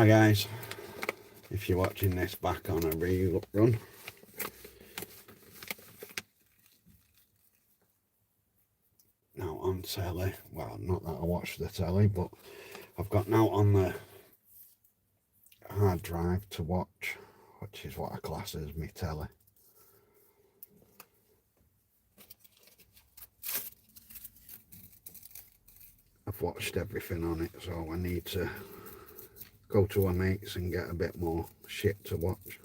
Hi guys, if you're watching this back on a rerun, now on telly, well not that I watch the telly, but I've got now on the hard drive to watch, which is what I class as my telly. I've watched everything on it, so I need to go to our mates and get a bit more shit to watch.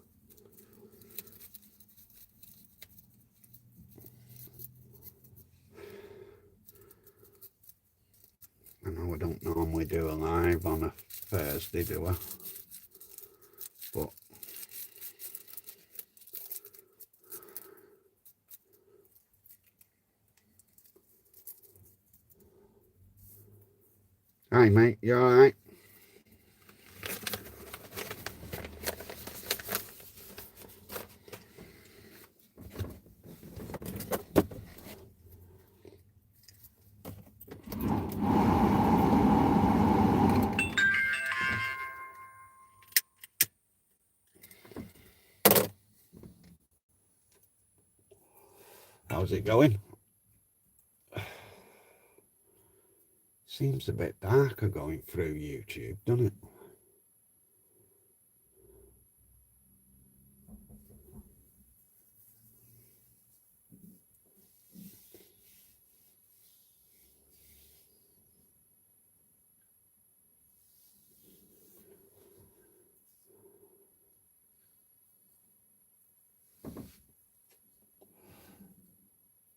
I know I don't normally do a live on a Thursday, do I? But hi mate, you alright? How's it going? Seems a bit darker going through YouTube, doesn't it?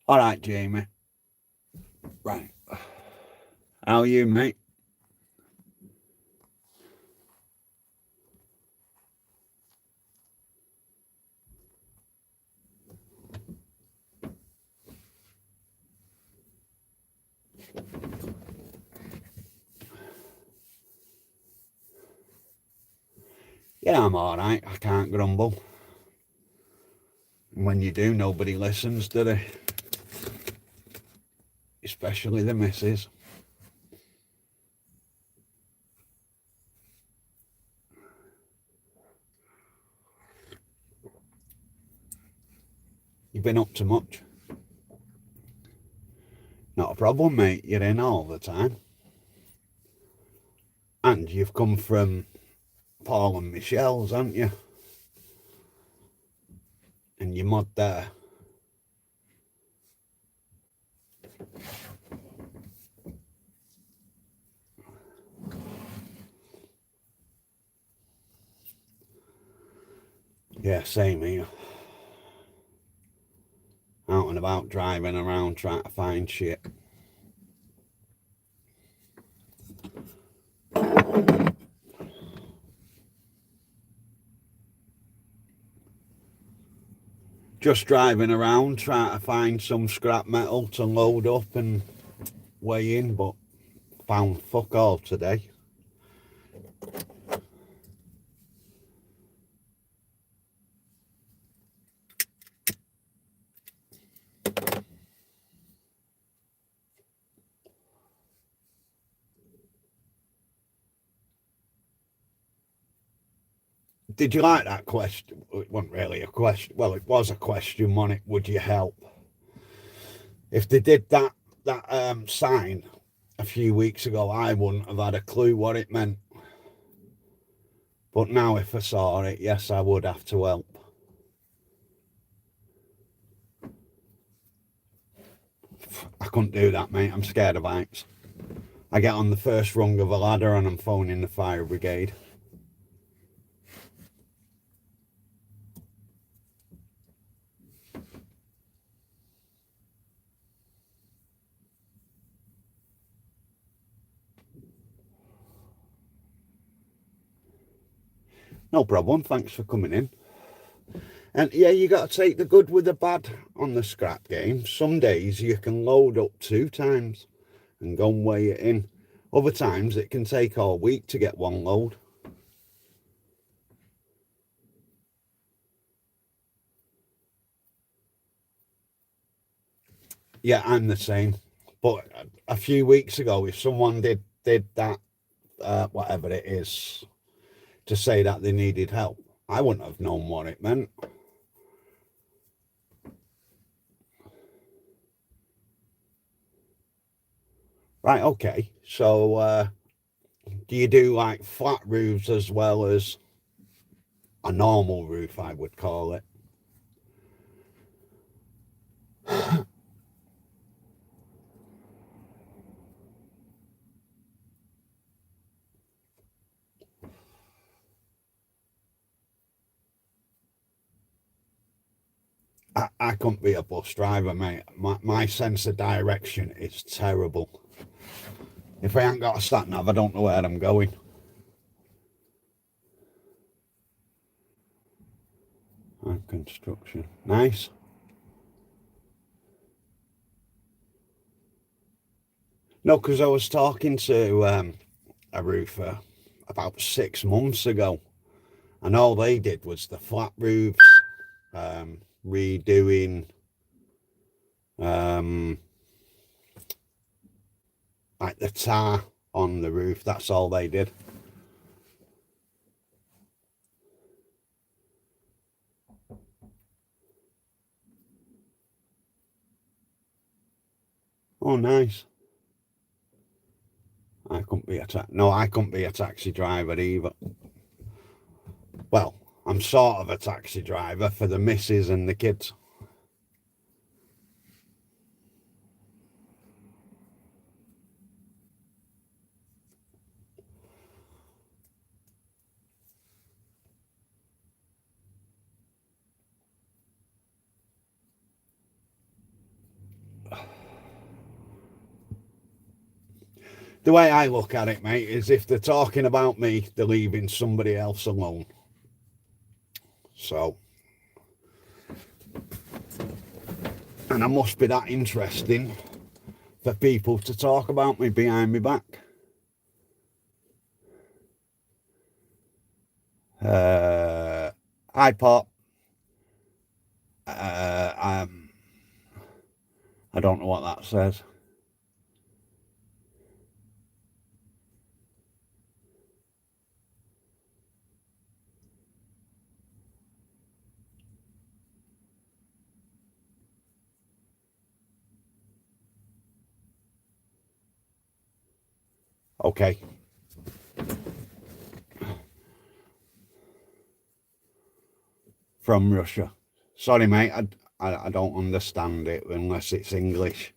Alright, Jamie. Right. How are you, mate? Yeah, I'm alright. I can't grumble. When you do, nobody listens, do they? Especially the missus. You've been up to much? Not a problem, mate. You're in all the time. And you've come from Paul and Michelle's, haven't you? And your mud there. Yeah, same here. Out and about driving around trying to find shit. Just driving around trying to find some scrap metal to load up and weigh in, but found fuck all today. Did you like that question? It wasn't really a question. Well, it was a question, wasn't it? Would you help? If they did that sign a few weeks ago, I wouldn't have had a clue what it meant. But now if I saw it, yes, I would have to help. I couldn't do that, mate. I'm scared of heights. I get on the first rung of a ladder and I'm phoning the fire brigade. No problem. Thanks for coming in. And yeah, you got to take the good with the bad on the scrap game. Some days you can load up 2 times and go and weigh it in. Other times it can take all week to get one load. Yeah, I'm the same. But a few weeks ago, if someone did that, whatever it is, to say that they needed help. I wouldn't have known what it meant. Right, okay. So do you do like flat roofs as well as a normal roof, I would call it? I couldn't be a bus driver, mate. My sense of direction is terrible. If I ain't got a sat nav, I don't know where I'm going. And construction. Nice. No, because I was talking to a roofer about 6 months ago, and all they did was the flat roofs, redoing like the tar on the roof. That's all they did. Oh, nice. I couldn't be I couldn't be a taxi driver either. Well, I'm sort of a taxi driver for the missus and the kids. The way I look at it, mate, is if they're talking about me, they're leaving somebody else alone. So, and I must be that interesting for people to talk about me behind my back. Hi, Pop. I don't know what that says. Okay. From Russia. Sorry, mate. I don't understand it unless it's English.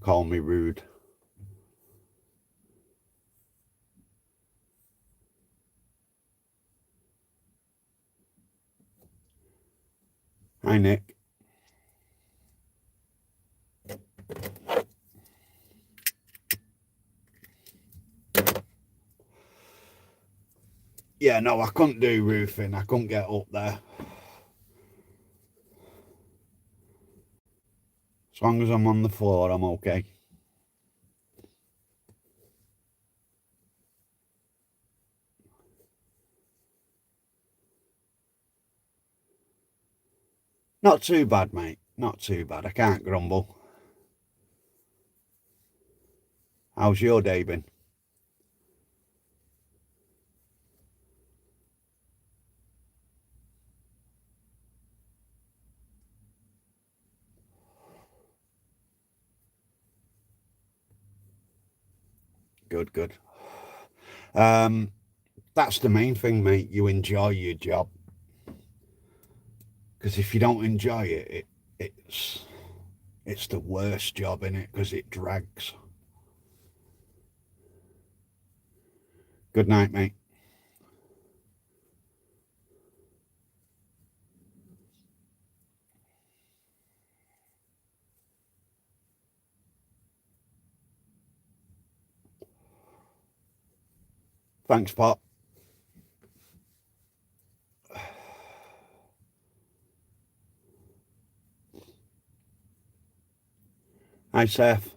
Call me rude. Hi, Nick. Yeah, no, I couldn't do roofing. I couldn't get up there. As long as I'm on the floor, I'm okay. Not too bad, mate. Not too bad. I can't grumble. How's your day been? Good, good. That's the main thing, mate. You enjoy your job. Because if you don't enjoy it, it's the worst job in it because it drags. Good night, mate. Thanks, Pop. Hi, Seth.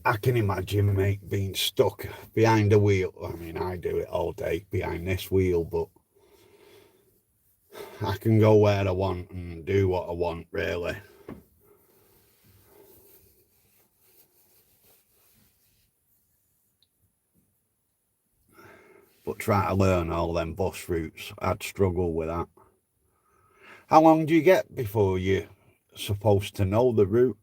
I can imagine, mate, being stuck behind a wheel. I mean, I do it all day behind this wheel, but I can go where I want and do what I want, really. But try to learn all them bus routes, I'd struggle with that. How long do you get before you're supposed to know the route?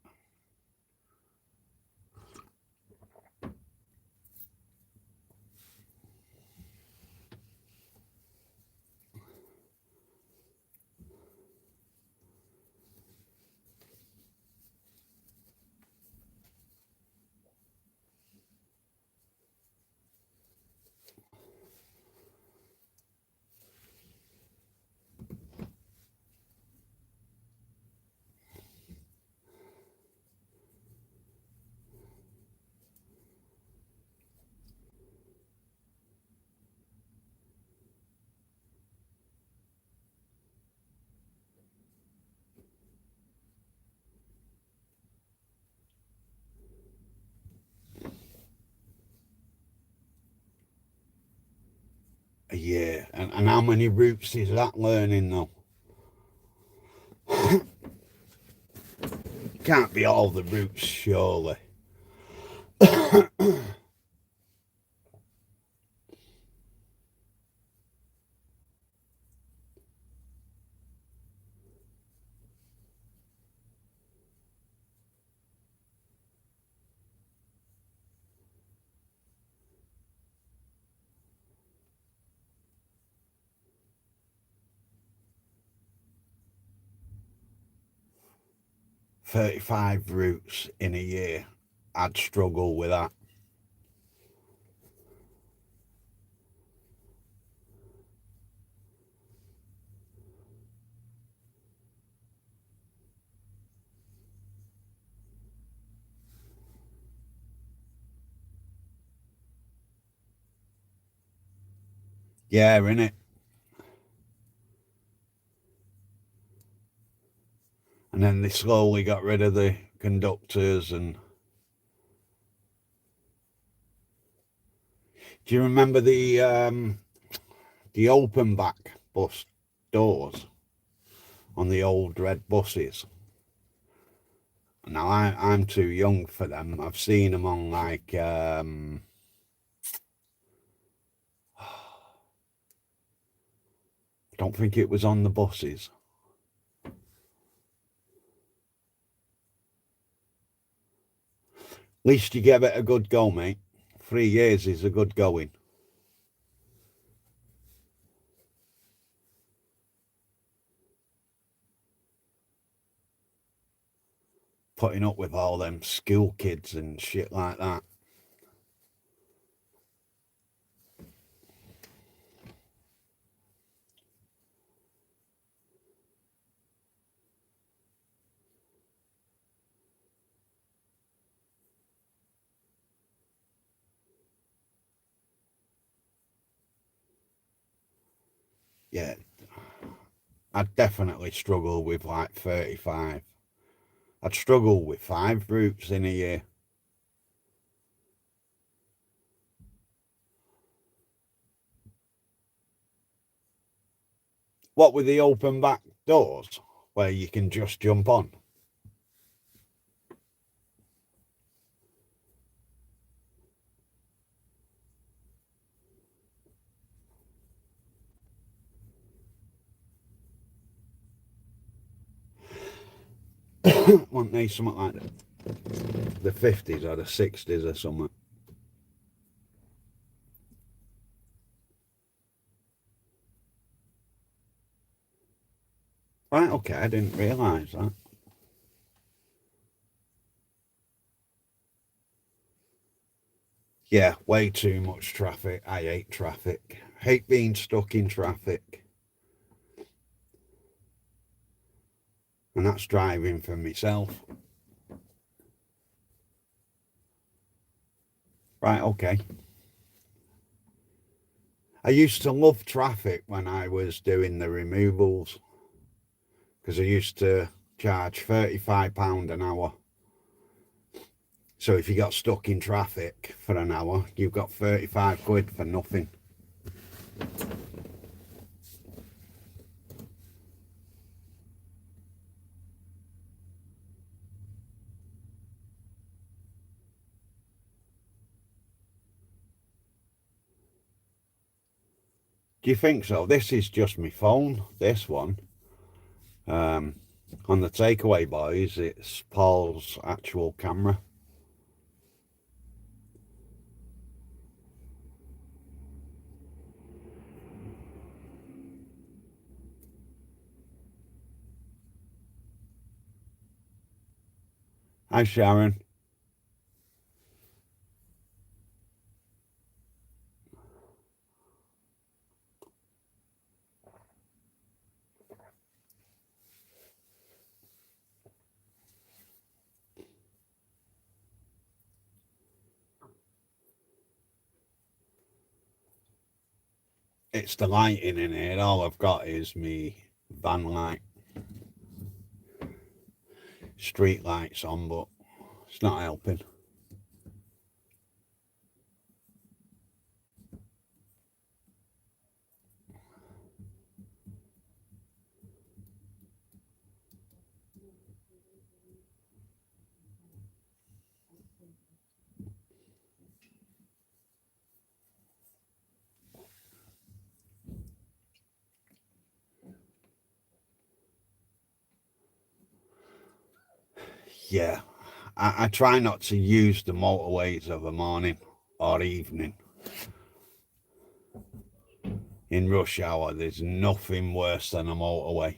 A year. And how many routes is that learning, though? Can't be all the routes, surely. 35 routes in a year. I'd struggle with that. Yeah, innit? And then they slowly got rid of the conductors. And do you remember the open back bus doors on the old red buses? Now I'm too young for them. I've seen them on like I don't think it was on the buses. At least you gave it a good go, mate. 3 years is a good going. Putting up with all them school kids and shit like that. Yeah, I'd definitely struggle with like 35. I'd struggle with 5 routes in a year. What with the open back doors where you can just jump on? Wouldn't they something like the 50s or the 60s or something? Right, okay, I didn't realise that. Yeah, way too much traffic. I hate traffic. Hate being stuck in traffic. And that's driving for myself. Right, okay. I used to love traffic when I was doing the removals because I used to charge £35 an hour. So if you got stuck in traffic for an hour, you've got 35 quid for nothing. Do you think so? This is just my phone, this one. On the Takeaway Boys, it's Paul's actual camera. Hi, Sharon. It's the lighting in here. All I've got is me van light. Street lights on, but it's not helping. Yeah, I try not to use the motorways of a morning or evening. In rush hour, there's nothing worse than a motorway.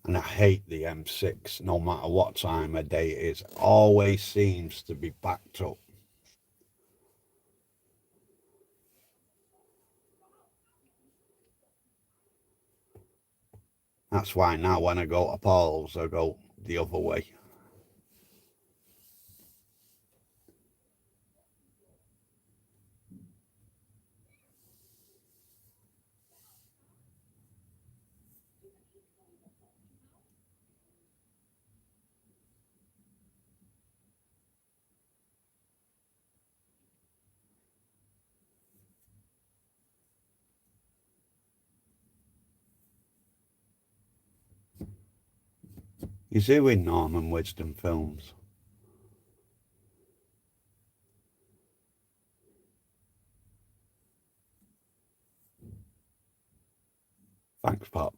And I hate the M6 no matter what time of day it is. Always seems to be backed up. That's why now when I go to Paul's, I go the other way. He's doing Norman Wisdom films. Thanks, Pop.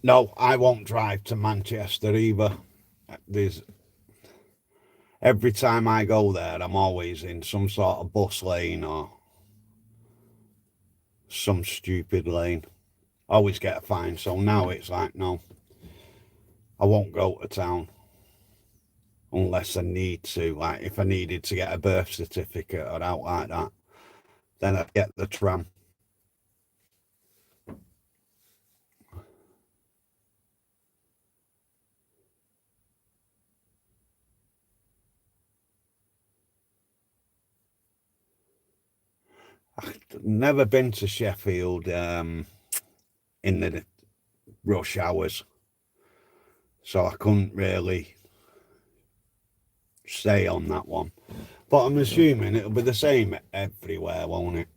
No, I won't drive to Manchester either. There's every time I go there, I'm always in some sort of bus lane or some stupid lane. I always get a fine. So now it's like, no, I won't go to town unless I need to. Like if I needed to get a birth certificate or out like that, then I'd get the tram. I've never been to Sheffield in the rush hours, so I couldn't really say on that one. But I'm assuming it'll be the same everywhere, won't it?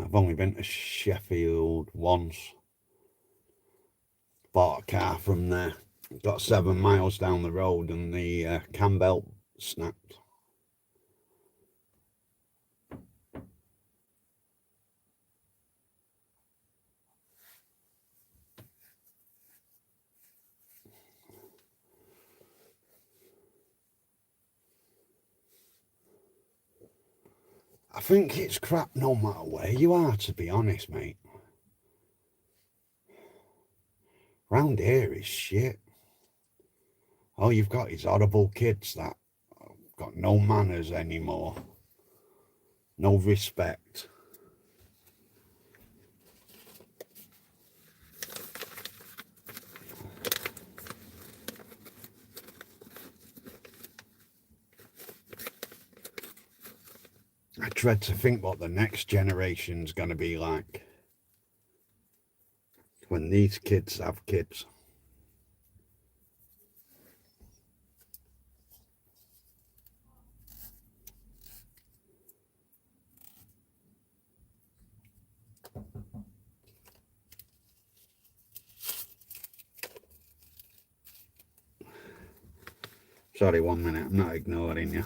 I've only been to Sheffield once. Bought a car from there. Got 7 miles down the road and the cam belt snapped. I think it's crap no matter where you are, to be honest, mate. Round here is shit. All you've got is horrible kids that got no manners anymore, no respect. I dread to think what the next generation's going to be like when these kids have kids. Sorry, 1 minute, I'm not ignoring you.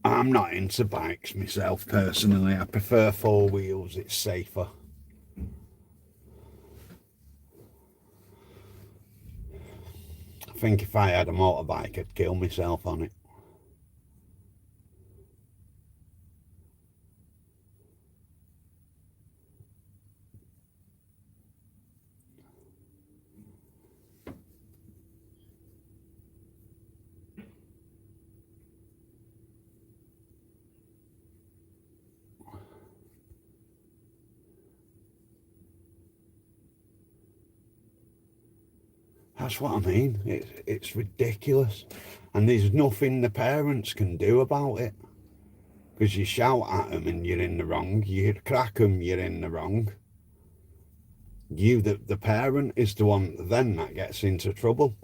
I'm not into bikes myself personally. I prefer four wheels, it's safer. I think if I had a motorbike, I'd kill myself on it. That's what I mean. It's ridiculous. And there's nothing the parents can do about it. Because you shout at them and you're in the wrong. You crack them, you're in the wrong. You, the parent, is the one then that gets into trouble.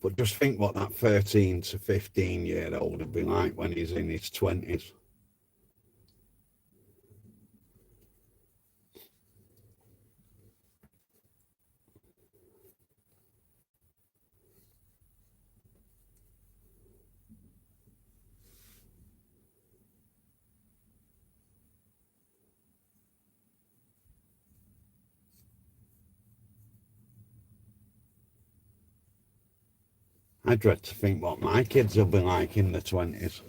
But just think what that 13 to 15-year-old would be like when he's in his 20s. I dread to think what my kids will be like in the 20s.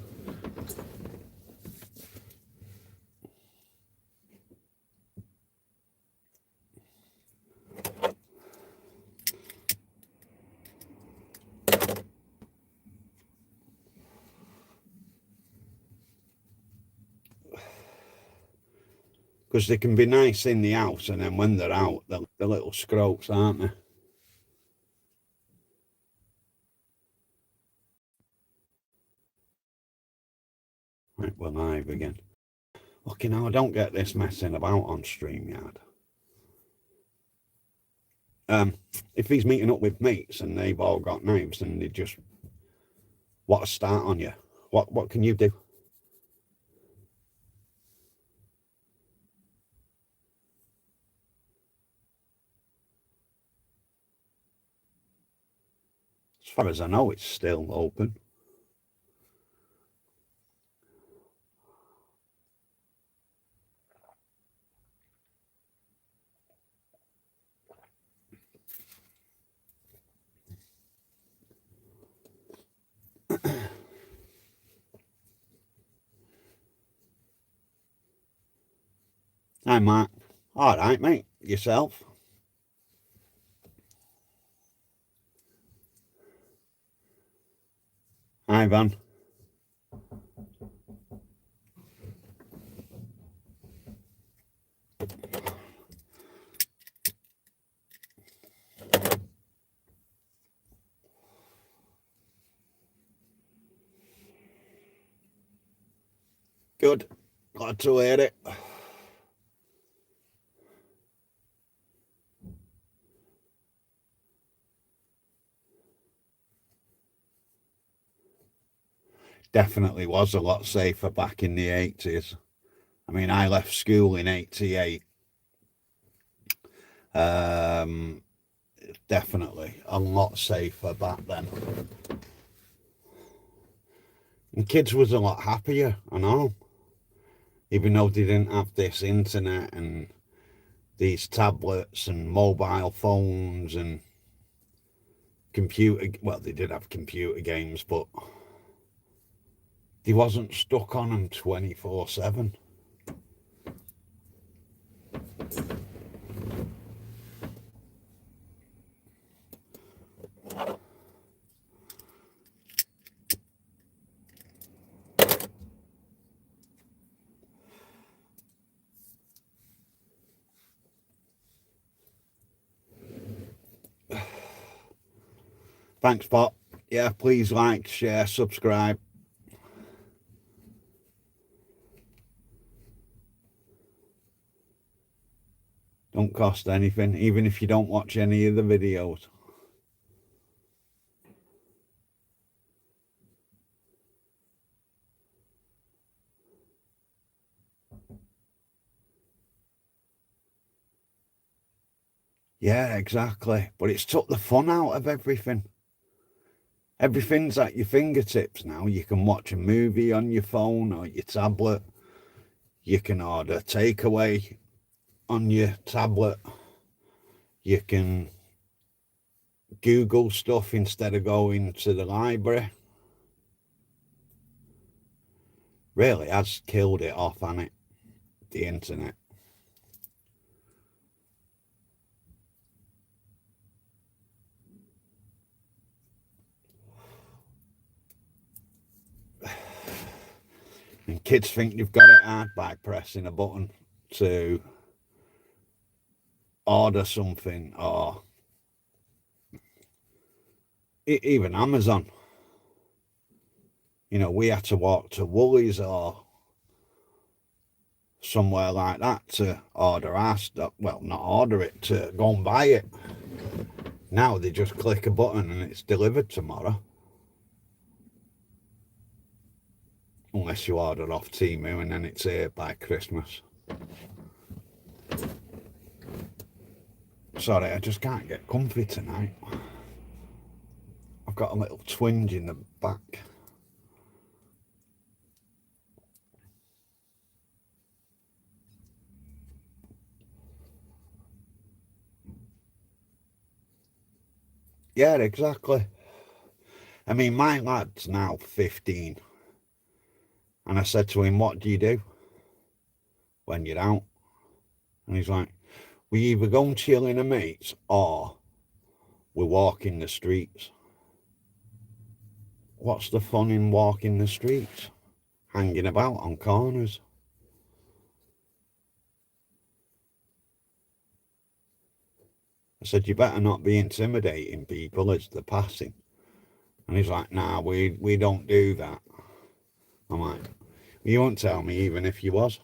Because they can be nice in the house, and then when they're out, they're little scroats, aren't they? Right, we're live again. Okay, now I don't get this messing about on StreamYard. If he's meeting up with mates and they've all got knives and they just want to start on you, what can you do? As far as I know, it's still open. Hi, Mark. All right, mate. Yourself? Ivan. Good. Glad to hear it. Definitely was a lot safer back in the 80s. I mean, I left school in 88. Definitely a lot safer back then. And kids was a lot happier, I know. Even though they didn't have this internet and these tablets and mobile phones and computer, well, they did have computer games, but they wasn't stuck on them 24/7. Thanks, Pop. Yeah, please like, share, subscribe. Don't cost anything, even if you don't watch any of the videos. Yeah, exactly. But it's took the fun out of everything. Everything's at your fingertips now. You can watch a movie on your phone or your tablet. You can order takeaway on your tablet. You can Google stuff instead of going to the library. Really has killed it off, hasn't it? The internet. And kids think you've got it hard by pressing a button to order something, or even Amazon. You know, we had to walk to Woolies or somewhere like that to order our stuff. Well, not order it, to go and buy it. Now they just click a button and it's delivered tomorrow. Unless you order off Temu and then it's here by Christmas. Sorry, I just can't get comfy tonight. I've got a little twinge in the back. Yeah, exactly. I mean, my lad's now 15. And I said to him, what do you do when you're out? And he's like, we either go and chill in a mates or we walk in the streets. What's the fun in walking the streets? Hanging about on corners. I said, you better not be intimidating people as they're passing. And he's like, nah, we don't do that. I'm like, you won't tell me even if you was.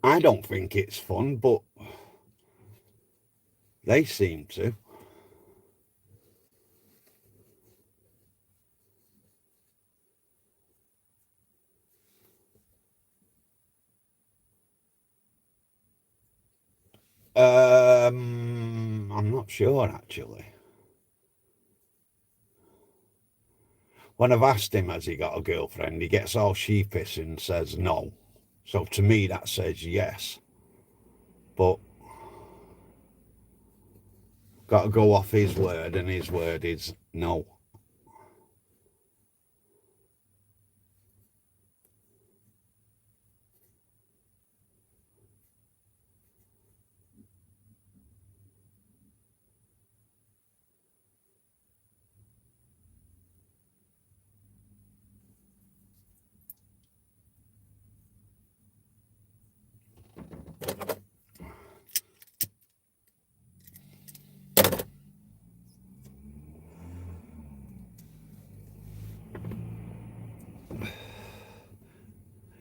I don't think it's fun, but they seem to. I'm not sure actually. When I've asked him, has he got a girlfriend, he gets all sheepish and says no. So to me, that says yes. But got to go off his word, and his word is no.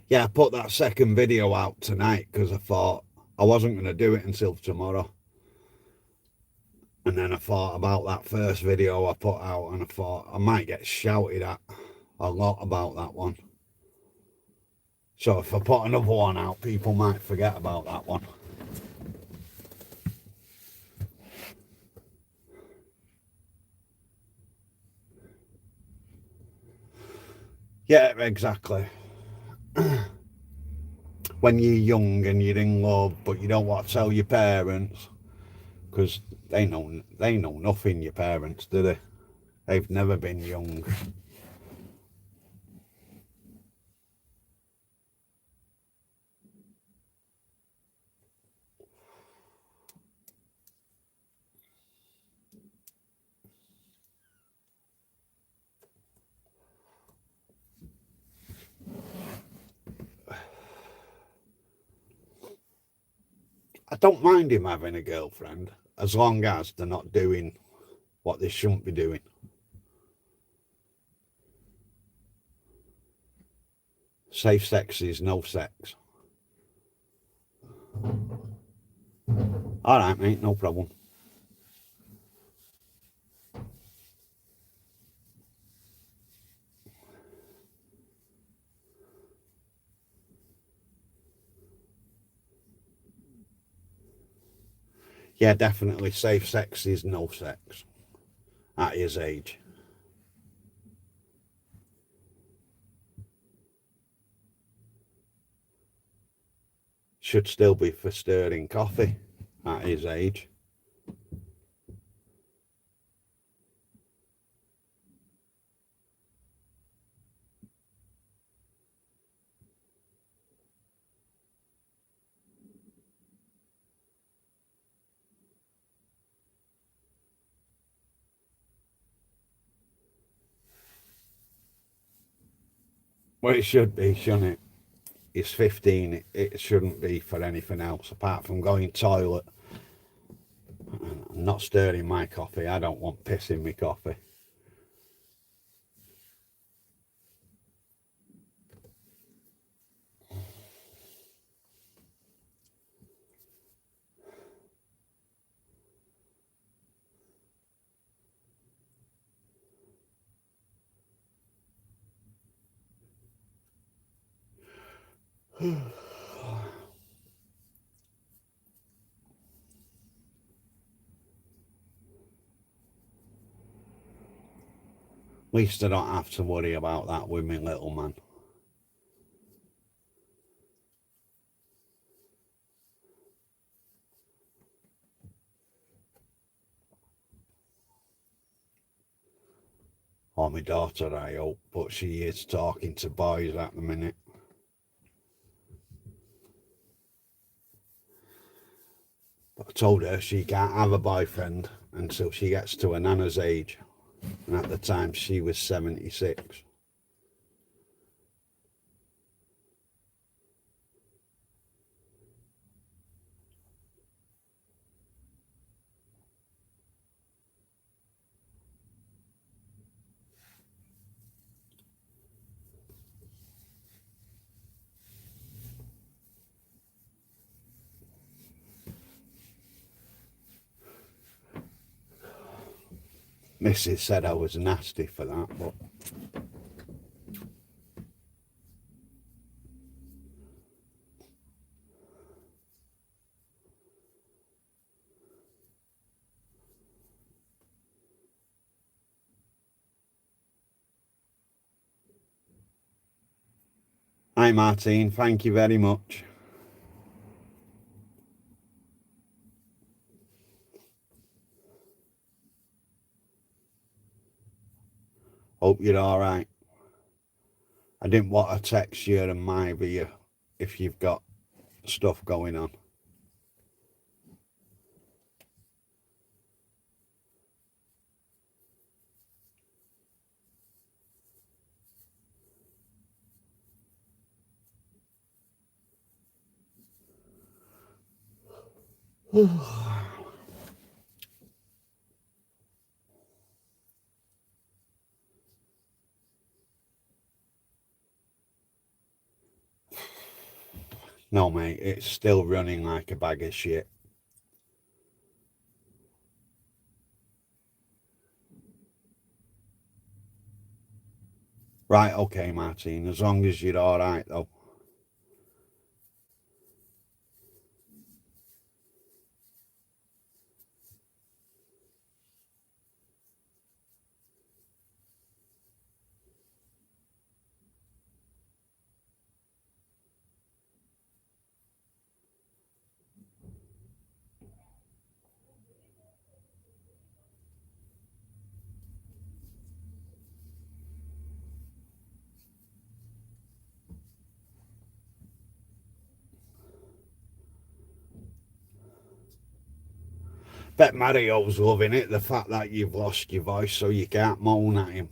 Yeah, I put that second video out tonight because I thought I wasn't going to do it until tomorrow. And then I thought about that first video I put out, and I thought I might get shouted at a lot about that one. So if I put another one out, people might forget about that one. Yeah, exactly. When you're young and you're in love, but you don't want to tell your parents, because they know nothing, your parents, do they? They've never been young. I don't mind him having a girlfriend, as long as they're not doing what they shouldn't be doing. Safe sex is no sex. All right, mate, no problem. Yeah, definitely safe sex is no sex at his age. Should still be for stirring coffee at his age. Well, it should be, shouldn't it? He's 15, it shouldn't be for anything else apart from going toilet. I'm not stirring my coffee. I don't want piss in my coffee. At least I don't have to worry about that with my little man. Or my daughter, I hope, but she is talking to boys at the minute. But I told her she can't have a boyfriend until she gets to her nana's age. And at the time she was 76. Mrs. said I was nasty for that, but hi Martine, thank you very much. Hope you're alright. I didn't want to text you and mind you if you've got stuff going on. No, mate, it's still running like a bag of shit. Right, okay, Martin, as long as you're alright, though. Bet Mario's loving it, the fact that you've lost your voice so you can't moan at him.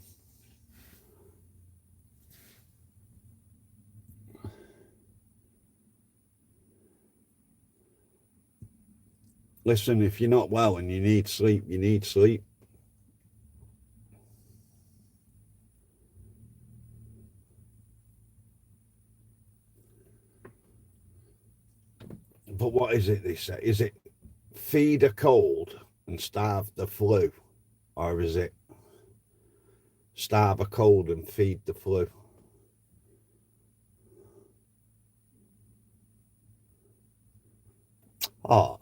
Listen, if you're not well and you need sleep, you need sleep. But what is it they say? Is it feed a cold and starve the flu? Or is it starve a cold and feed the flu? Oh,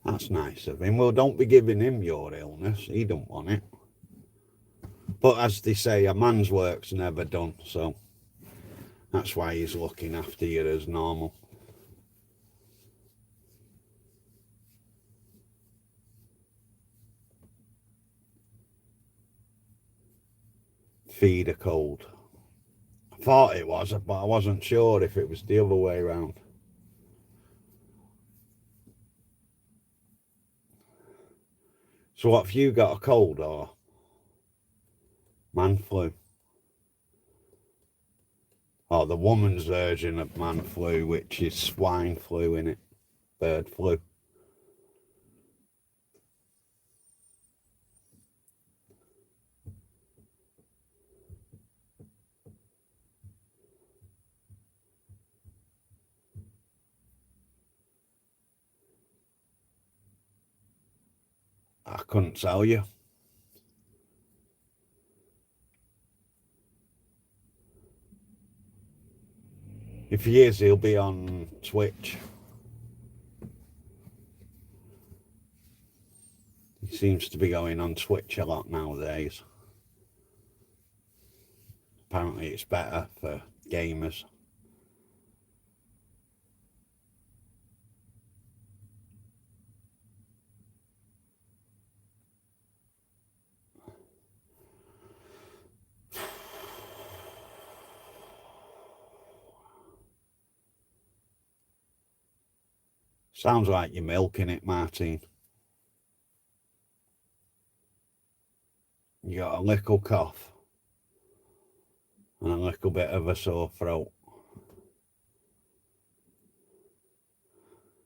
that's nice of him. Well, don't be giving him your illness. He don't want it. But as they say, a man's work's never done, so that's why he's looking after you as normal. Feed a cold. I thought it was, but I wasn't sure if it was the other way around. So what, have you got a cold or man flu? Or the woman's version of man flu, which is swine flu, innit? Bird flu. I couldn't tell you. If he is, he'll be on Twitch. He seems to be going on Twitch a lot nowadays. Apparently it's better for gamers. Sounds like you're milking it, Martin. You got a little cough and a little bit of a sore throat.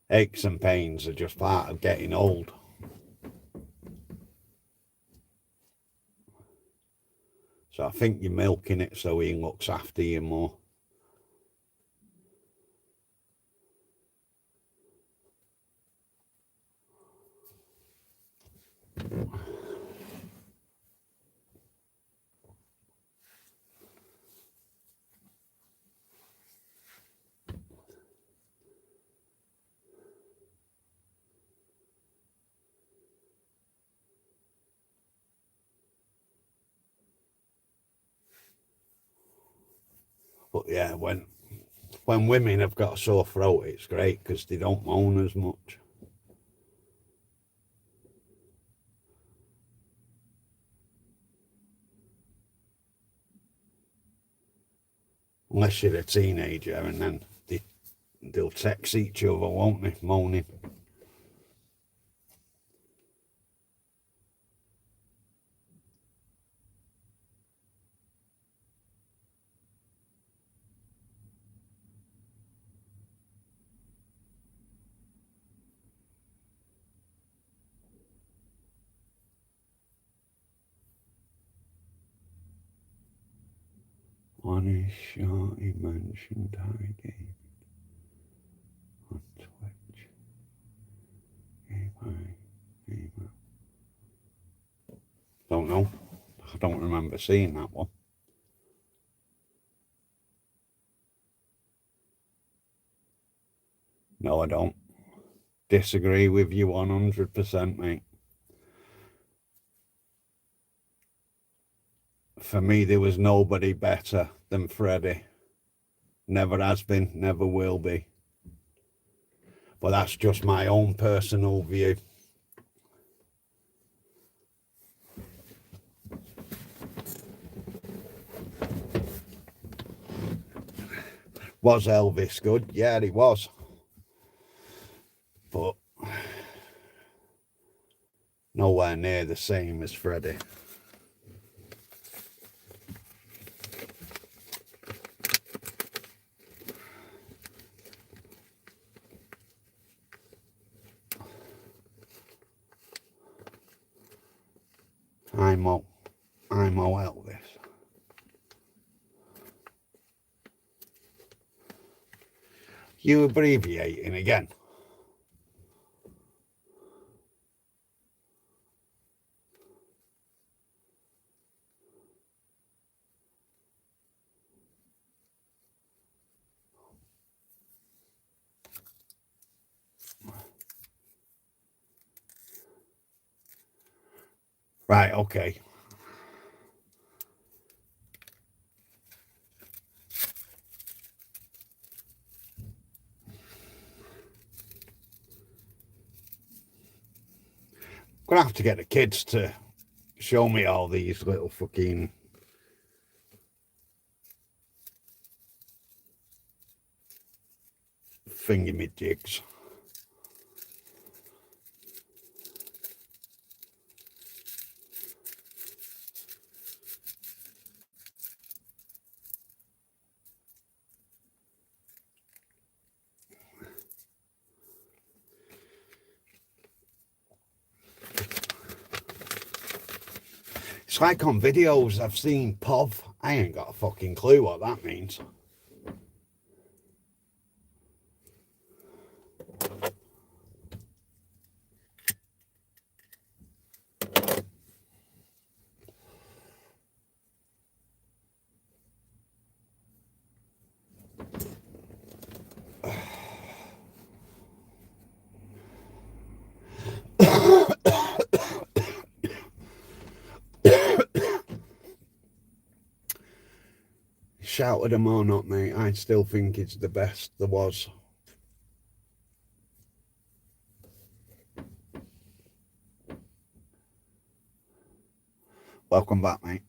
Aches and pains are just part of getting old. So I think you're milking it so he looks after you more. But yeah, when women have got a sore throat, it's great because they don't moan as much. unless you're a teenager, and then they'll text each other, won't they, moaning. On his short, he mentioned Harry David on Twitch. Don't know. I don't remember seeing that one. No, I don't. Disagree with you 100%, mate. For me, there was nobody better than Freddie. Never has been, never will be. But that's just my own personal view. Was Elvis good? Yeah, he was. But nowhere near the same as Freddie. I'm Elvis. You abbreviating again? Right, okay. Gonna have to get the kids to show me all these little fucking thingy-me-jigs. It's like on videos I've seen POV. I ain't got a fucking clue what that means. Shouted him or not, mate, I still think it's the best there was. Welcome back, mate.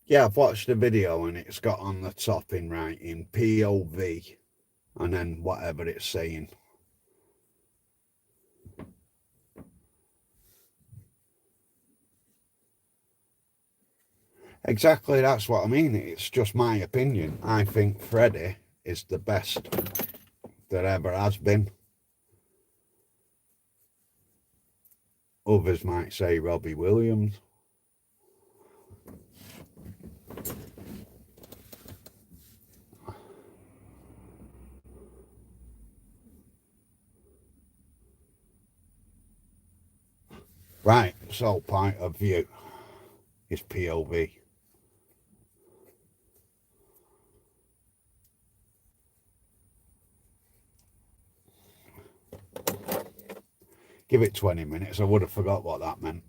Yeah, I've watched the video and it's got on the top in writing POV and then whatever it's saying. Exactly, that's what I mean. It's just my opinion. I think Freddie is the best that ever has been. Others might say Robbie Williams. Right, so point of view is POV. Give it 20 minutes. I would have forgot what that meant.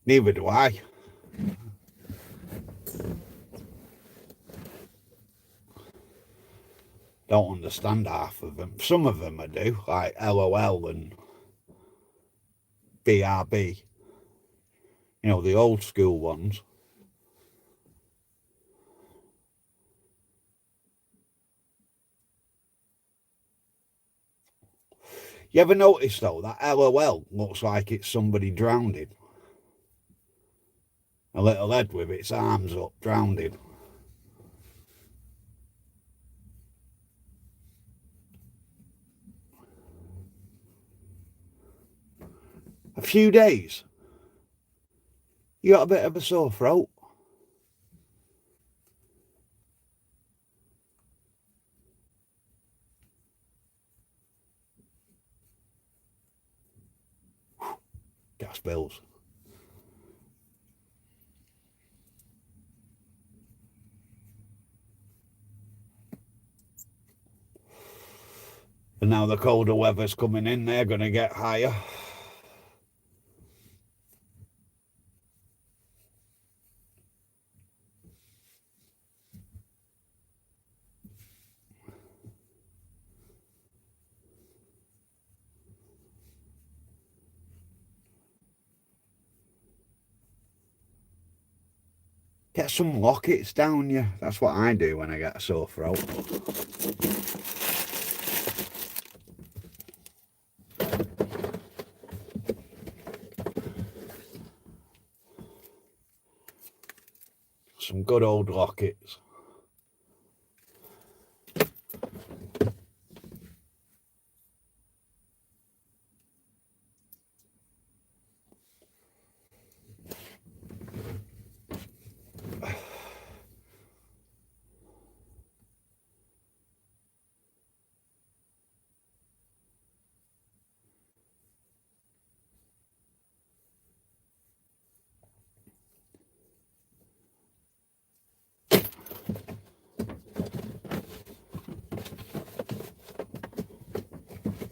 Neither do I. Don't understand half of them. Some of them I do, like LOL and BRB. You know, the old school ones. You ever notice, though, that LOL looks like it's somebody drowning? A little head with its arms up, drowning. A few days. You got a bit of a sore throat. Gas bills. And now the colder weather's coming in, they're going to get higher. Get some lockets down you. That's what I do when I get a sore throat. Some good old lockets.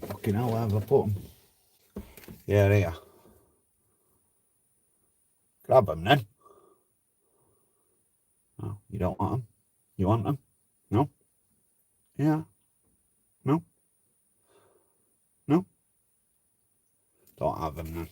Fucking hell, where have I put them? Yeah, there. Grab them then. Oh, you don't want them? You want them? No? Yeah. No? No? Don't have them then.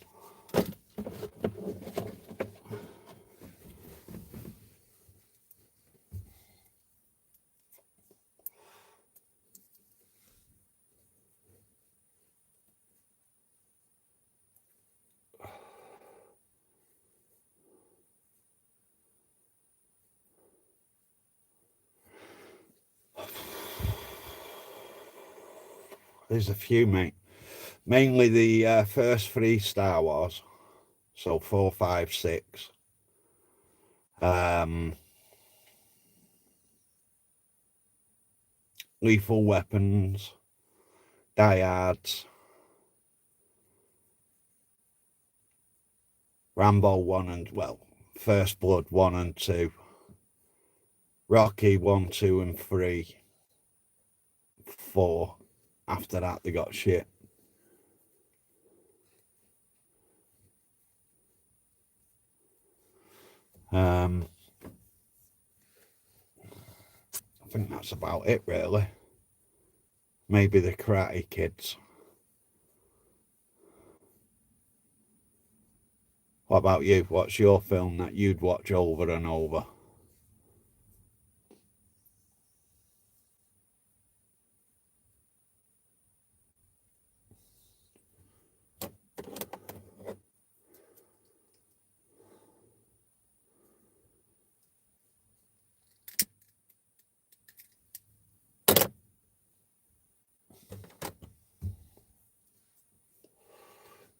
There's a few, mate. Mainly the first 3 Star Wars. So 4, 5, 6. Lethal Weapons. Die Hards. Rambo 1 and, well, First Blood 1 and 2. Rocky 1, 2 and 3. 4. After that, they got shit. I think that's about it, really. Maybe the Karate Kids. What about you? What's your film that you'd watch over and over?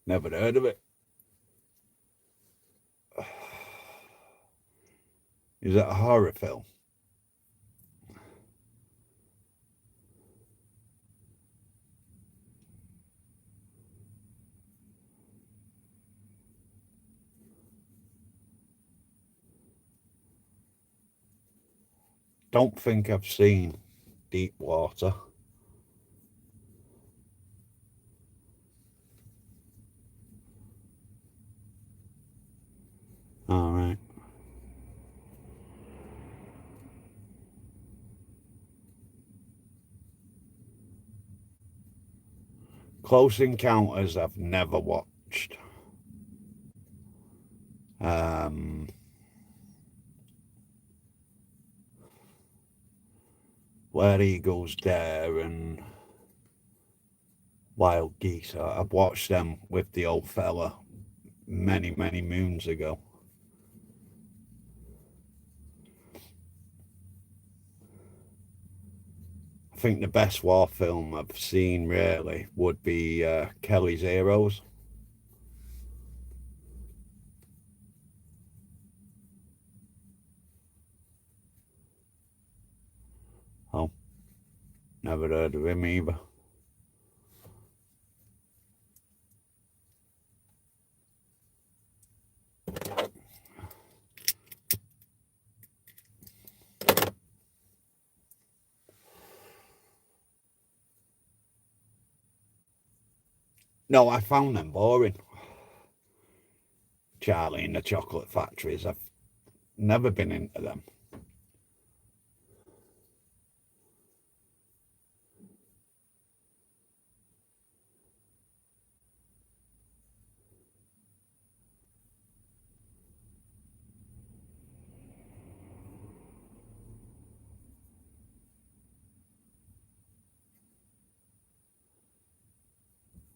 Never heard of it. Is it a horror film? Don't think I've seen Deep Water. All right. Close Encounters I've never watched. Where Eagles Dare and Wild Geese. I've watched them with the old fella many, many moons ago. I think the best war film I've seen really would be Kelly's Heroes. Oh, never heard of him either. No, I found them boring. Charlie and the Chocolate Factories. I've never been into them.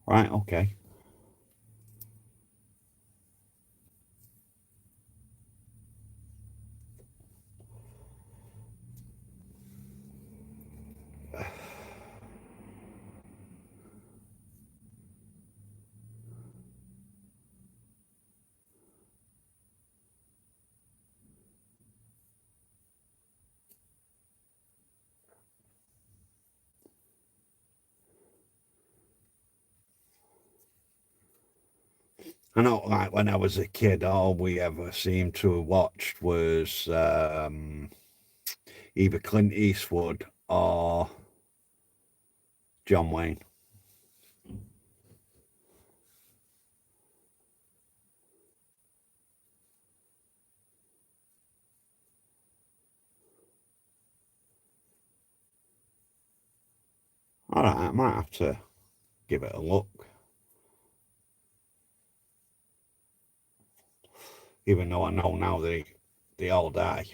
Right, okay. I know, like when I was a kid, all we ever seemed to have watched was either Clint Eastwood or John Wayne. All right, I might have to give it a look, even though I know now they all die.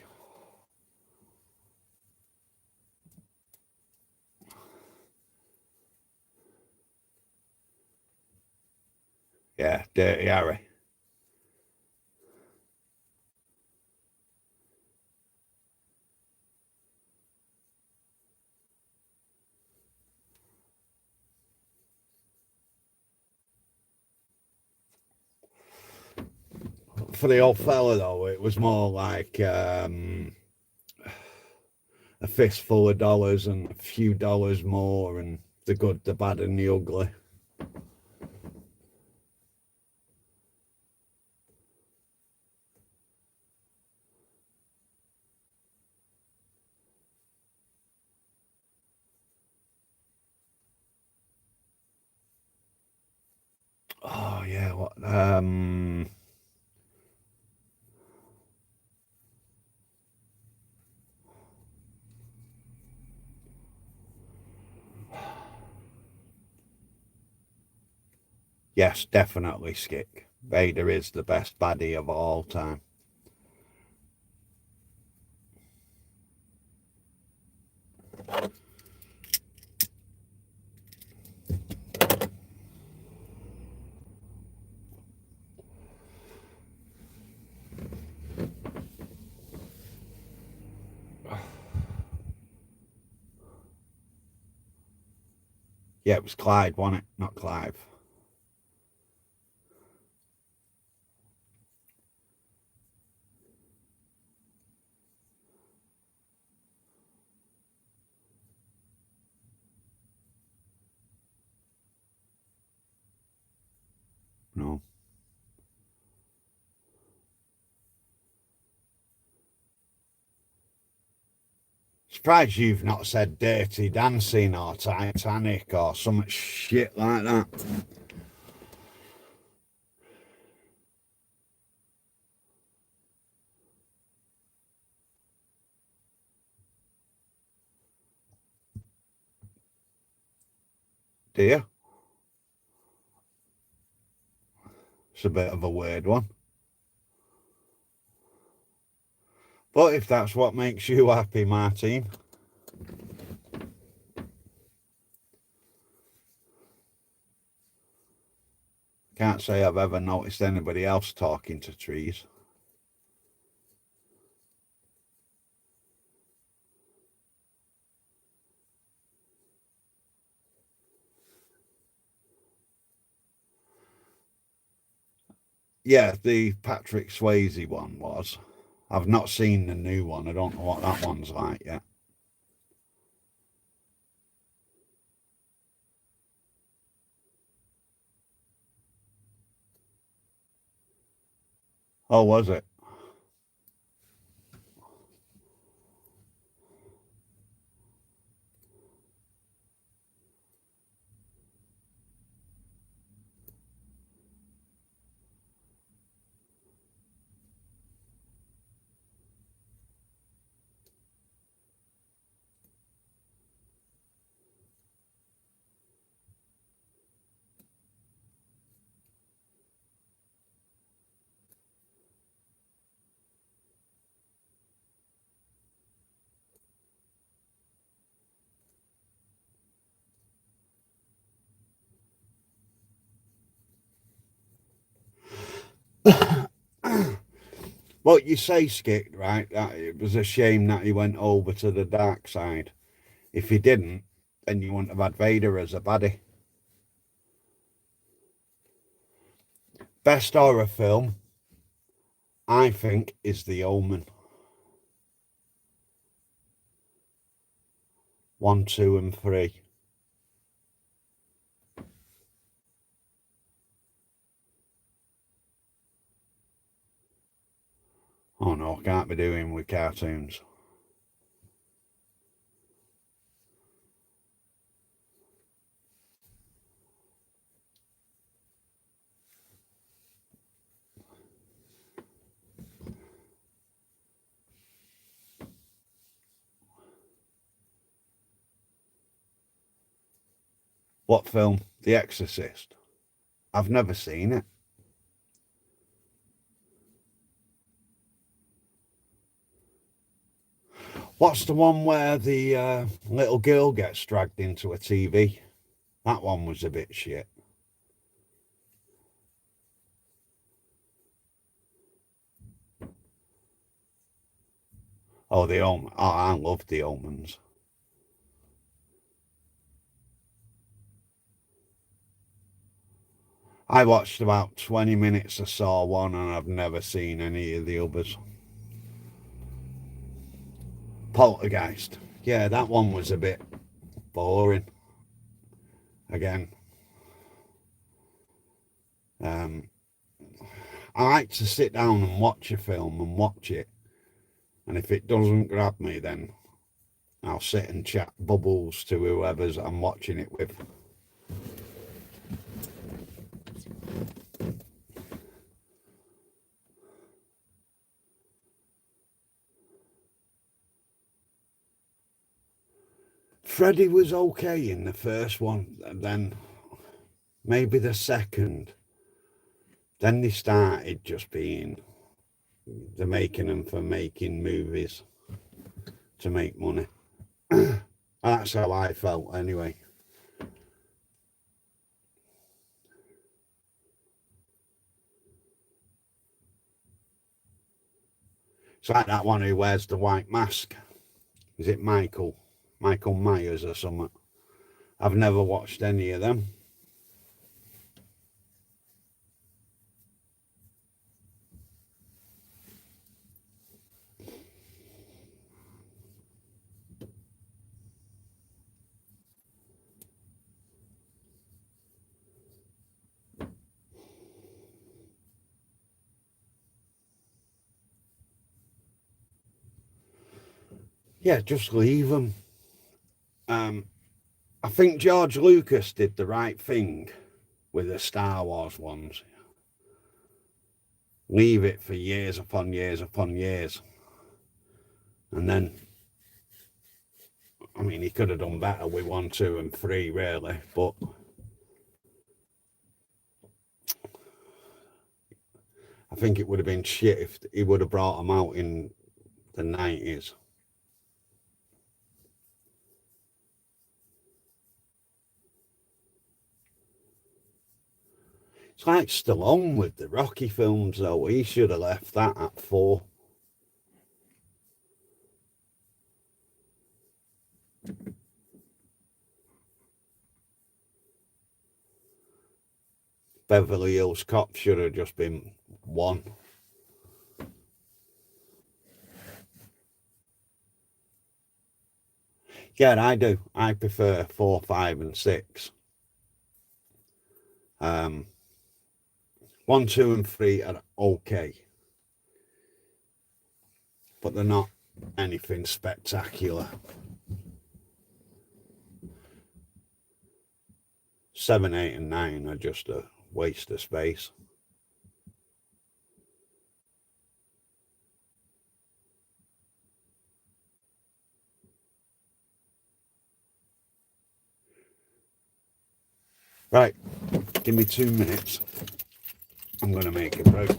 Yeah, Dirty Harry. For the old fella though, it was more like a fistful of dollars and a few dollars more, and the good, the bad, and the ugly. Oh yeah, what yes, definitely Skick. Vader is the best baddie of all time. Yeah, it was Clyde, wasn't it? Not Clive. Surprised you've not said Dirty Dancing or Titanic or some shit like that. Do you? It's a bit of a weird one. But if that's what makes you happy, Martin. Can't say I've ever noticed anybody else talking to trees. Yeah, the Patrick Swayze one was. I've not seen the new one. I don't know what that one's like yet. Oh, was it? Well, you say, Skit, right? That it was a shame that he went over to the dark side. If he didn't, then you wouldn't have had Vader as a baddie. Best horror film, I think, is The Omen. 1, 2, and 3. Oh no, can't be doing with cartoons. What film? The Exorcist. I've never seen it. What's the one where the little girl gets dragged into a TV? That one was a bit shit. Oh, The Omen. Oh, I love The Omens. I watched about 20 minutes of Saw 1 and I've never seen any of the others. Poltergeist. Yeah, that one was a bit boring. Again, um, I like to sit down and watch a film and watch it. And if it doesn't grab me, then I'll sit and chat bubbles to whoever's I'm watching it with. Freddy was okay in the first one, and then maybe the second. Then they started just being they're making them for making movies to make money. That's how I felt anyway. It's like that one who wears the white mask. Is it Michael? Michael Myers or something? I've never watched any of them. Yeah, just leave them. I think George Lucas did the right thing with the Star Wars ones. Leave it for years upon years upon years. And then, I mean, he could have done better with 1, 2, and 3, really. But I think it would have been shit if he would have brought them out in the 90s. It's like Stallone with the Rocky films, though. He should have left that at 4. Beverly Hills Cop should have just been 1. Yeah, I do. I prefer 4, 5, and 6. 1, 2, and 3 are okay, but they're not anything spectacular. 7, 8, and 9 are just a waste of space. Right, give me 2 minutes. I'm going to make a break.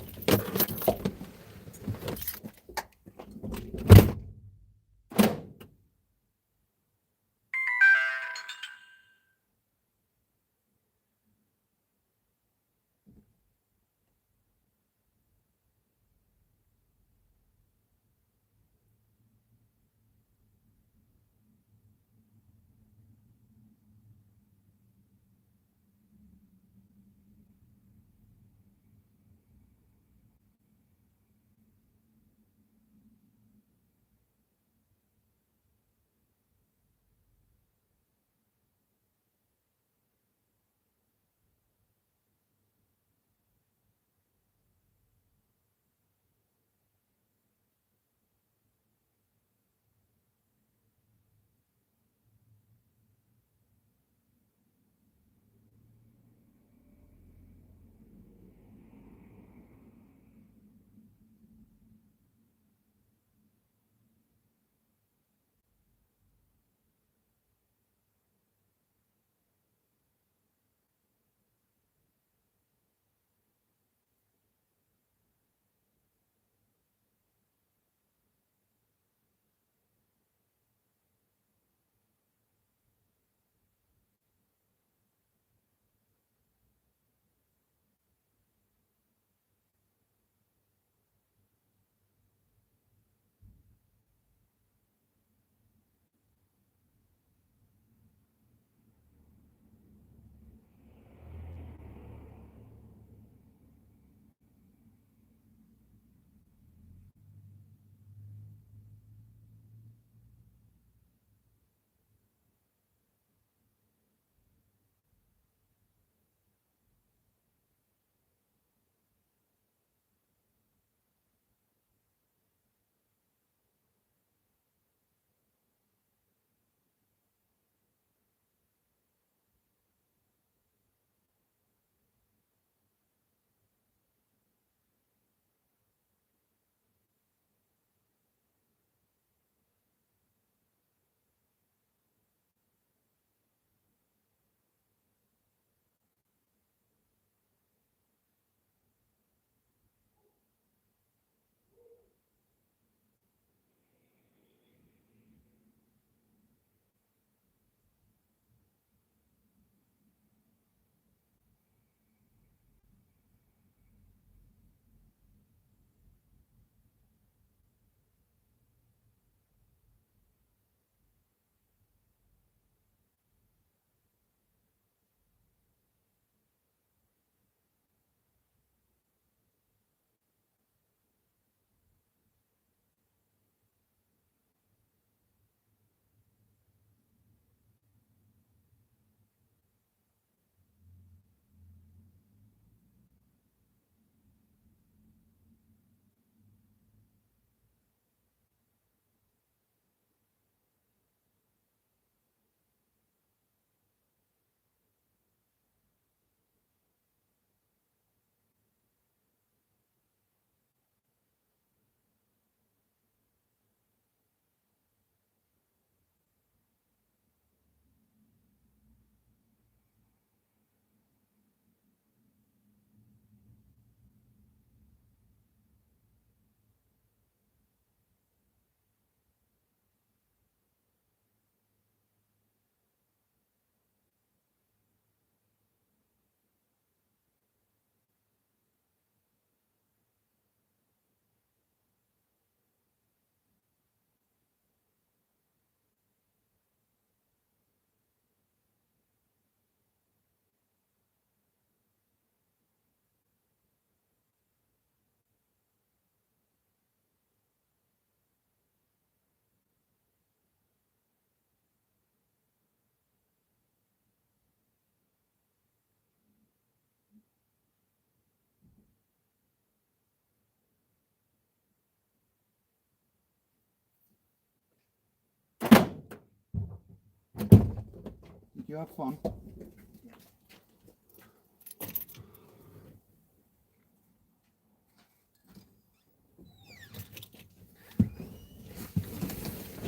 you have fun?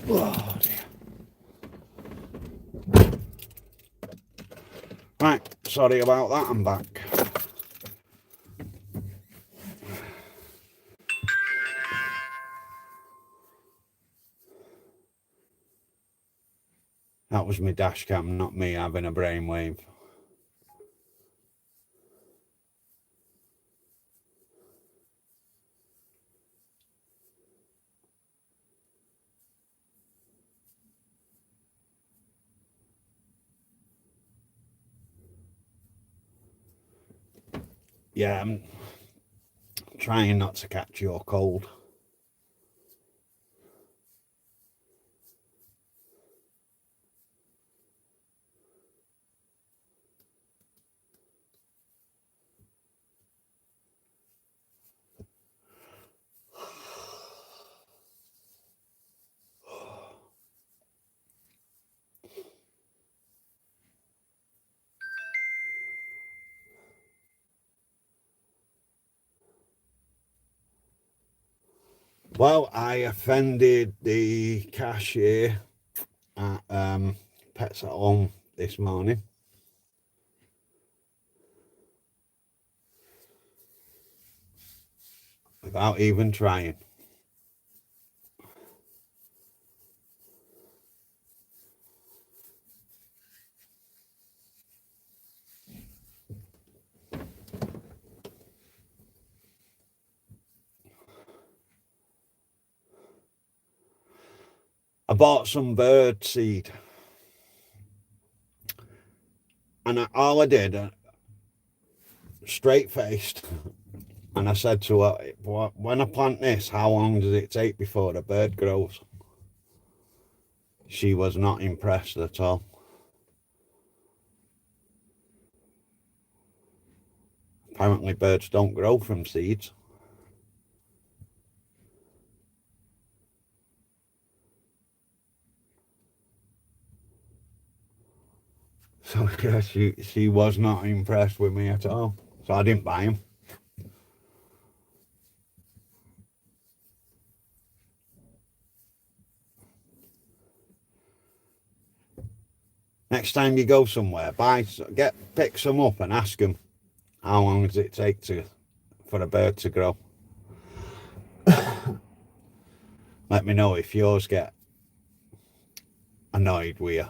Oh dear. Right, sorry about that, I'm back. That was my dash cam, not me having a brainwave. Yeah, I'm trying not to catch your cold. Well, I offended the cashier at Pets at Home this morning. Without even trying. I bought some bird seed. And all I did, straight faced, and I said to her, when I plant this, how long does it take before the bird grows? She was not impressed at all. Apparently birds don't grow from seeds. So yeah, she was not impressed with me at all. So I didn't buy them. Next time you go somewhere, pick some up and ask them how long does it take for a bird to grow. Let me know if yours get annoyed with you.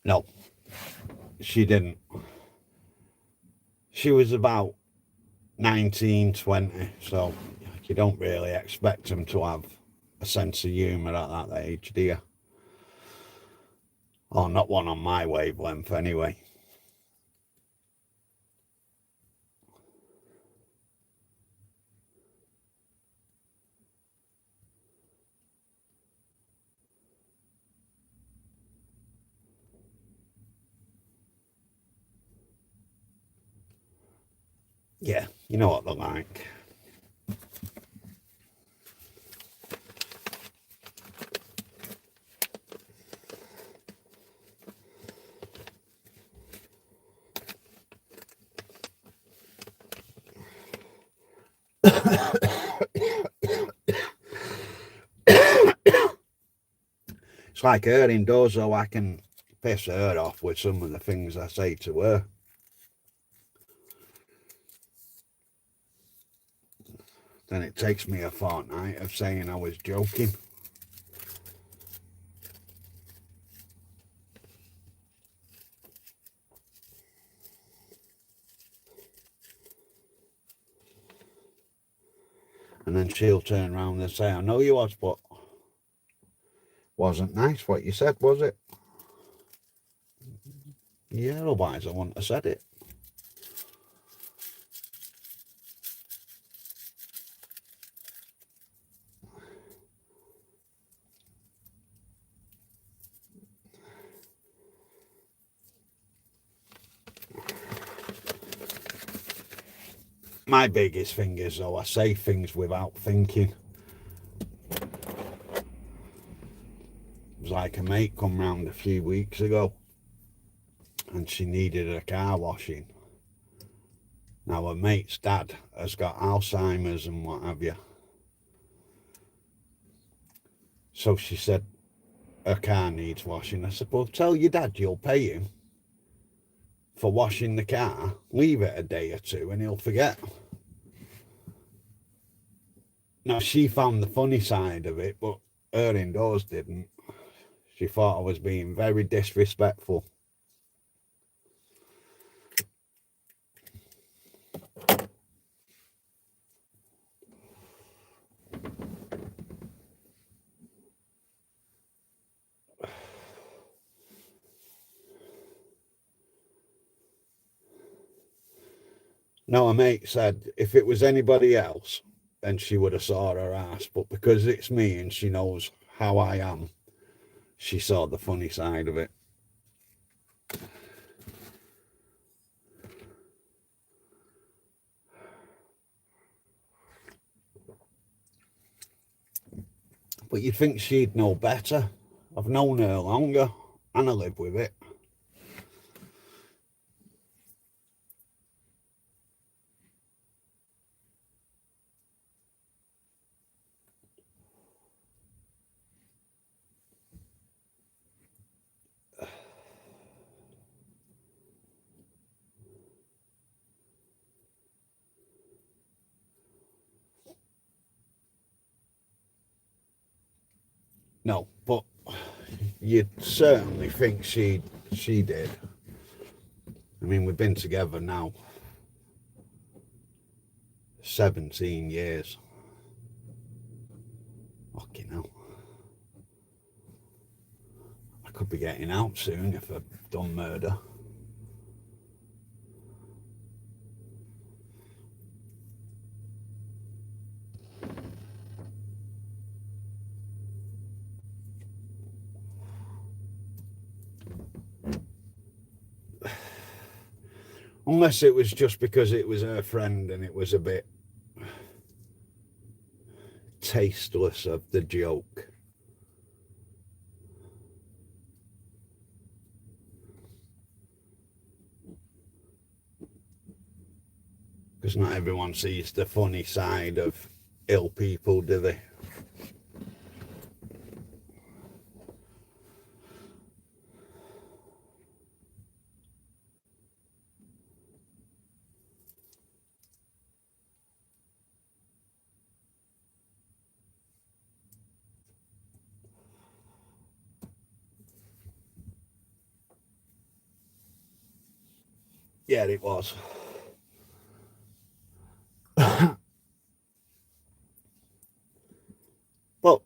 No, she didn't. She was about 19, 20, so you don't really expect them to have a sense of humour at that age, do you? Or not one on my wavelength anyway. Yeah, you know what they're like. It's like her indoors, though. I can piss her off with some of the things I say to her. Then it takes me a fortnight of saying I was joking. And then she'll turn around and say, I know you was, but wasn't nice what you said, was it? Yeah, otherwise I wouldn't have said it. My biggest thing is, though, I say things without thinking. It was like a mate come round a few weeks ago and she needed her car washing. Now, her mate's dad has got Alzheimer's and what have you. So she said her car needs washing. I said, well, tell your dad you'll pay him for washing the car. Leave it a day or two and he'll forget. Now, she found the funny side of it, but her indoors didn't. She thought I was being very disrespectful. Now, a mate said if it was anybody else, then she would have saw her ass. But because it's me and she knows how I am, she saw the funny side of it. But you'd think she'd know better. I've known her longer and I live with it. No, but you'd certainly think she did. I mean, we've been together now 17 years. Fucking hell. I could be getting out soon if I've done murder. Unless it was just because it was her friend and it was a bit tasteless of the joke. Because not everyone sees the funny side of ill people, do they? Yeah, it was. But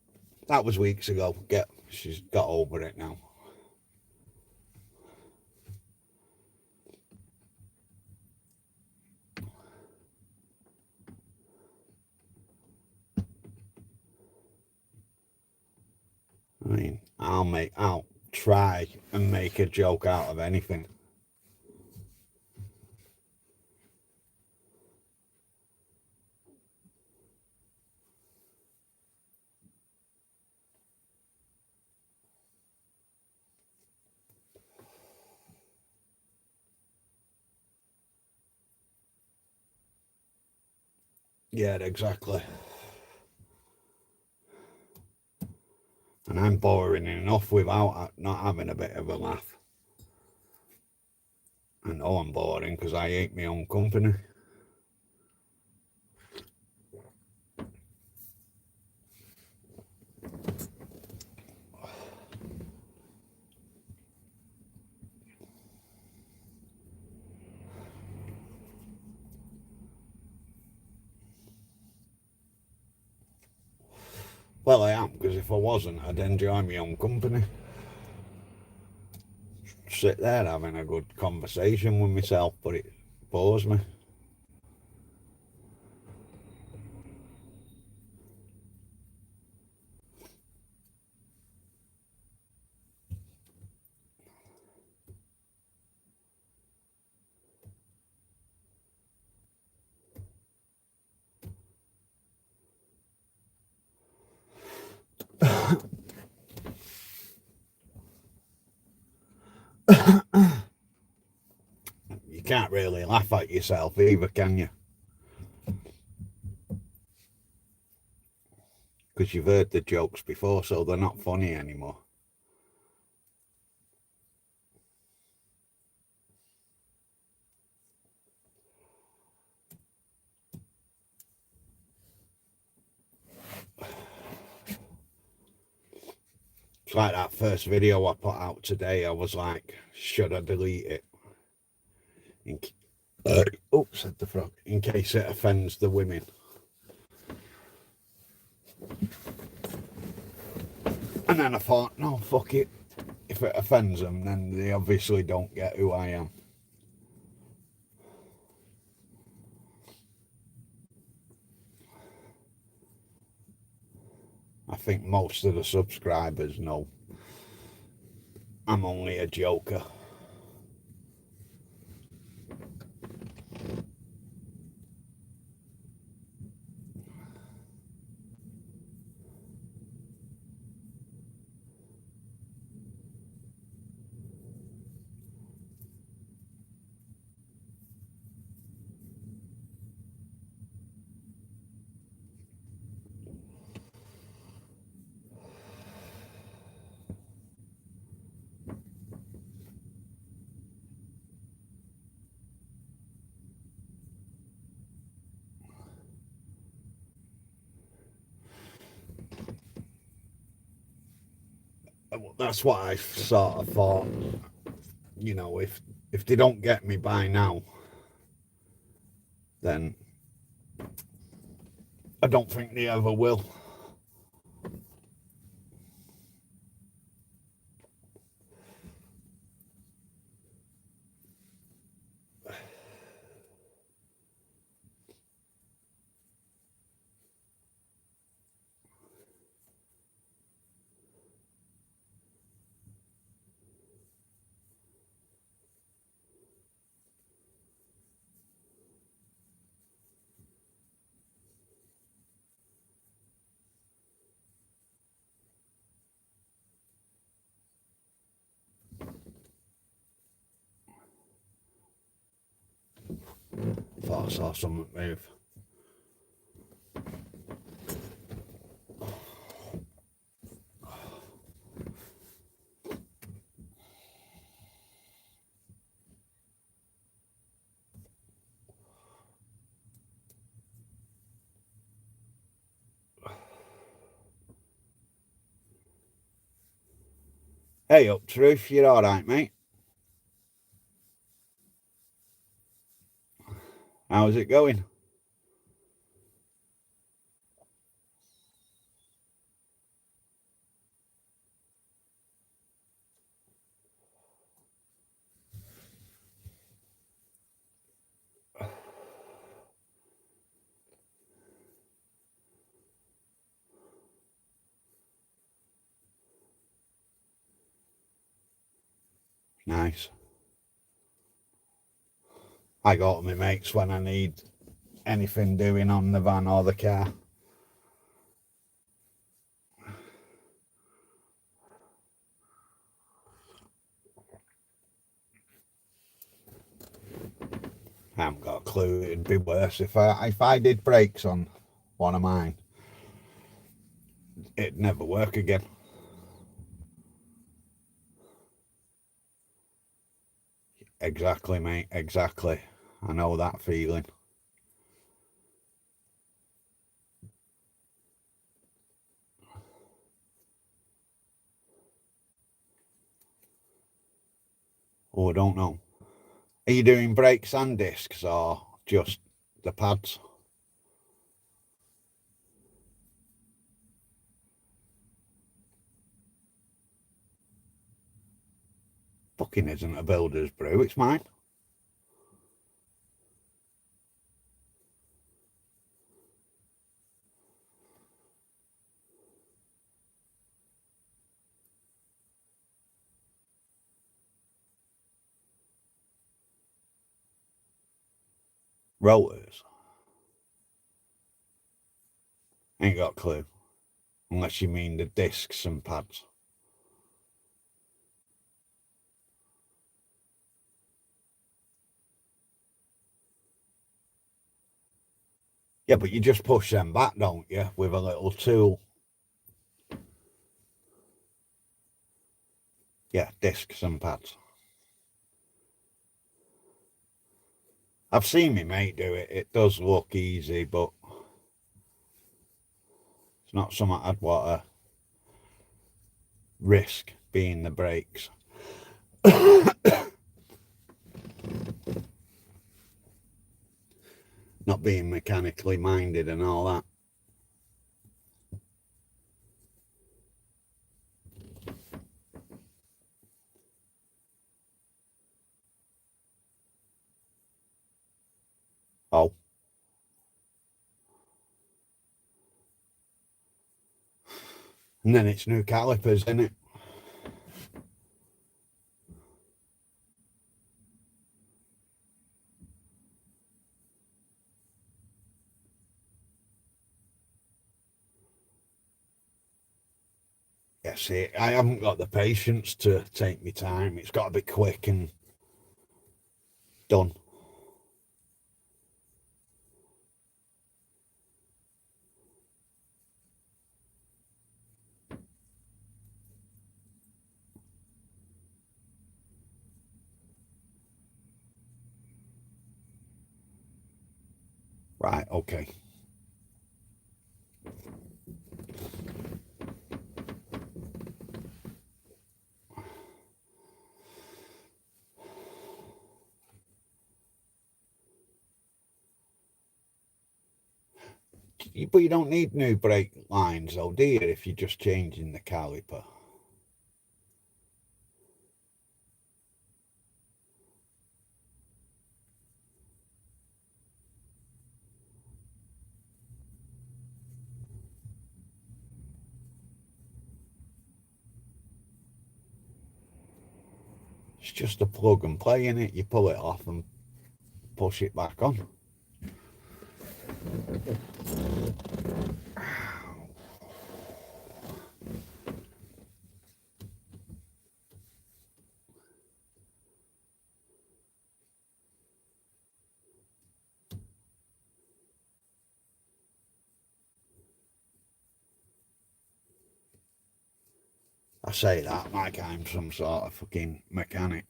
that was weeks ago. She's got over it now. I mean, I'll try and make a joke out of anything. Yeah, exactly. And I'm boring enough without not having a bit of a laugh. I know I'm boring because I hate my own company. Well, I am, because if I wasn't, I'd enjoy my own company. Sit there having a good conversation with myself, but it bores me. You can't really laugh at yourself either, can you? Because you've heard the jokes before, so they're not funny anymore. It's like that first video I put out today. I was like, should I delete it? Oops, said the frog. In case it offends the women. And then I thought, no, fuck it. If it offends them, then they obviously don't get who I am. I think most of the subscribers know I'm only a joker. That's what I sort of thought. You know, if they don't get me by now, then I don't think they ever will. Thought I saw something move. Hey up, Truth, you're alright, mate? How's it going? Nice. I go to my mates when I need anything doing on the van or the car. I haven't got a clue. It'd be worse if I did brakes on one of mine. It'd never work again. Exactly, mate. Exactly. I know that feeling. Oh, I don't know. Are you doing brakes and discs or just the pads? Fucking isn't a builder's brew, it's mine. Rotors. Ain't got a clue. Unless you mean the discs and pads. Yeah, but you just push them back, don't you, with a little tool? Yeah, discs and pads. I've seen my mate do it. It does look easy, but it's not something I'd want to risk being the brakes. Not being mechanically minded and all that. Oh. And then it's new calipers, isn't it? Yeah, see, I haven't got the patience to take my time. It's got to be quick and done. Right, okay. But you don't need new brake lines, though, do you, if you're just changing the caliper? It's just a plug and play in it. You pull it off and push it back on. I say that like I'm some sort of fucking mechanic.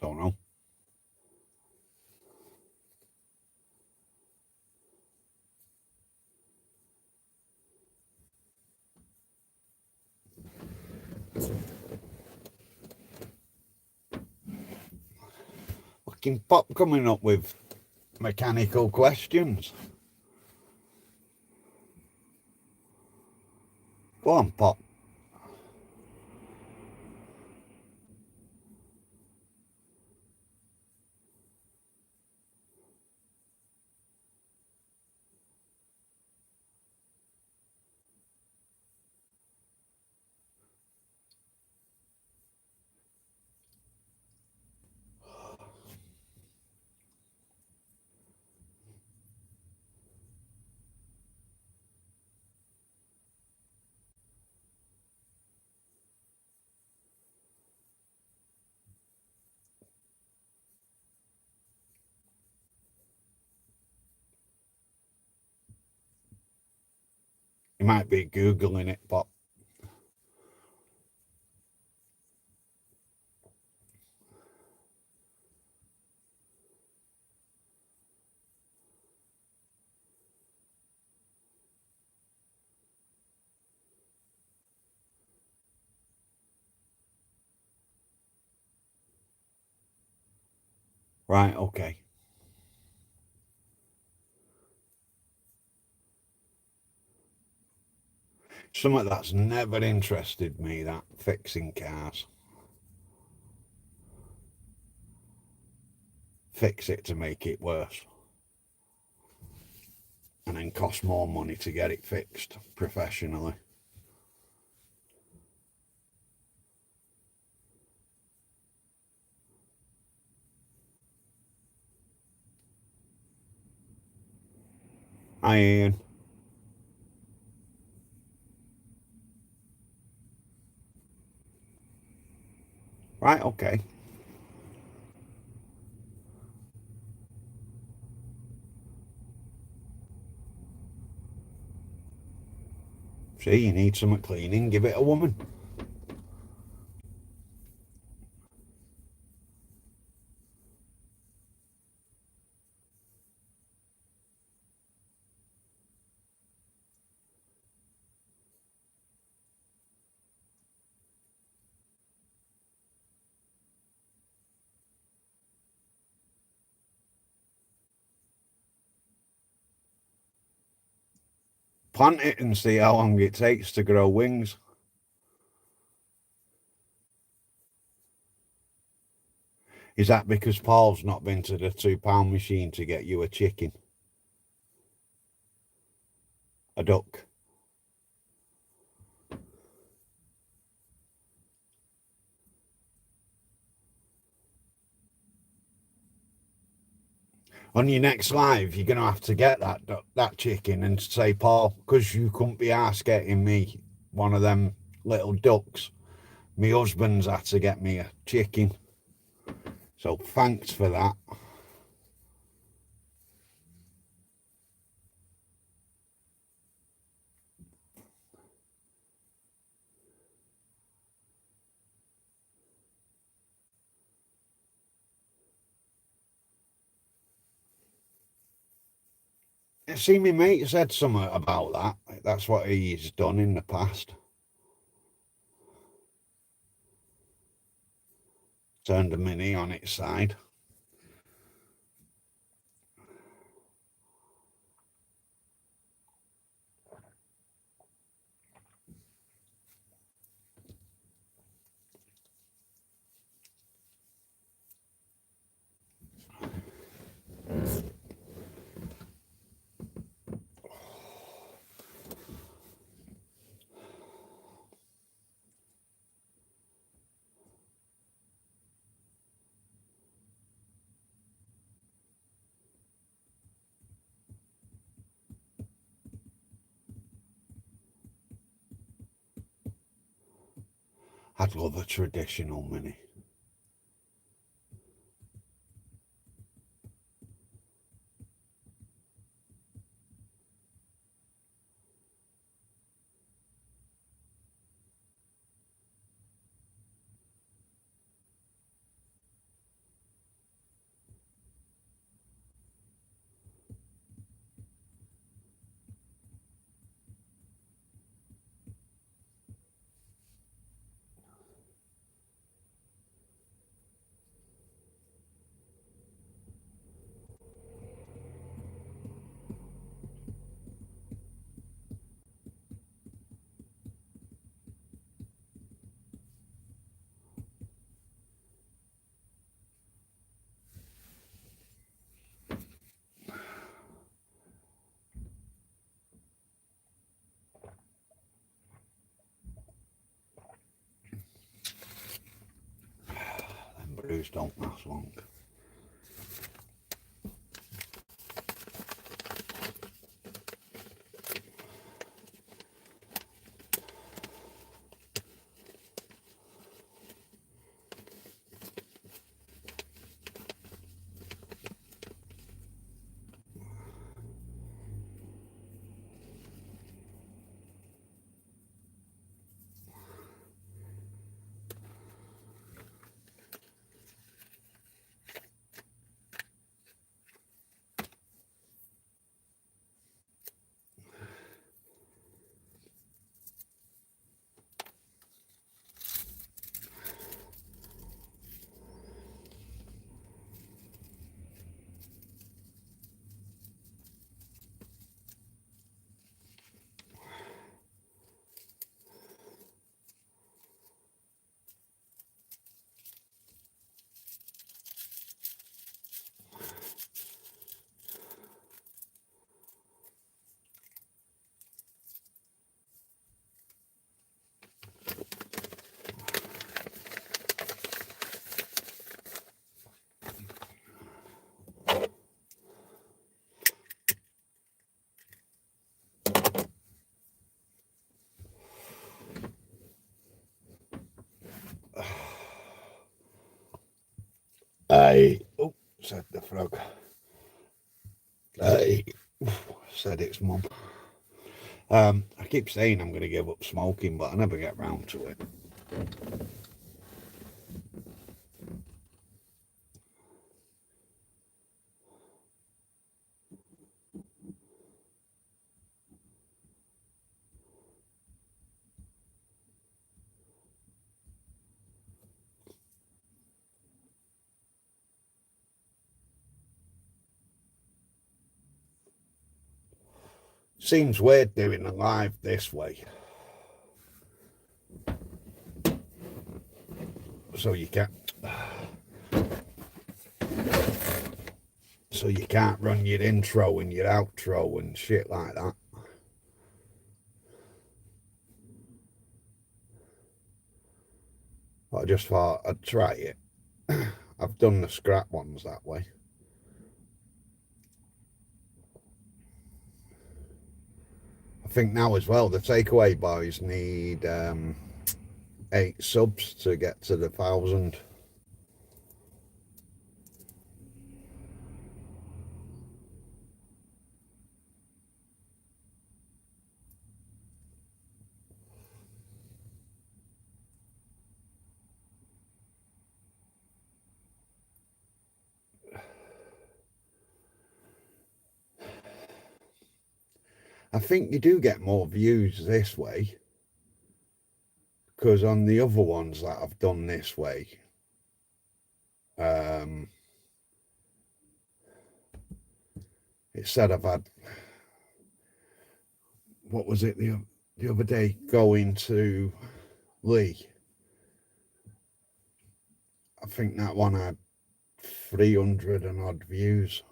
Don't know. Fucking Pop coming up with mechanical questions. Go on, Pop. You might be Googling it, Pop. Right, okay. Something that's never interested me, that fixing cars. Fix it to make it worse. and then cost more money to get it fixed professionally. Hi Ian. Right, okay. See, you need something cleaning, give it a woman. Plant it and see how long it takes to grow wings. Is that because Paul's not been to the £2 machine to get you a chicken? A duck? On your next live, you're going to have to get that chicken and say, Paul, because you couldn't be arsed getting me one of them little ducks, my husband's had to get me a chicken. So thanks for that. See, my mate said something about that. That's what he's done in the past. Turned the Mini on its side. I'd love a traditional Mini. Them brews don't last long. Oh, said the frog. Said its mum. I keep saying I'm going to give up smoking, but I never get round to it. Seems weird doing a live this way. So you can't run your intro and your outro and shit like that. But I just thought I'd try it. I've done the scrap ones that way. I think now as well, the Takeaway Boys need 8 subs to get to the 1,000. I think you do get more views this way, because on the other ones that I've done this way, it said I've had, what was it the other day, going to Lee. I think that one had 300 and odd views.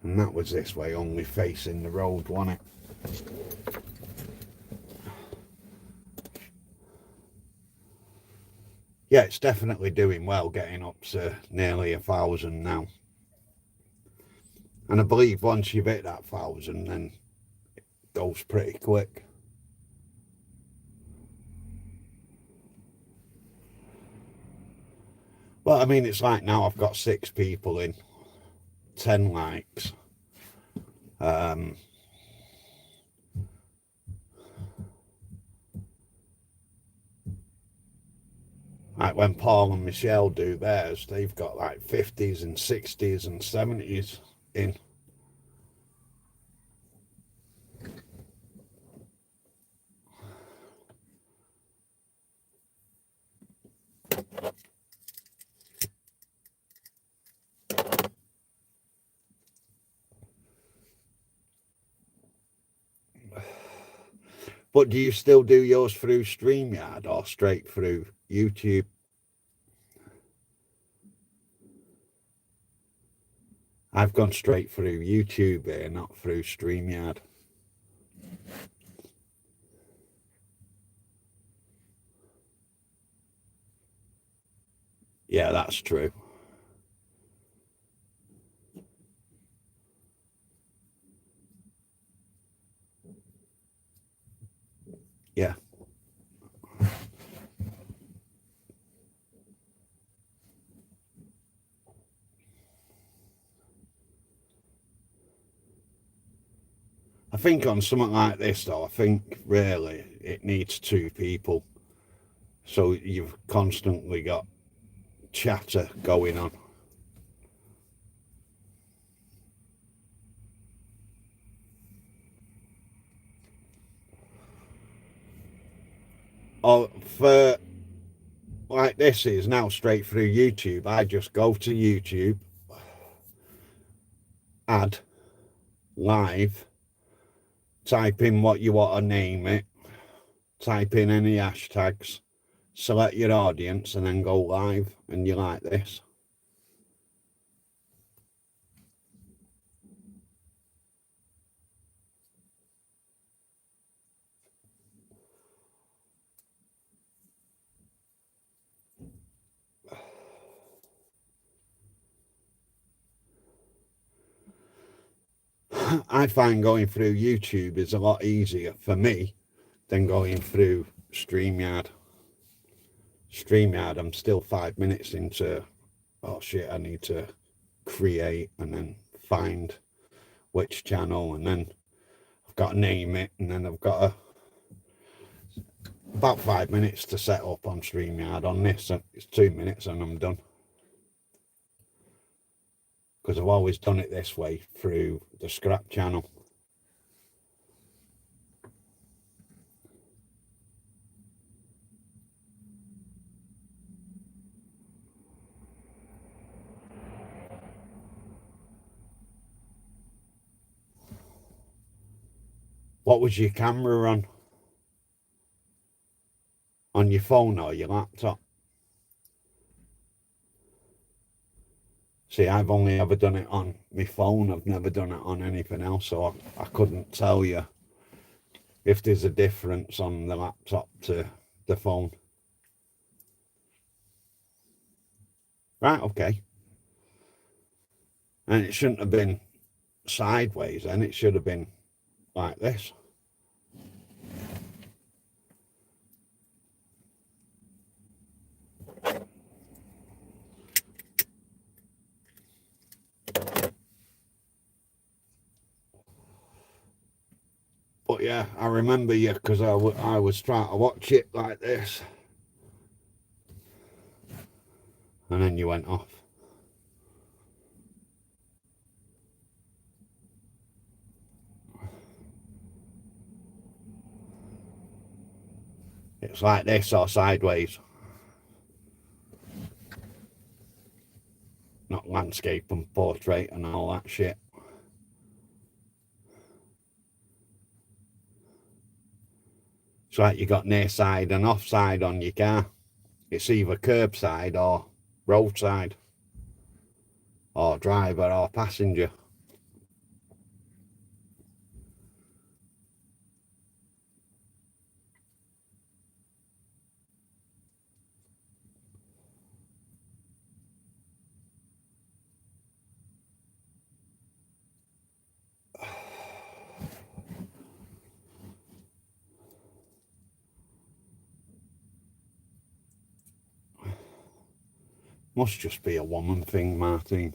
And that was this way, only facing the road, wasn't it? Yeah, it's definitely doing well, getting up to nearly 1,000 now. And I believe once you've hit that 1,000, then it goes pretty quick. Well, I mean, it's like now I've got 6 people in, 10 likes. Like when Paul and Michelle do theirs, they've got like 50s and 60s and 70s in. But do you still do yours through StreamYard or straight through YouTube? I've gone straight through YouTube here, not through StreamYard. Yeah, that's true. Yeah. I think on something like this, though, I think really it needs 2 people. So you've constantly got chatter going on. Or for like this is now straight through YouTube, I just go to YouTube, add live, type in what you want to name it, type in any hashtags, select your audience, and then go live, and you're like this. I find going through YouTube is a lot easier for me then going through StreamYard. StreamYard, I'm still 5 minutes into, oh shit, I need to create and then find which channel, and then I've got to name it, and then I've got about 5 minutes to set up on StreamYard. On this, it's 2 minutes and I'm done. Because I've always done it this way through the Scrap channel. What was your camera on? On your phone or your laptop? See, I've only ever done it on my phone. I've never done it on anything else, so I couldn't tell you if there's a difference on the laptop to the phone. Right, okay. And it shouldn't have been sideways then, it should have been like this. But yeah, I remember you because I was trying to watch it like this. And then you went off. It's like this or sideways. Not landscape and portrait and all that shit. It's like you got near side and off side on your car. It's either curbside or roadside, or driver or passenger. Must just be a woman thing, Martin.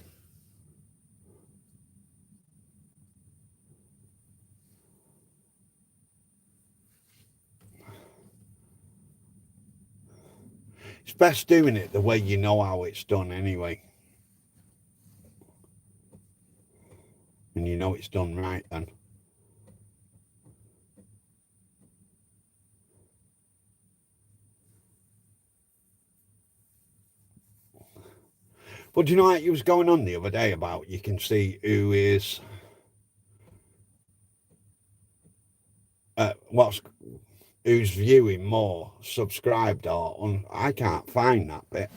It's best doing it the way you know how it's done anyway. And you know it's done right then. But do you know what you was going on the other day about? You can see who is who's viewing more, subscribed or on. I can't find that bit.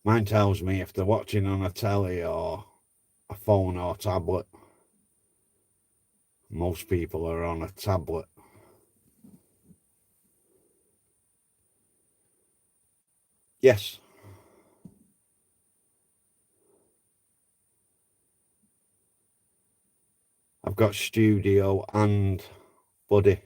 Mine tells me if they're watching on a telly or a phone or tablet. Most people are on a tablet. Yes. I've got Studio and Buddy.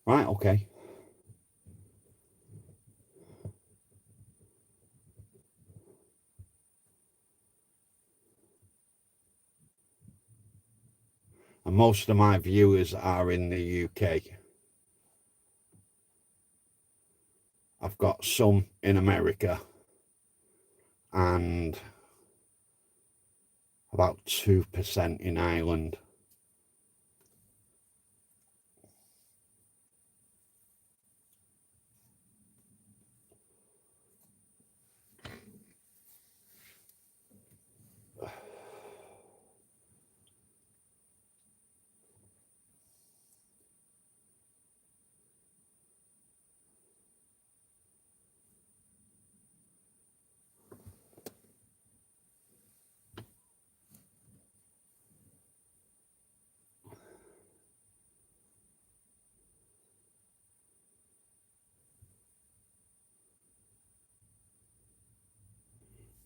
Right, okay. And most of my viewers are in the UK. I've got some in America and about 2% in Ireland.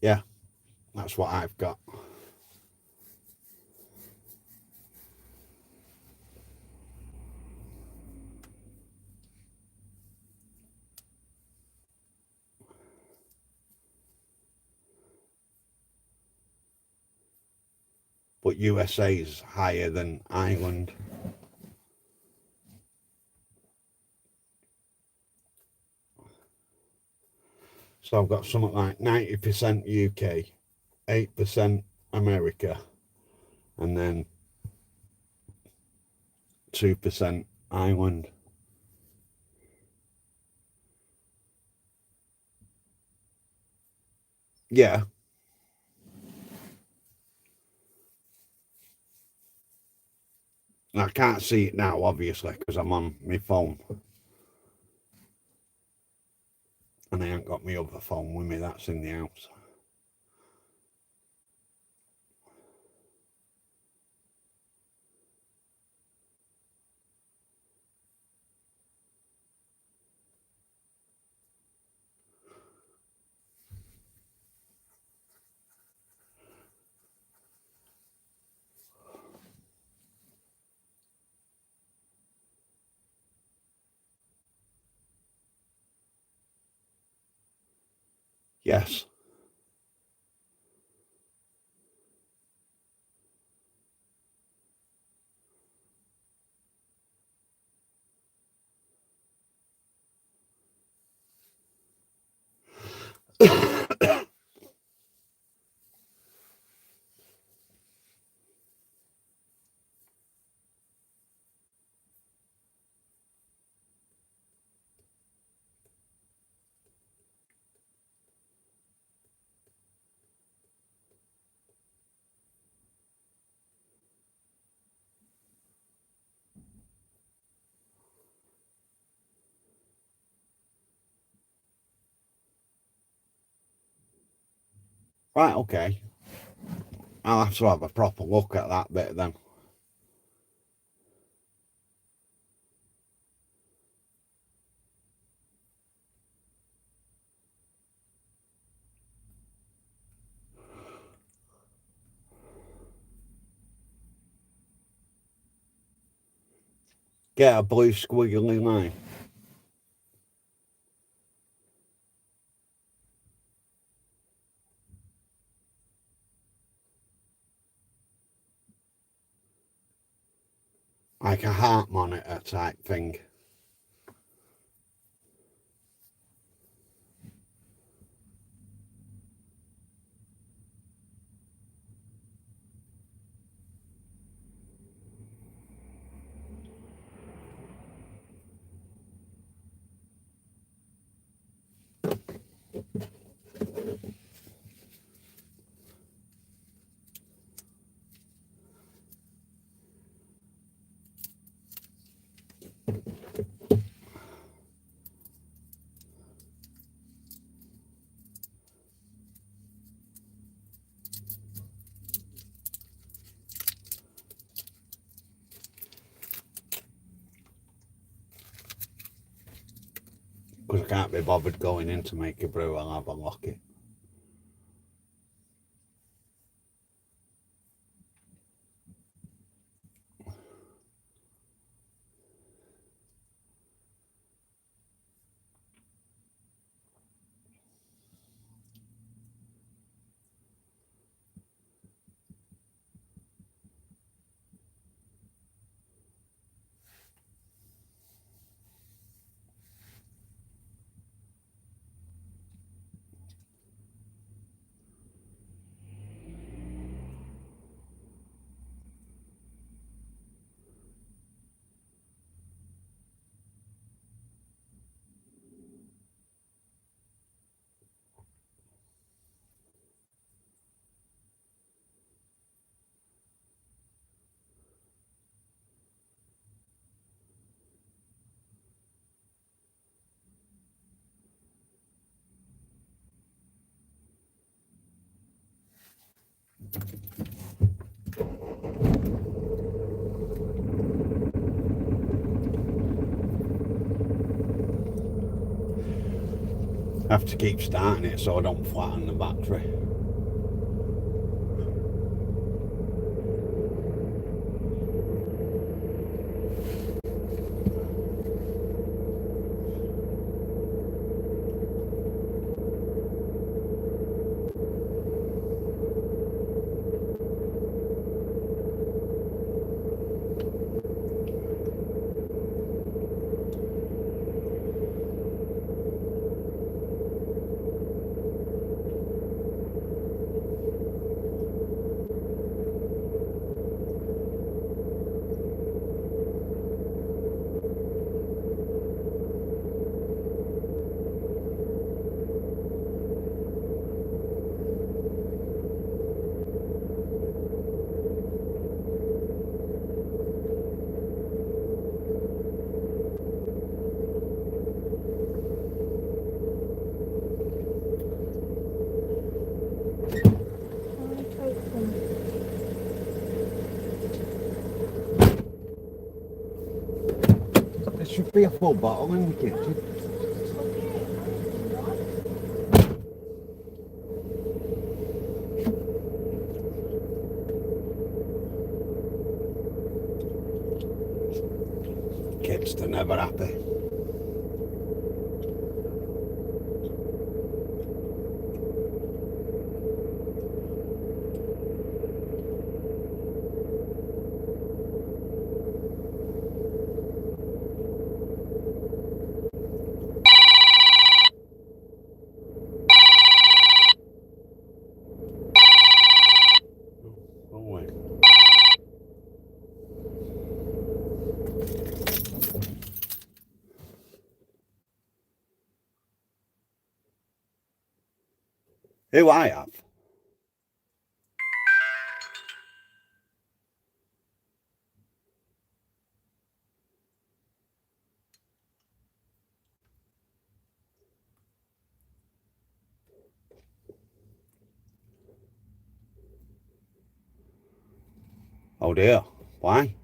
Yeah, that's what I've got. But USA is higher than Ireland. So I've got something like 90% UK, 8% America, and then 2% Ireland. Yeah. I can't see it now, obviously, because I'm on my phone. And I ain't got my other phone with me, that's in the house. Yes. Right, okay. I'll have to have a proper look at that bit then. Get a blue squiggly line. Like a heart monitor type thing. Because I can't be bothered going in to make a brew, I'll have a lock it. I have to keep starting it so I don't flatten the battery. be a full bottle in the kitchen. Kids, they're never happy. Oh, wait. Who I have? Oh dear, why?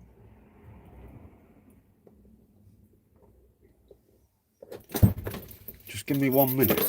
Just give me 1 minute.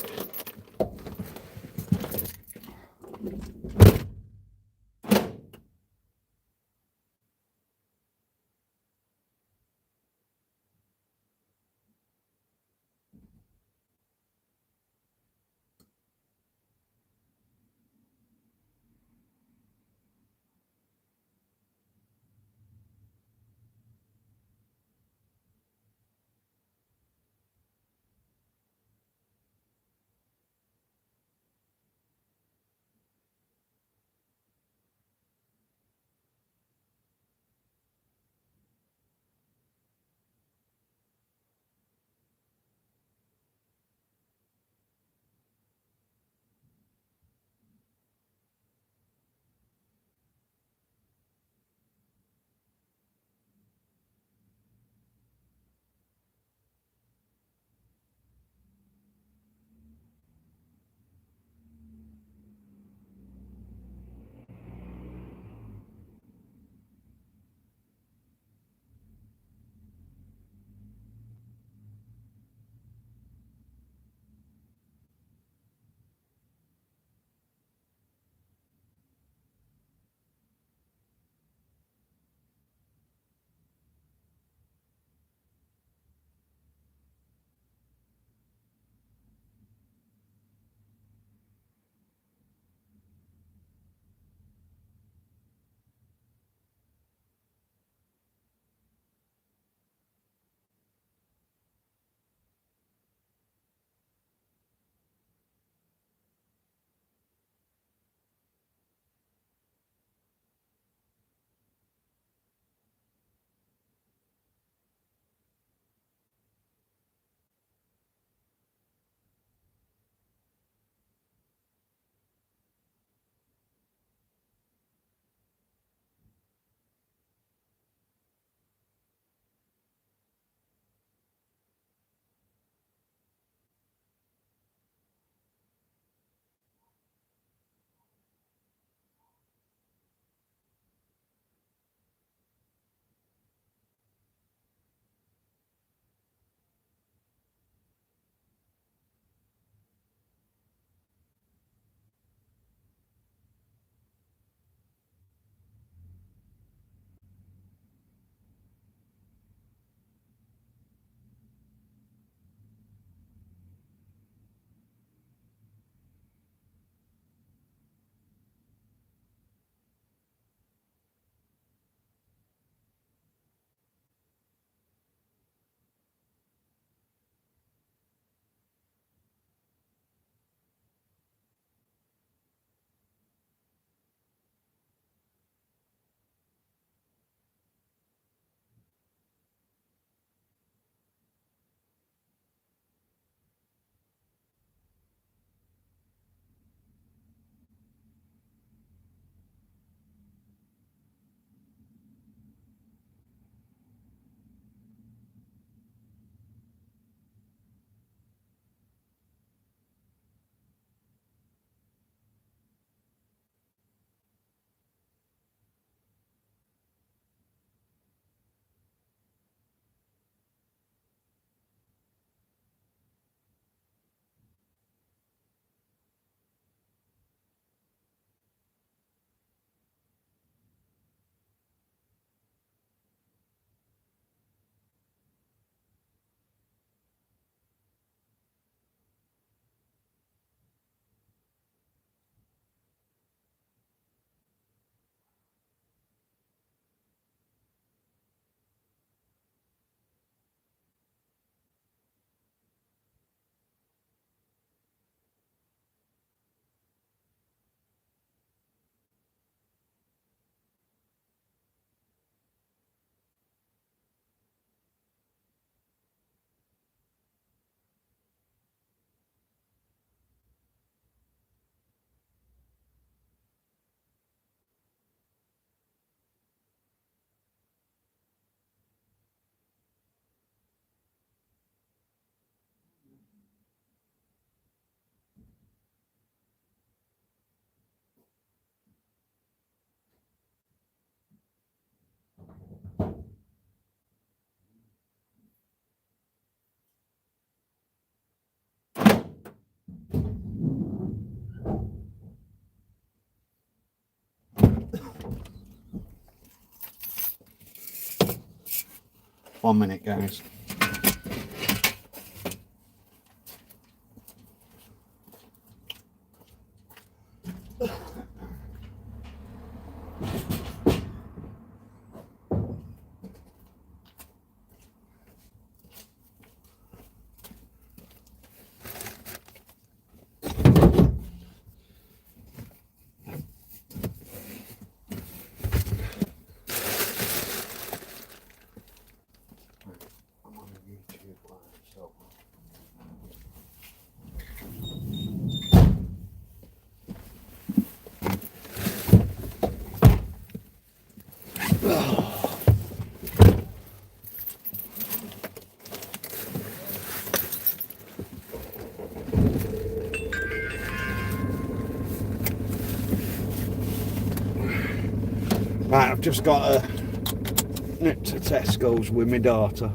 1 minute, guys. Right, I've just got a nip to Tesco's with my daughter.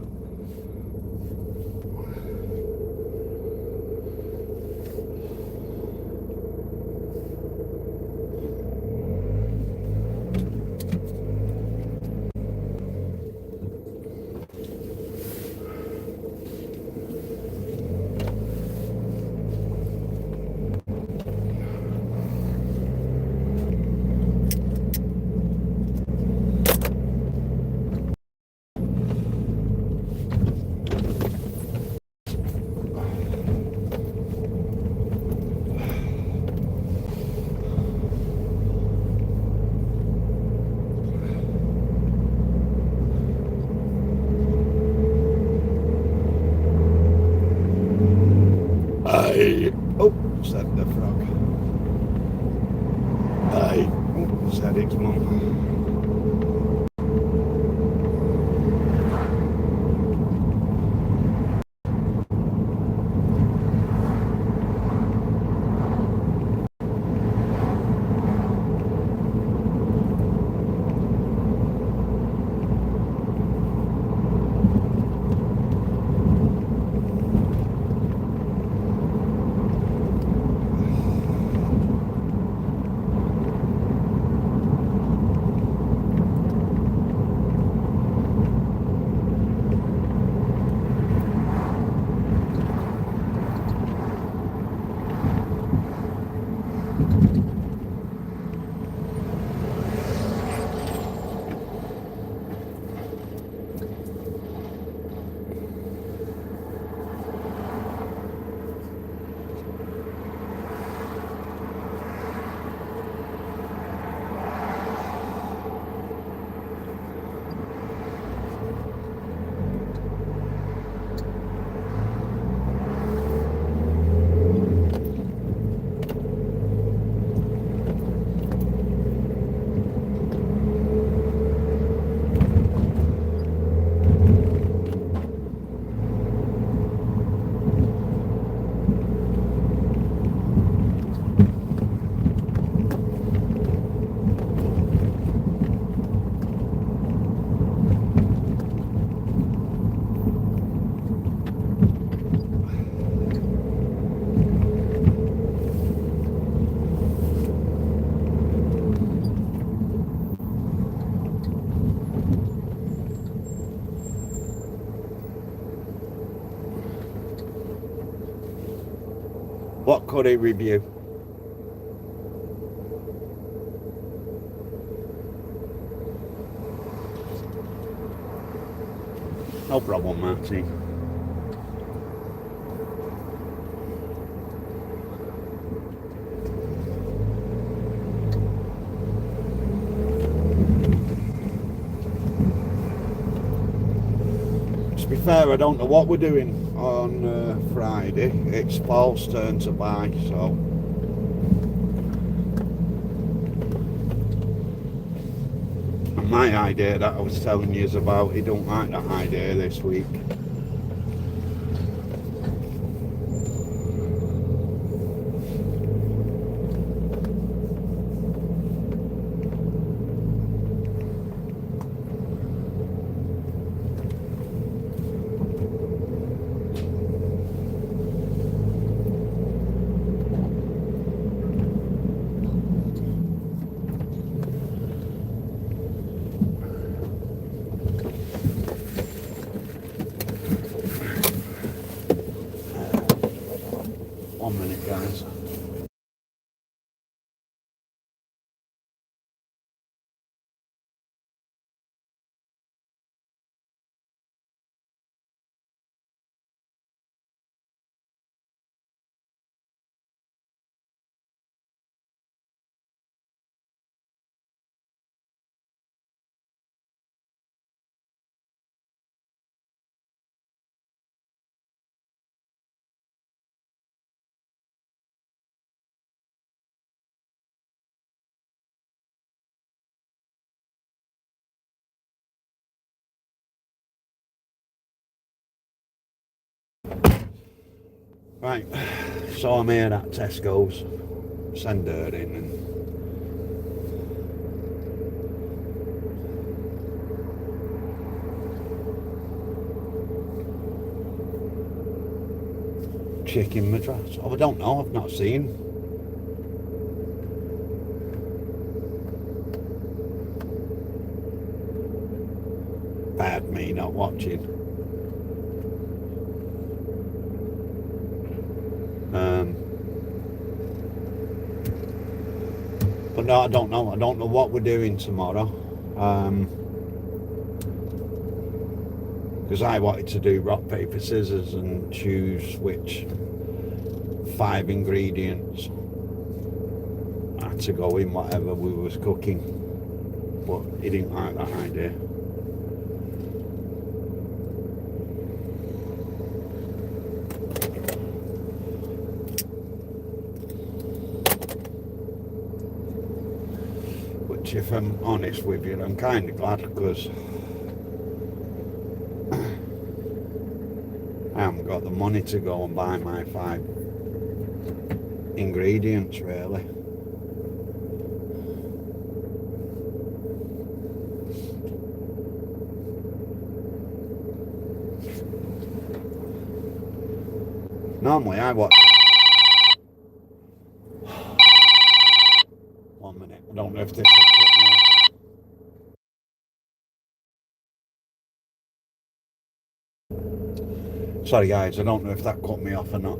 Oh, said the frog. Oh, said its mum. What could he review? No problem, Martin. To be fair, I don't know what we're doing on Friday. It's Paul's turn to buy, so my idea that I was telling you about, he don't like that idea this week. Right, so I'm here at Tesco's. Send her in and chicken madras. Oh, I don't know, I've not seen. Bad me not watching. But no, I don't know. I don't know what we're doing tomorrow. Because I wanted to do rock, paper, scissors and choose which 5 ingredients had to go in whatever we was cooking. But he didn't like that idea. Which, if I'm honest with you, I'm kind of glad, because I haven't got the money to go and buy my 5 ingredients, really. Normally I watch... 1 minute, I don't know if this will cut me off. Sorry guys, I don't know if that cut me off or not.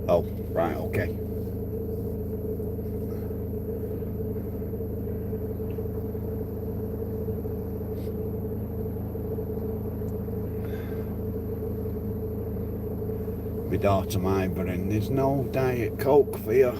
Oh, right, okay. My daughter Mybering, there's no Diet Coke for you.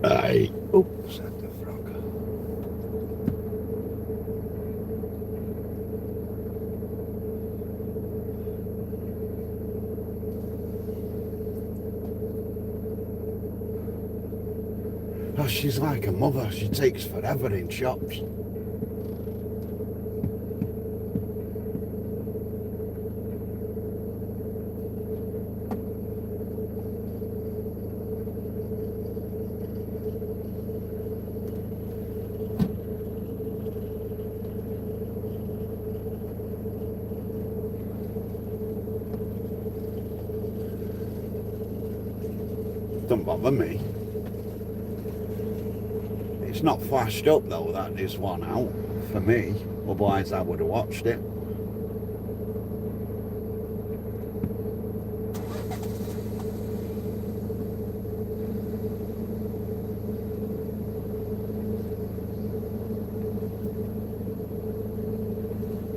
Aye. Oh, said the frog. Oh, she's like a mother. She takes forever in shops. Don't bother me. It's not flashed up though that there's one out for me, otherwise I would have watched it.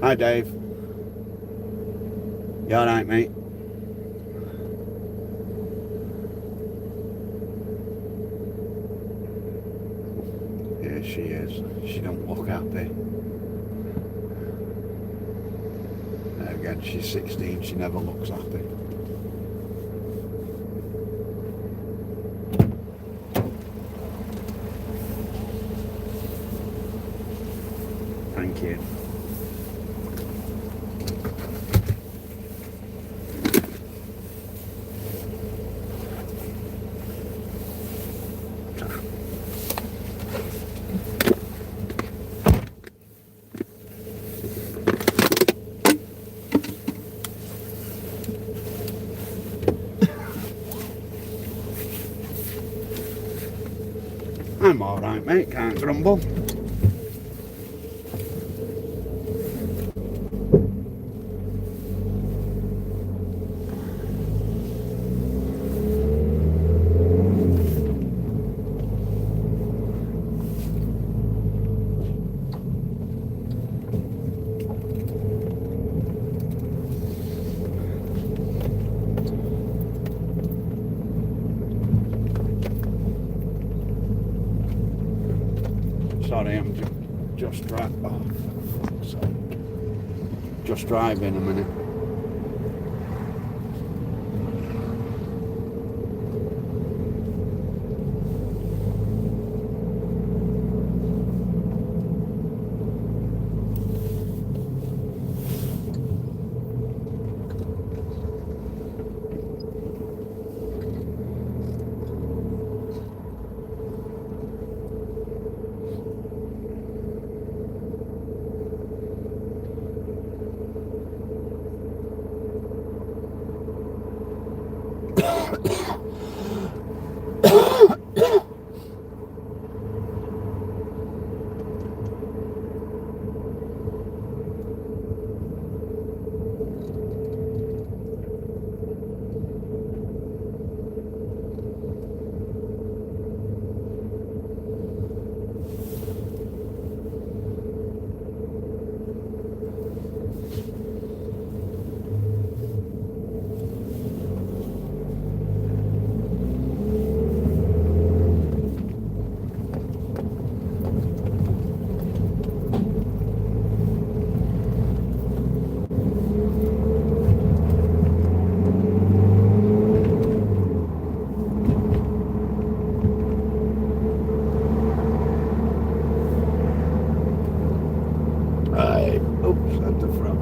Hi Dave. You alright mate? Yeah, she is. She don't look happy. Again, she's 16, she never looks happy. Thank you. I'm alright, mate, can't grumble. Sorry, I'm just driving. Oh, sorry. Just driving a minute. Oops, at the front.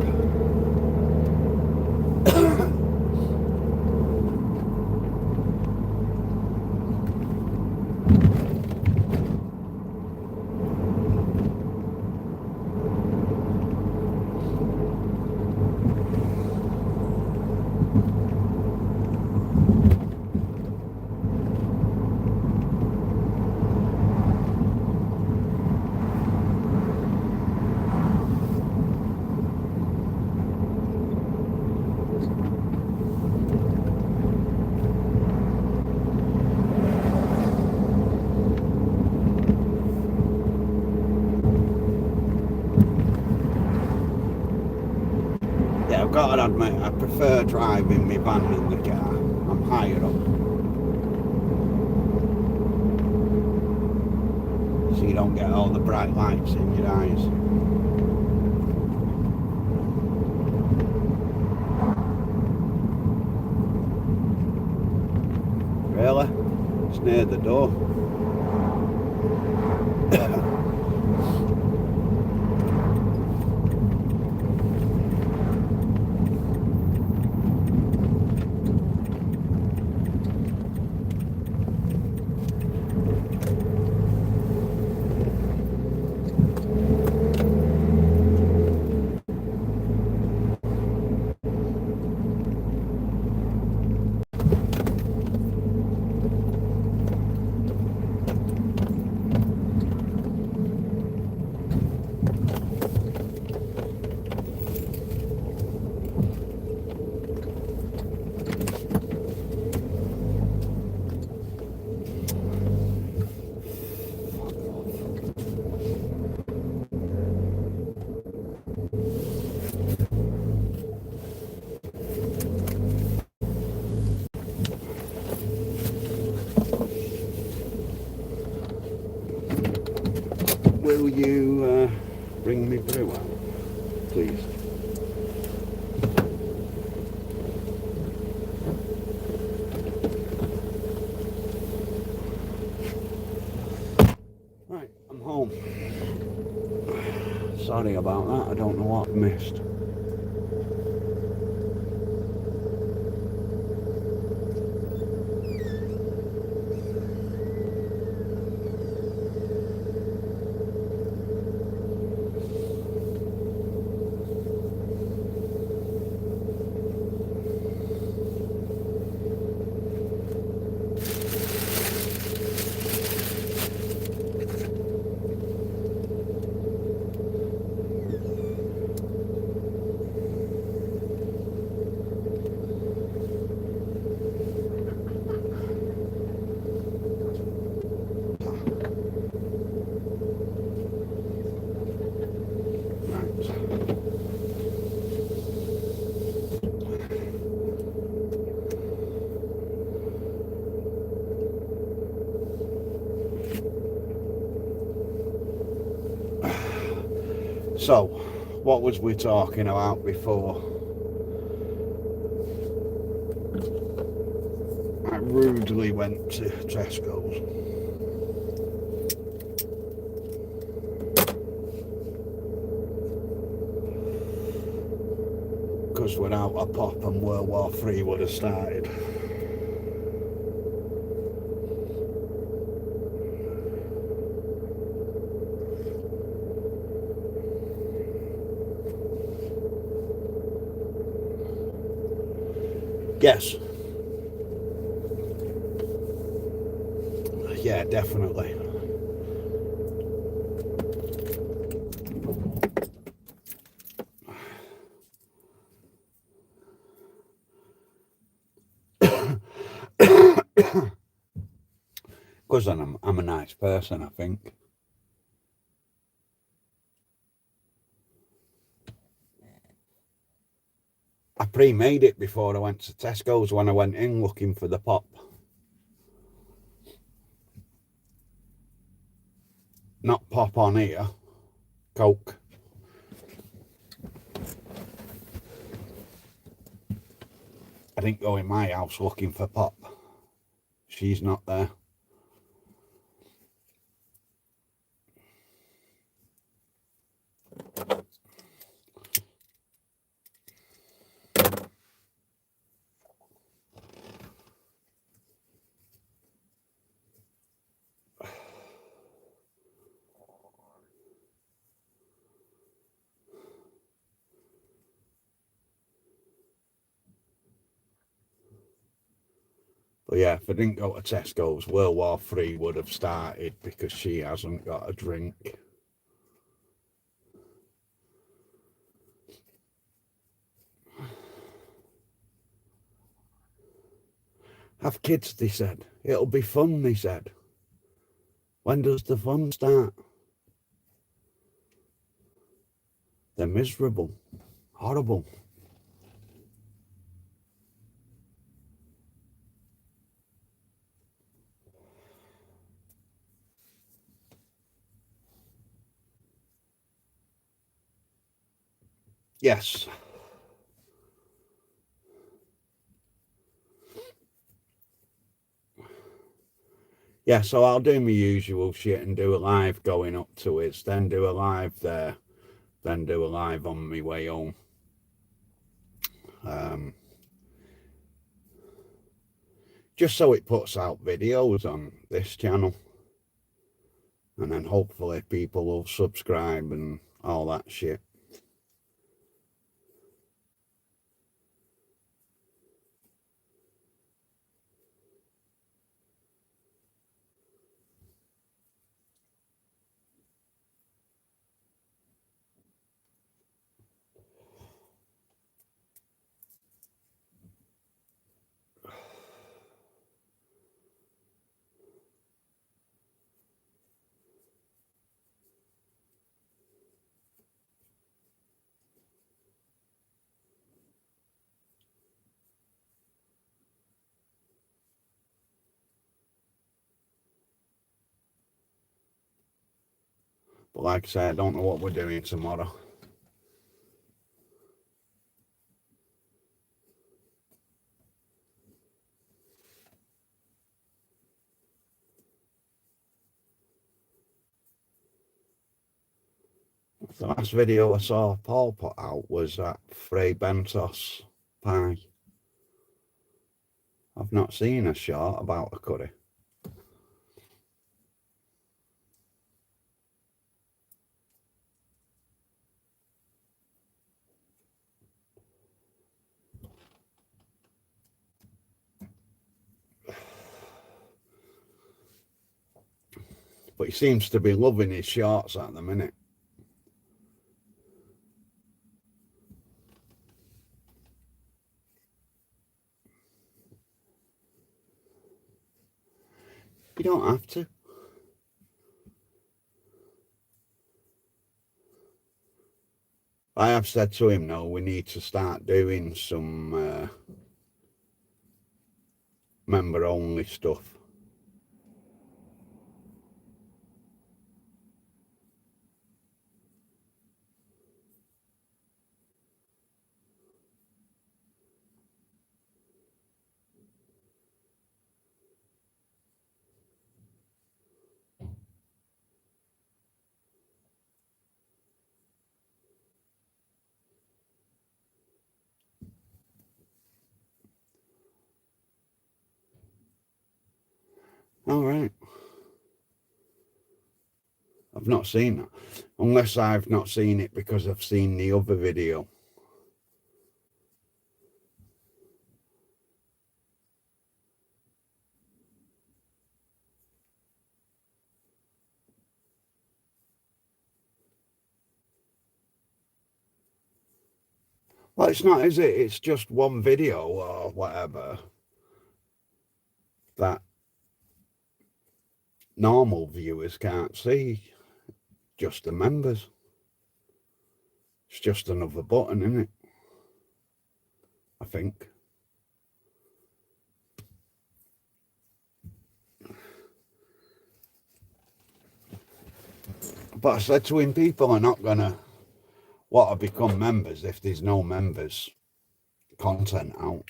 Yeah, I've got to admit, I prefer driving my van in the car. I'm higher up. So you don't get all the bright lights in your eyes. Really? It's near the door. Will you bring me brew out, please? Right, I'm home. Sorry about that, I don't know what I've missed. So, what was we talking about before? I rudely went to Tesco's. Because without a pop and World War III would have started. Yes. Yeah, definitely. Because I'm a nice person, I think. I pre-made it before I went to Tesco's when I went in looking for the pop. Not pop on here, Coke. I didn't go in my house looking for pop. She's not there. But yeah, if I didn't go to Tesco's, World War III would have started because she hasn't got a drink. Have kids, they said. It'll be fun, they said. When does the fun start? They're miserable. Horrible. Yes. Yeah, so I'll do my usual shit and do a live going up to it, then do a live there, then do a live on my way home. Just so it puts out videos on this channel. And then hopefully people will subscribe and all that shit. But like I say, I don't know what we're doing tomorrow. The last video I saw Paul put out was that Fray Bentos pie. I've not seen a short about a curry. But he seems to be loving his shorts at the minute. You don't have to. I have said to him, no, we need to start doing some member-only stuff. All right. I've not seen that. Unless I've not seen it because I've seen the other video. Well, it's not, is it? It's just one video or whatever that normal viewers can't see. Just the members. It's just another button, isn't it? I think. But I said to him, people are not going to want to become members if there's no members content out.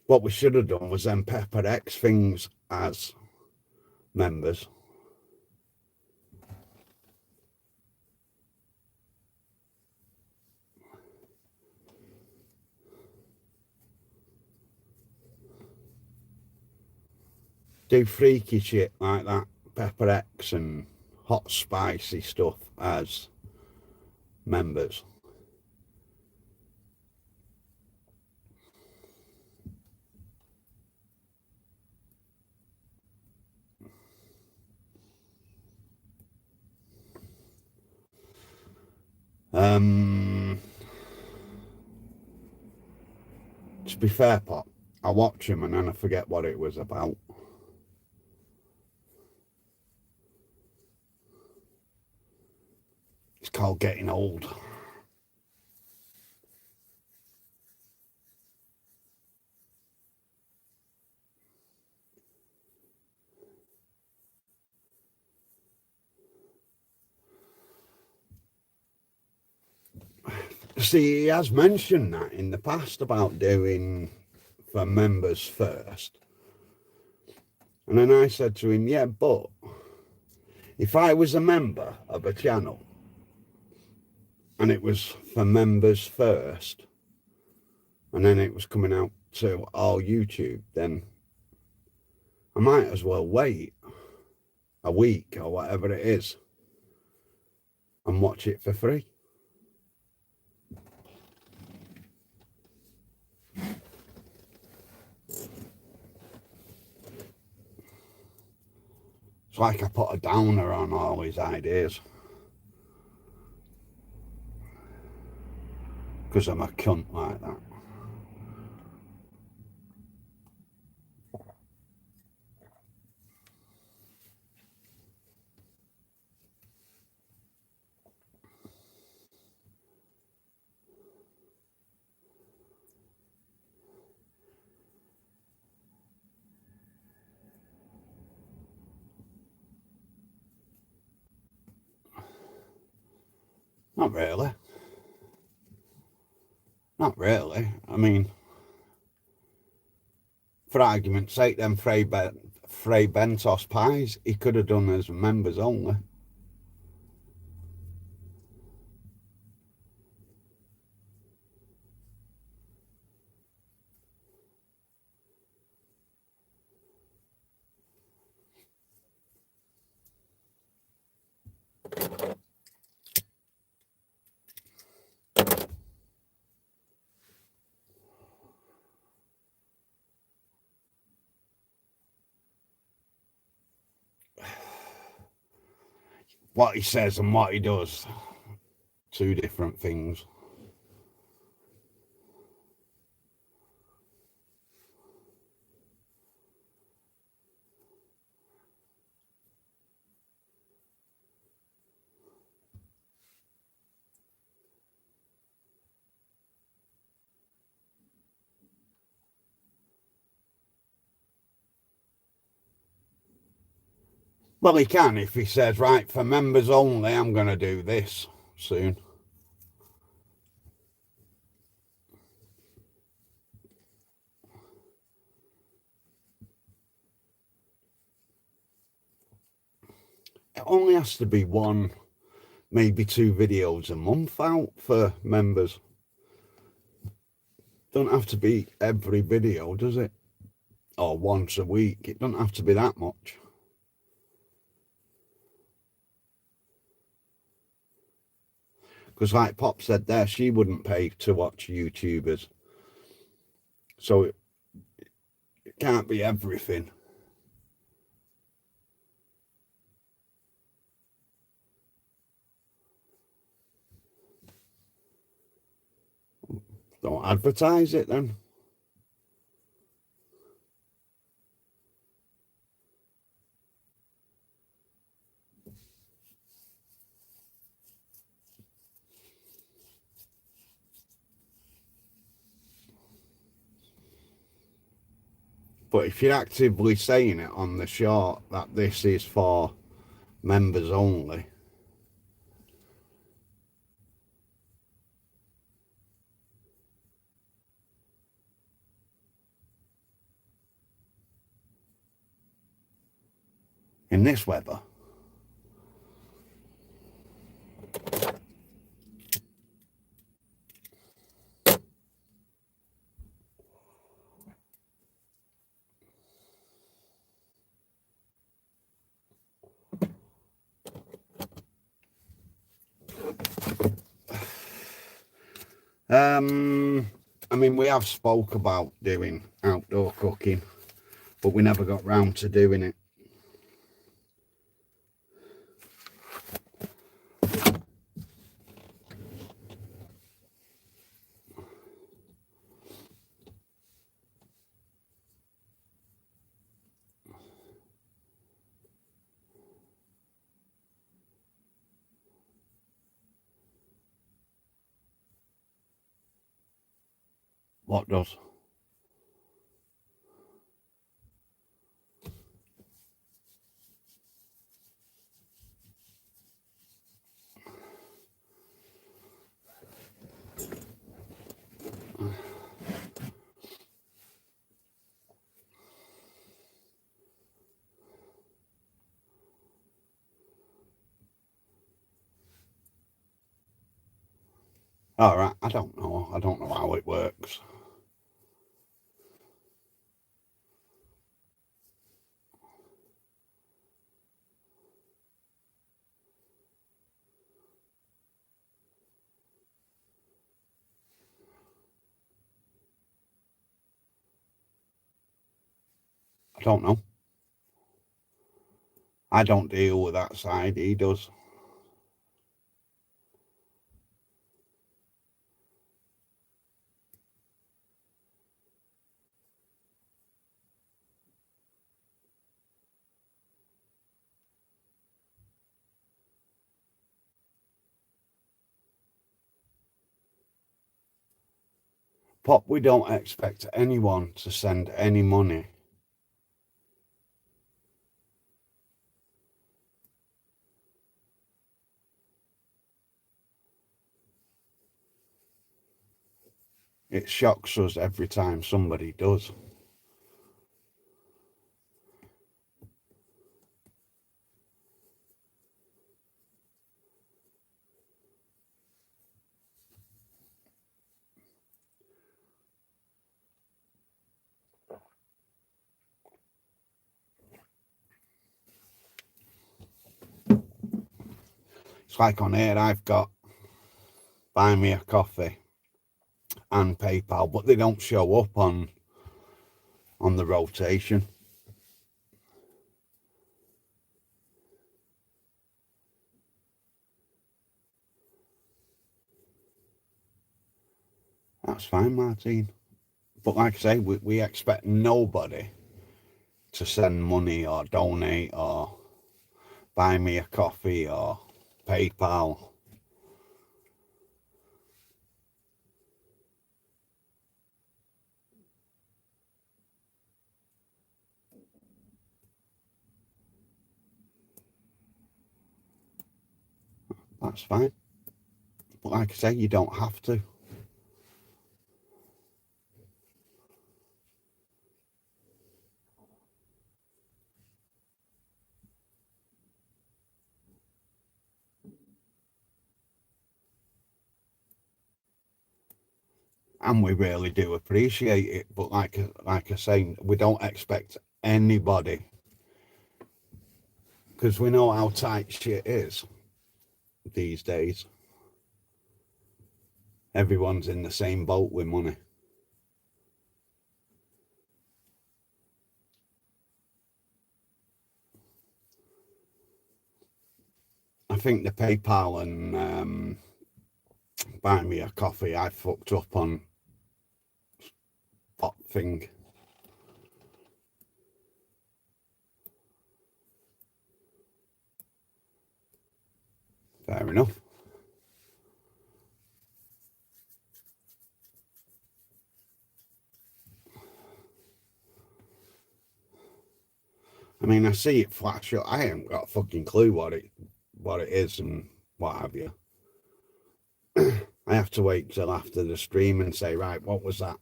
What we should have done was then Pepper X things as members. Do freaky shit like that, Pepper X and hot spicy stuff as members. To be fair, Pop, I watch him and then I forget what it was about. It's called Getting Old. See, he has mentioned that in the past about doing for members first. And then I said to him, yeah, but if I was a member of a channel and it was for members first and then it was coming out to all YouTube, then I might as well wait a week or whatever it is and watch it for free. It's like I put a downer on all his ideas. Because I'm a cunt like that. Not really. Not really. I mean, for argument's sake, them Fray Bentos pies, he could have done as members only. What he says and what he does, two different things. Well, he can if he says, right, for members only, I'm going to do this soon. it only has to be one, maybe 2 videos a month out for members. Don't have to be every video, does it? Or once a week. It doesn't have to be that much. Because like Pop said there, she wouldn't pay to watch YouTubers. So it can't be everything. Don't advertise it then. But if you're actively saying it on the short that this is for members only, in this weather, I mean, we have spoke about doing outdoor cooking, but we never got round to doing it. What does? All right, I don't know. I don't know how it works. I don't know. I don't deal with that side. He does. Pop, we don't expect anyone to send any money. It shocks us every time somebody does. It's like on here, I've got Buy Me a Coffee and PayPal, but they don't show up on the rotation. That's fine, Martine. But like I say, we expect nobody to send money or donate or buy me a coffee or PayPal. That's fine. But like I say, you don't have to. and we really do appreciate it. But like I say, we don't expect anybody, because we know how tight shit is these days. Everyone's in the same boat with money. I think the PayPal and buy me a coffee, I fucked up on pot thing. Fair enough. I mean, I see it flash up. I haven't got a fucking clue what it is and what have you. I have to wait till after the stream and say, right, what was that?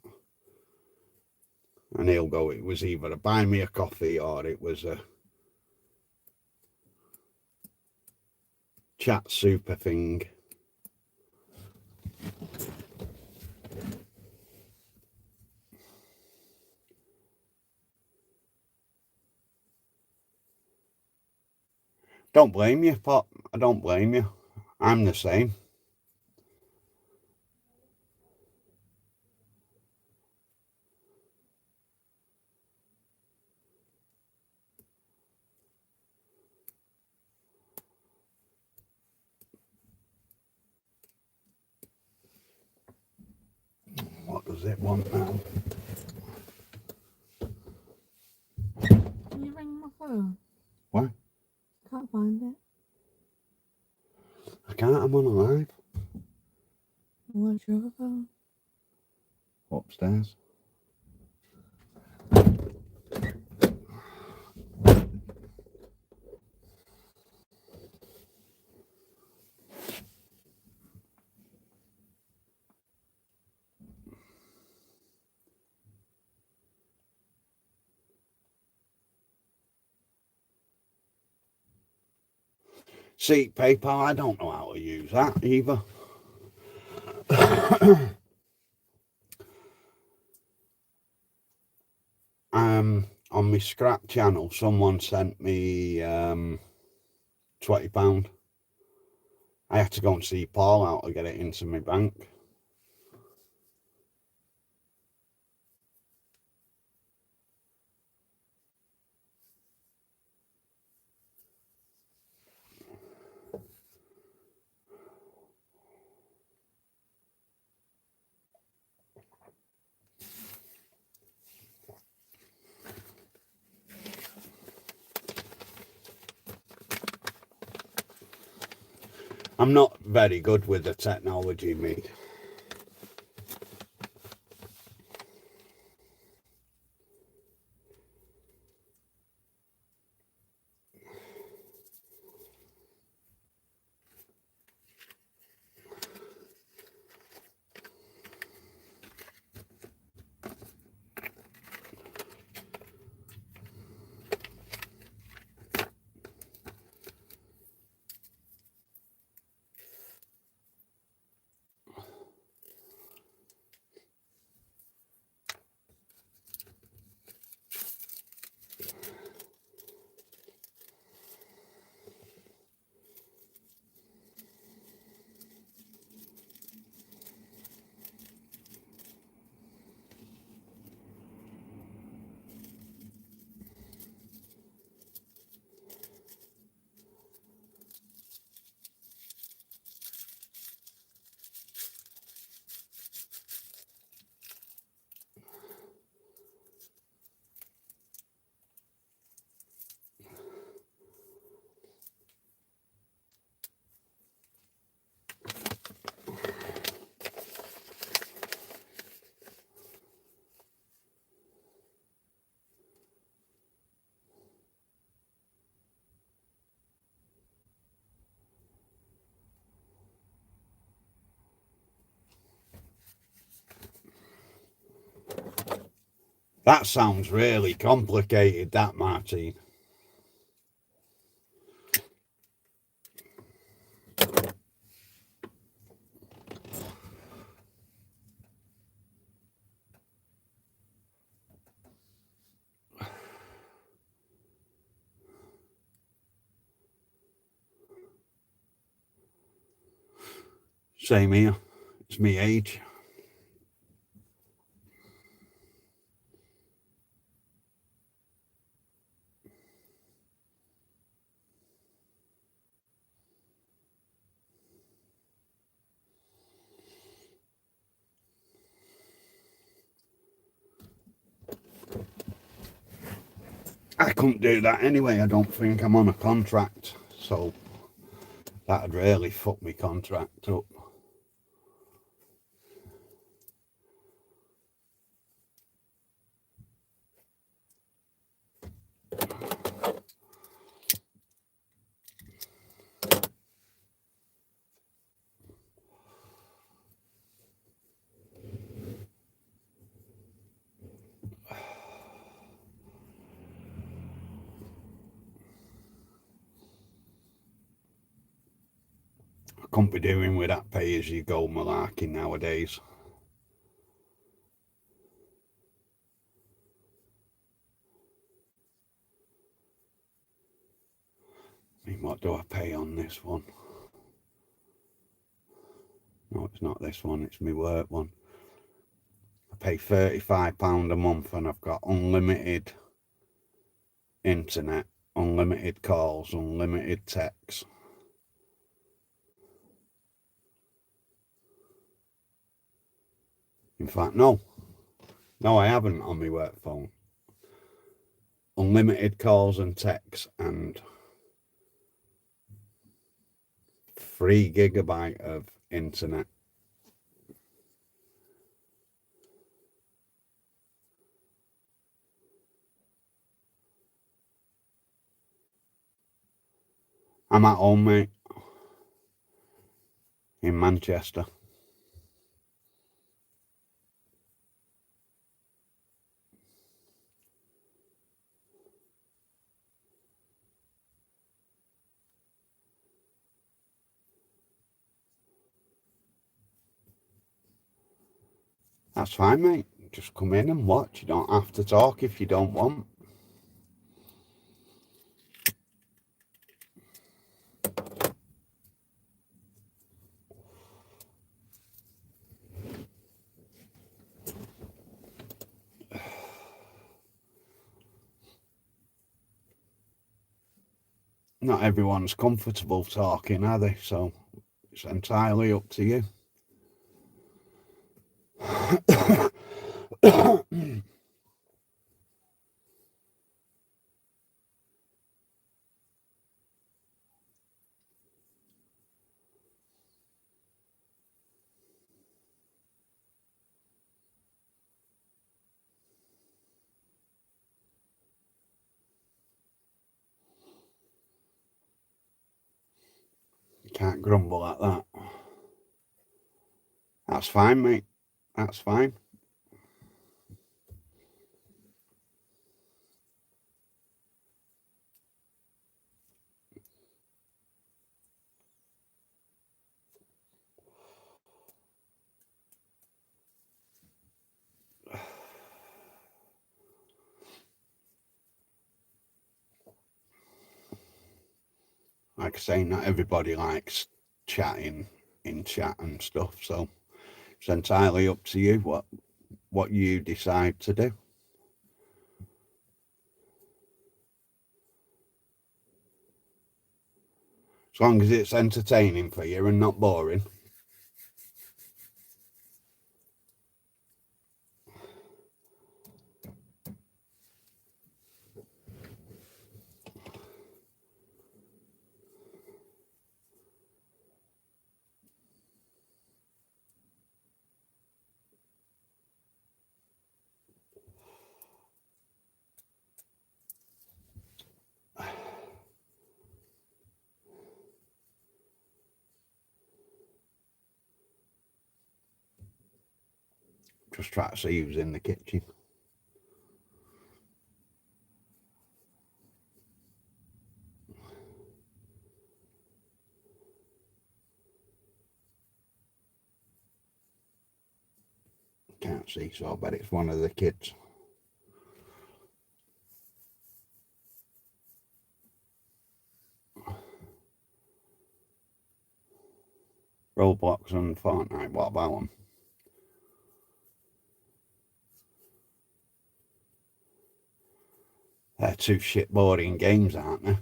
And he'll go, it was either a buy me a coffee or it was a chat super thing. Don't blame you, Pop. I don't blame you. I'm the same. What does it want now? Can you ring my phone? What? Can't find it. I can't, I'm on a live. What's your other phone? Upstairs. See, PayPal, I don't know how to use that either. On my scrap channel, someone sent me £20. I had to go and see Paul out to get it into my bank. I'm not very good with the technology, me. That sounds really complicated, that, Martin. Same here. It's me age. I couldn't do that anyway. I don't think I'm on a contract, so that'd really fuck my contract up. I couldn't be doing with that pay-as-you-go malarkey nowadays. I mean, what do I pay on this one? No, it's not this one, it's my work one. I pay £35 a month and I've got unlimited internet, unlimited calls, unlimited texts. In fact, no, I haven't on my work phone. Unlimited calls and texts and 3 GB of internet. I'm at home, mate, in Manchester. That's fine, mate. Just come in and watch. You don't have to talk if you don't want. Not everyone's comfortable talking, are they? So it's entirely up to you. You can't grumble at that. That's fine, mate. That's fine. Like I say, not everybody likes chatting in chat and stuff, so it's entirely up to you what you decide to do. As long as it's entertaining for you and not boring. Just try to see who's in the kitchen. Can't see, so I bet it's one of the kids. Roblox and Fortnite, what about them? They're two shit boring games, aren't they?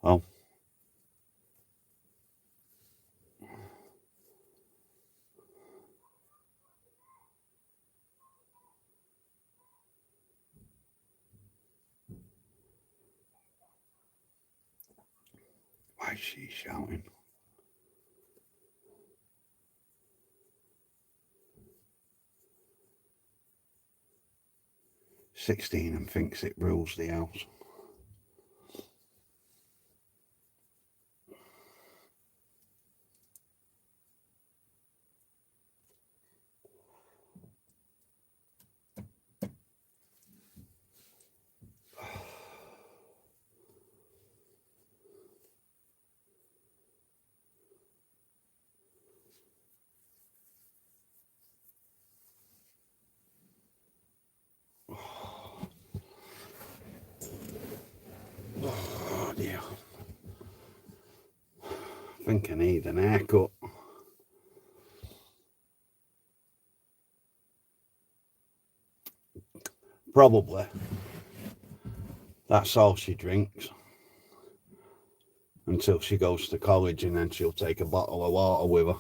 Oh. Why is she shouting? "16 and thinks it rules the house." Oh dear. I think I need an haircut. Probably. That's all she drinks. Until she goes to college, and then she'll take a bottle of water with her.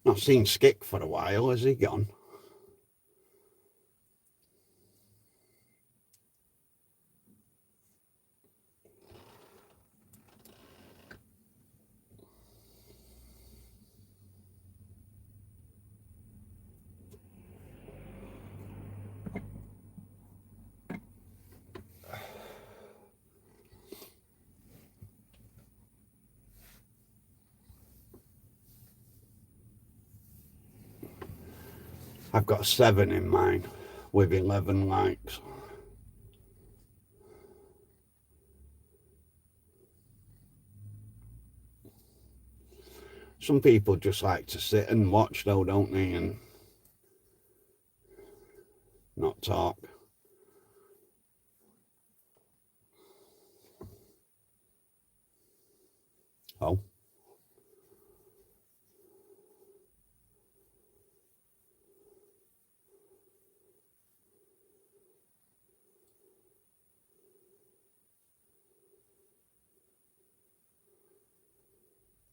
Not seen Skip for a while. Has he gone? I've got 7 in mine with 11 likes. Some people just like to sit and watch though, don't they, and not talk. Oh.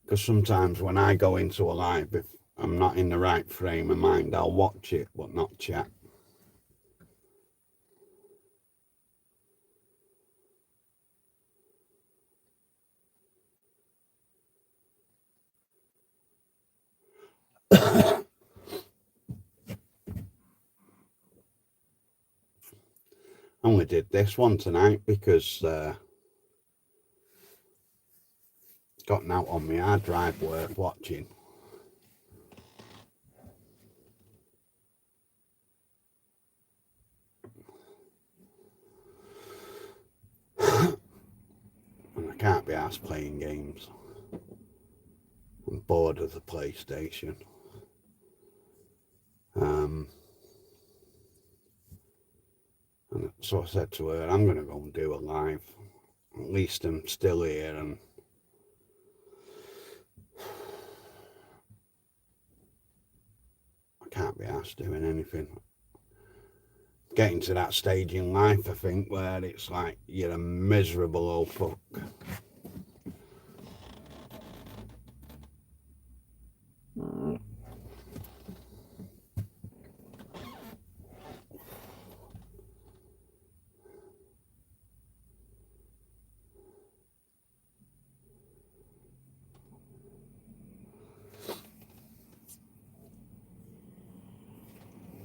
Because sometimes when I go into a live, if I'm not in the right frame of mind, I'll watch it but not chat. Only did this one tonight because gotten out on my hard drive worth watching. And I can't be asked playing games. I'm bored of the PlayStation. And so I said to her, I'm going to go and do a live. At least I'm still here, and I can't be asked doing anything. getting to that stage in life, I think, where it's like you're a miserable old fuck.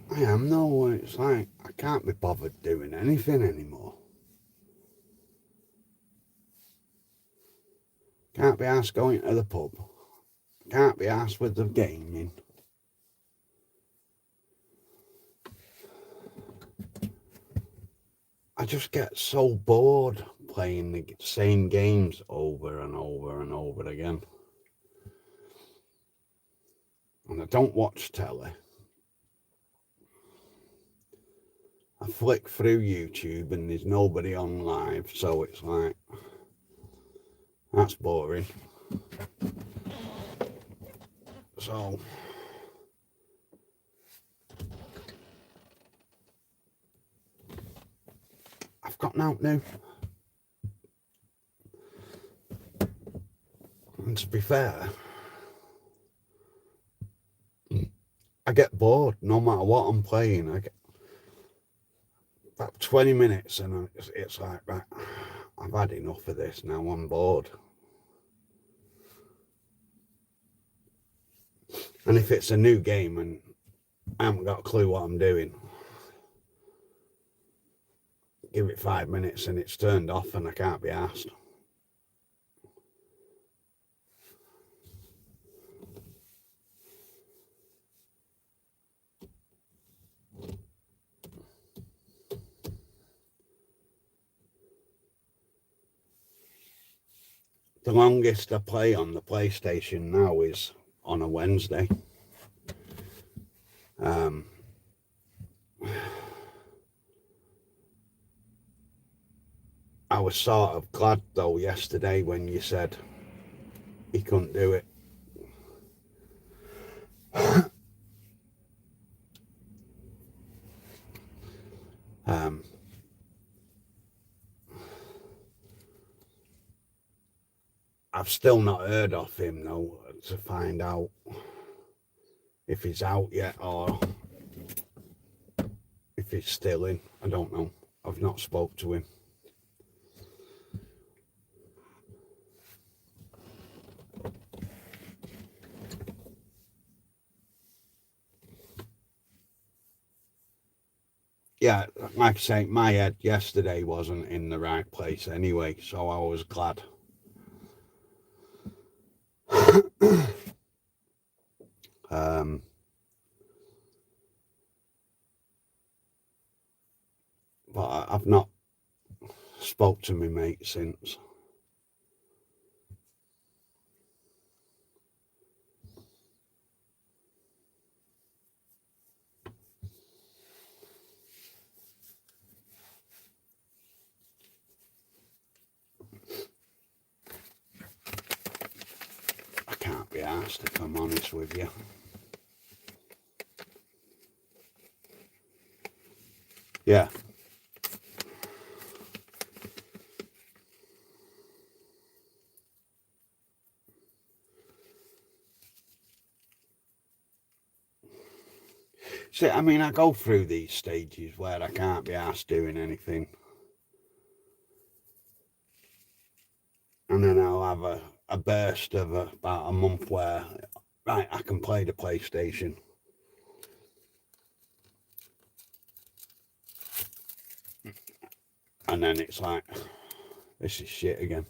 I am though. It's like I can't be bothered doing anything anymore. Can't be asked going to the pub. Can't be asked with the gaming. I just get so bored playing the same games over and over and over again. And I don't watch telly. I flick through YouTube and there's nobody on live, so it's like, that's boring. So I've got out new. And to be fair, I get bored no matter what I'm playing. I get about 20 minutes and it's like, right, I've had enough of this now, I'm bored. And if it's a new game and I haven't got a clue what I'm doing, give it 5 minutes and it's turned off and I can't be asked. The longest I play on the PlayStation now is on a Wednesday. I was sort of glad though yesterday when you said he couldn't do it. I've still not heard of him though to find out if he's out yet or if he's still in. I don't know. I've not spoke to him. Yeah, like I say, my head yesterday wasn't in the right place anyway, so I was glad. But I've not spoke to my mate since. I can't be asked if I'm honest with you. Yeah. See, I mean, I go through these stages where I can't be asked doing anything. And then I'll have a burst of about a month where, right, I can play the PlayStation. And then it's like, this is shit again.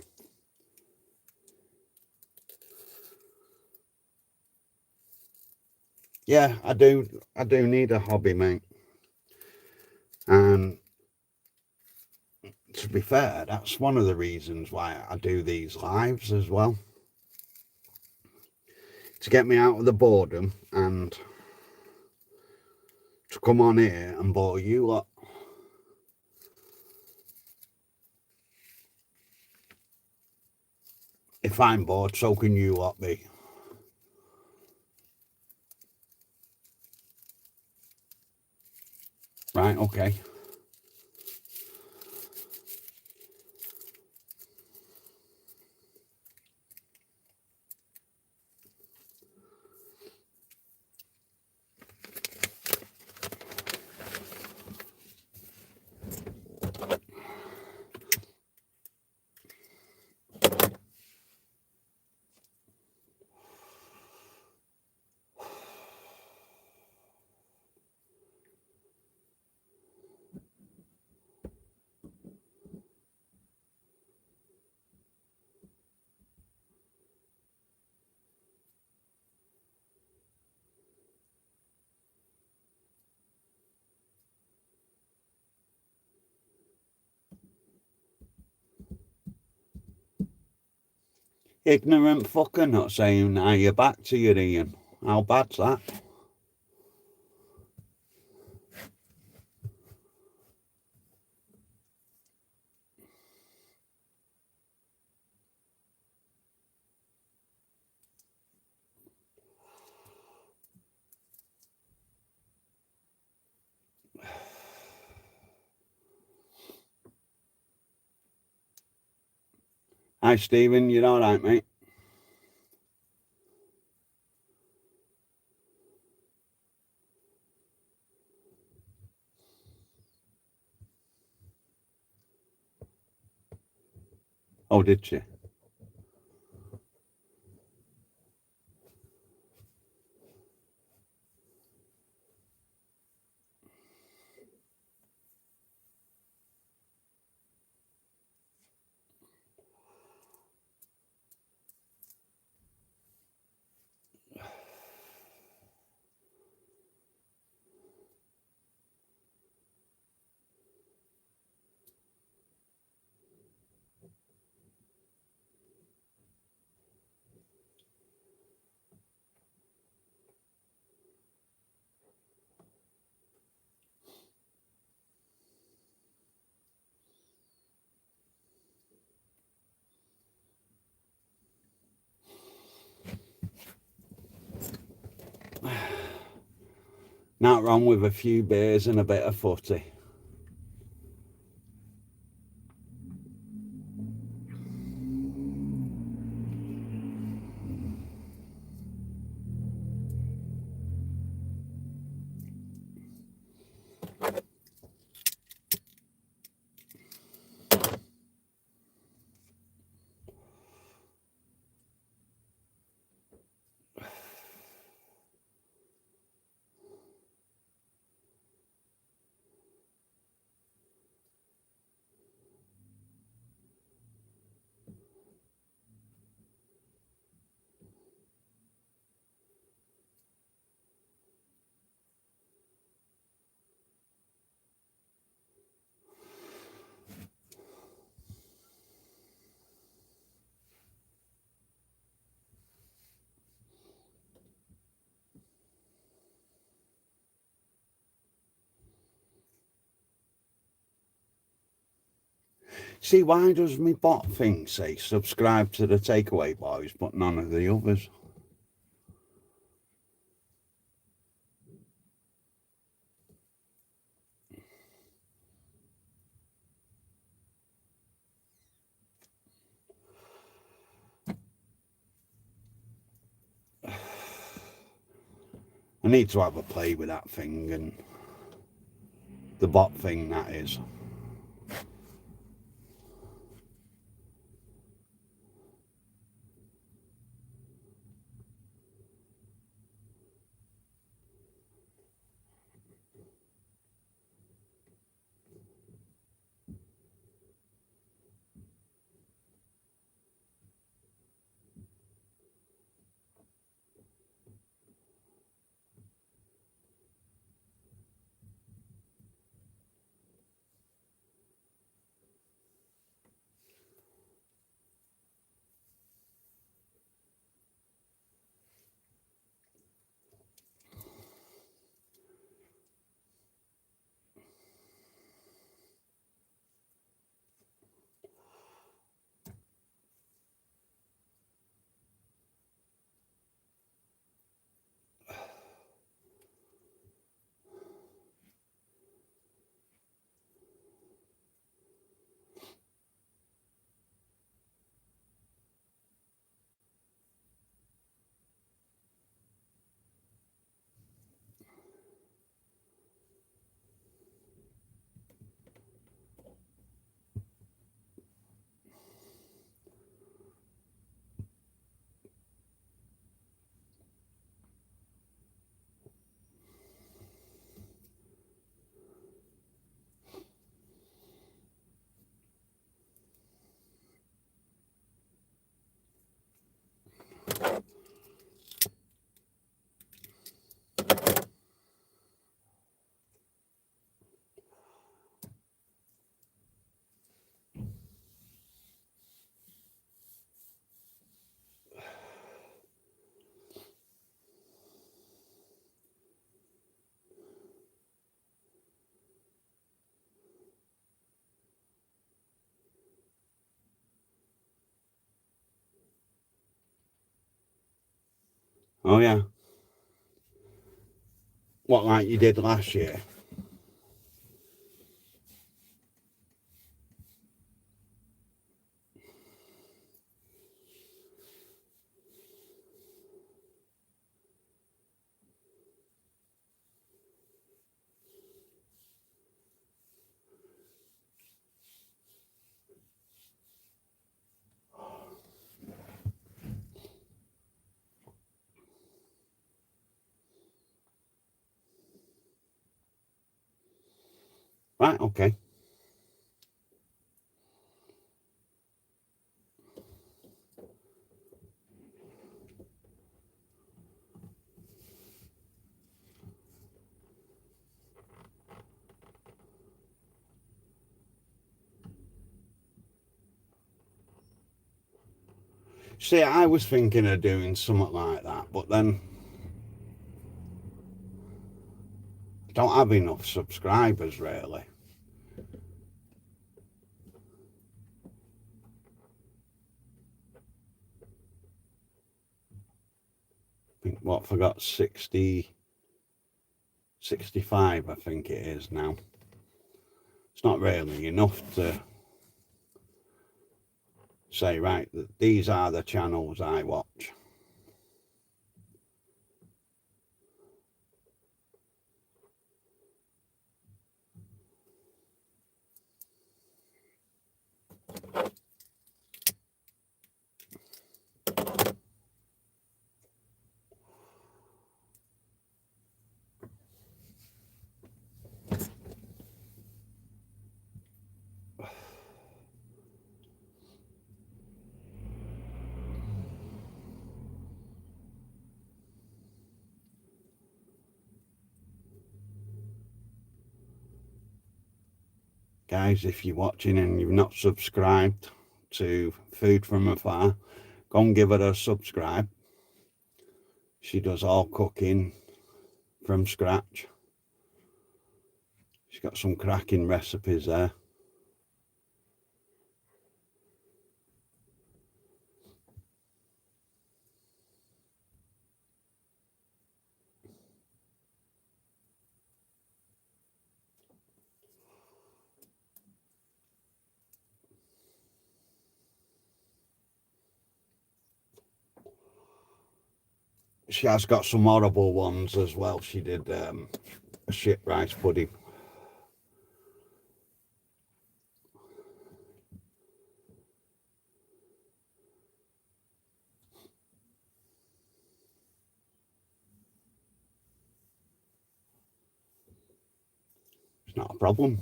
Yeah, I do need a hobby, mate. And to be fair, that's one of the reasons why I do these lives as well. To get me out of the boredom and to come on here and bore you lot. If I'm bored, so can you lot be. Right, okay. Ignorant fucker not saying now you're back to you, Ian. How bad's that? Hi, Stephen. You all right, mate? Oh, did she? Not wrong with a few beers and a bit of footy. See, why does me bot thing say subscribe to the Takeaway Boys, but none of the others? I need to have a play with that thing and the bot thing, that is. Oh yeah. What, like you did last year? Right, okay. See, I was thinking of doing something like that, but then I don't have enough subscribers, really. I think, what, I forgot 60, 65, I think it is now. It's not really enough to say, right, these are the channels I watch. Guys, if you're watching and you've not subscribed to Food From Afar, go and give her a subscribe. She does all cooking from scratch. She's got some cracking recipes there. She has got some horrible ones as well. She did a shit rice pudding. It's not a problem.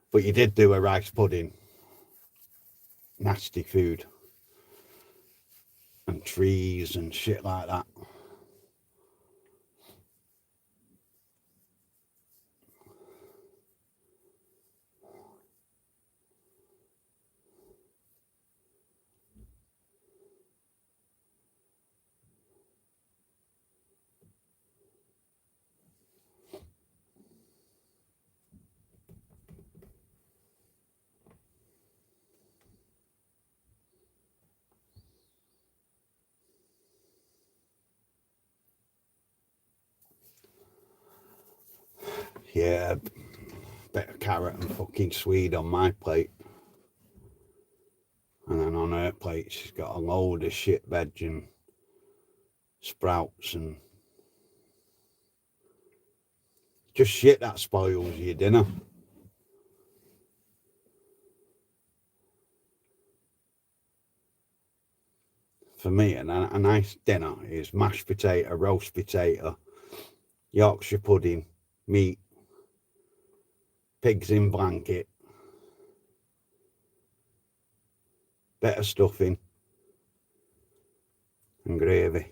But you did do a rice pudding. Nasty food. And trees and shit like that. Yeah, bit of carrot and fucking swede on my plate. And then on her plate, she's got a load of shit veg and sprouts and just shit that spoils your dinner. For me, a nice dinner is mashed potato, roast potato, Yorkshire pudding, meat, pigs in blanket, bit of stuffing, and gravy.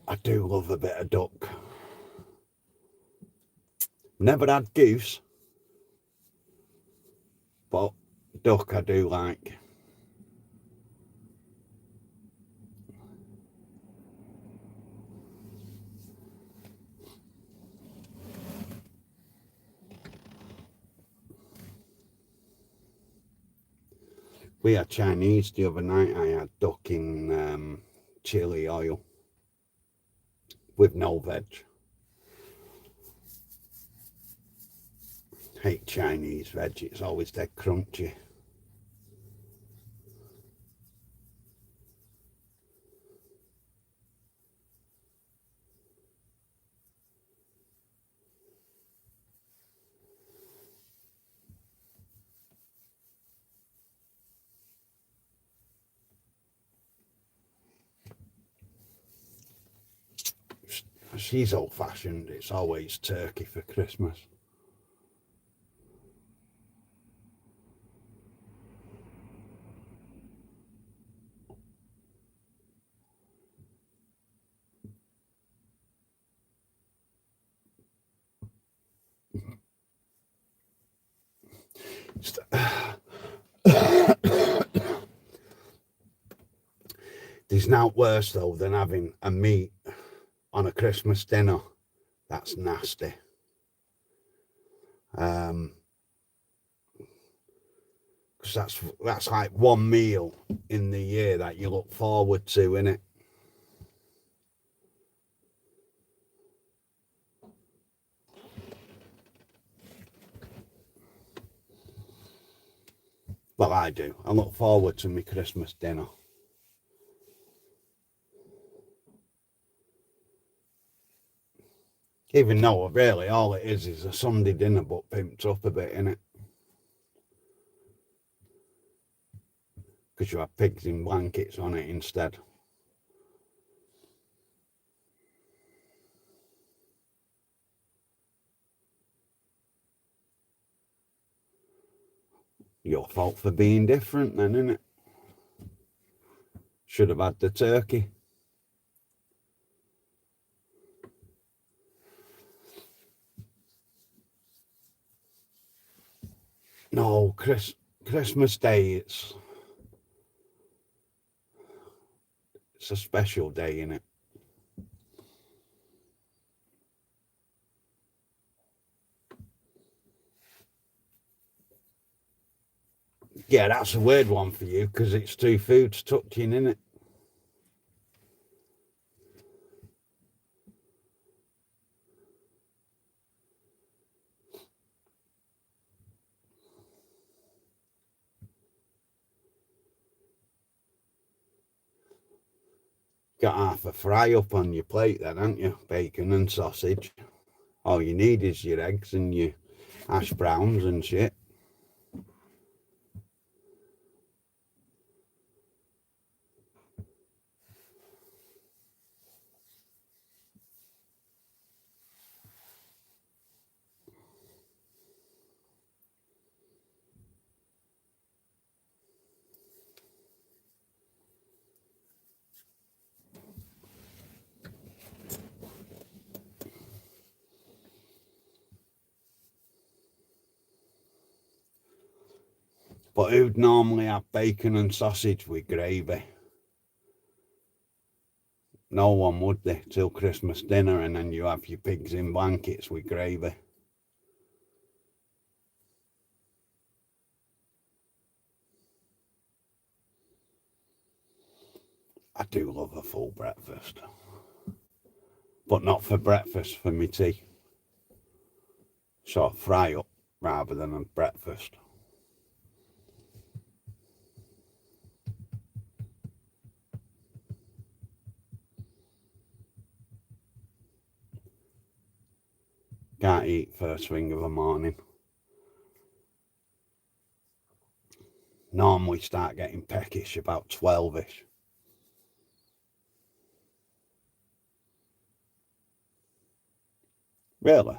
I do love a bit of duck. Never had goose, but duck I do like. We had Chinese the other night. I had duck in chili oil with no veg. Hate Chinese veg, it's always dead crunchy. She's old fashioned, it's always turkey for Christmas. There's not worse though than having a meat on a Christmas dinner. That's nasty. Because that's like one meal in the year that you look forward to, innit? Well, I do. I look forward to my Christmas dinner. Even though really all it is a Sunday dinner but pimped up a bit, innit? Because you have pigs in blankets on it instead. Your fault for being different then, innit? Should have had the turkey. No, Christmas Day, it's a special day, innit? Yeah, that's a weird one for you because it's two foods tucked in, innit? Got half a fry up on your plate then, haven't you? Bacon and sausage. All you need is your eggs and your hash browns and shit. But who'd normally have bacon and sausage with gravy? No one would they, till Christmas dinner, and then you have your pigs in blankets with gravy. I do love a full breakfast. But not for breakfast, for me tea. So fry up rather than a breakfast. Can't eat first thing of the morning. Normally start getting peckish about 12ish. Really?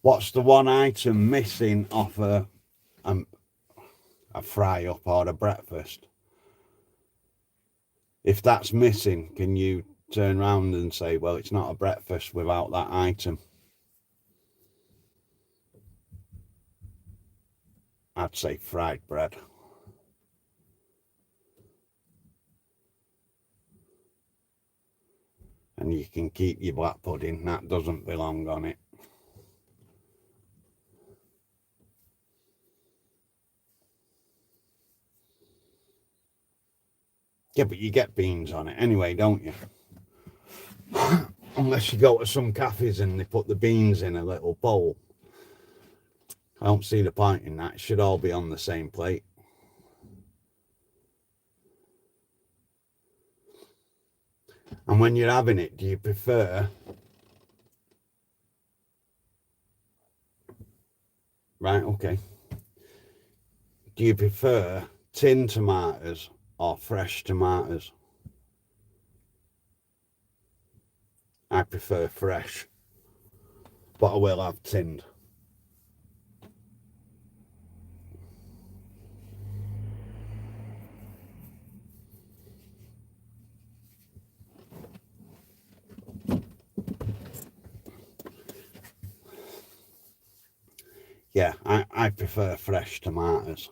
What's the one item missing off a fry up or a breakfast? If that's missing, can you turn around and say, well, it's not a breakfast without that item? I'd say fried bread. And you can keep your black pudding, that doesn't belong on it. Yeah, but you get beans on it anyway, don't you? Unless you go to some cafes and they put the beans in a little bowl. I don't see the point in that. It should all be on the same plate. And when you're having it, do you prefer... Right, okay. Do you prefer tinned tomatoes or fresh tomatoes? I prefer fresh, but I will have tinned. Yeah, I prefer fresh tomatoes.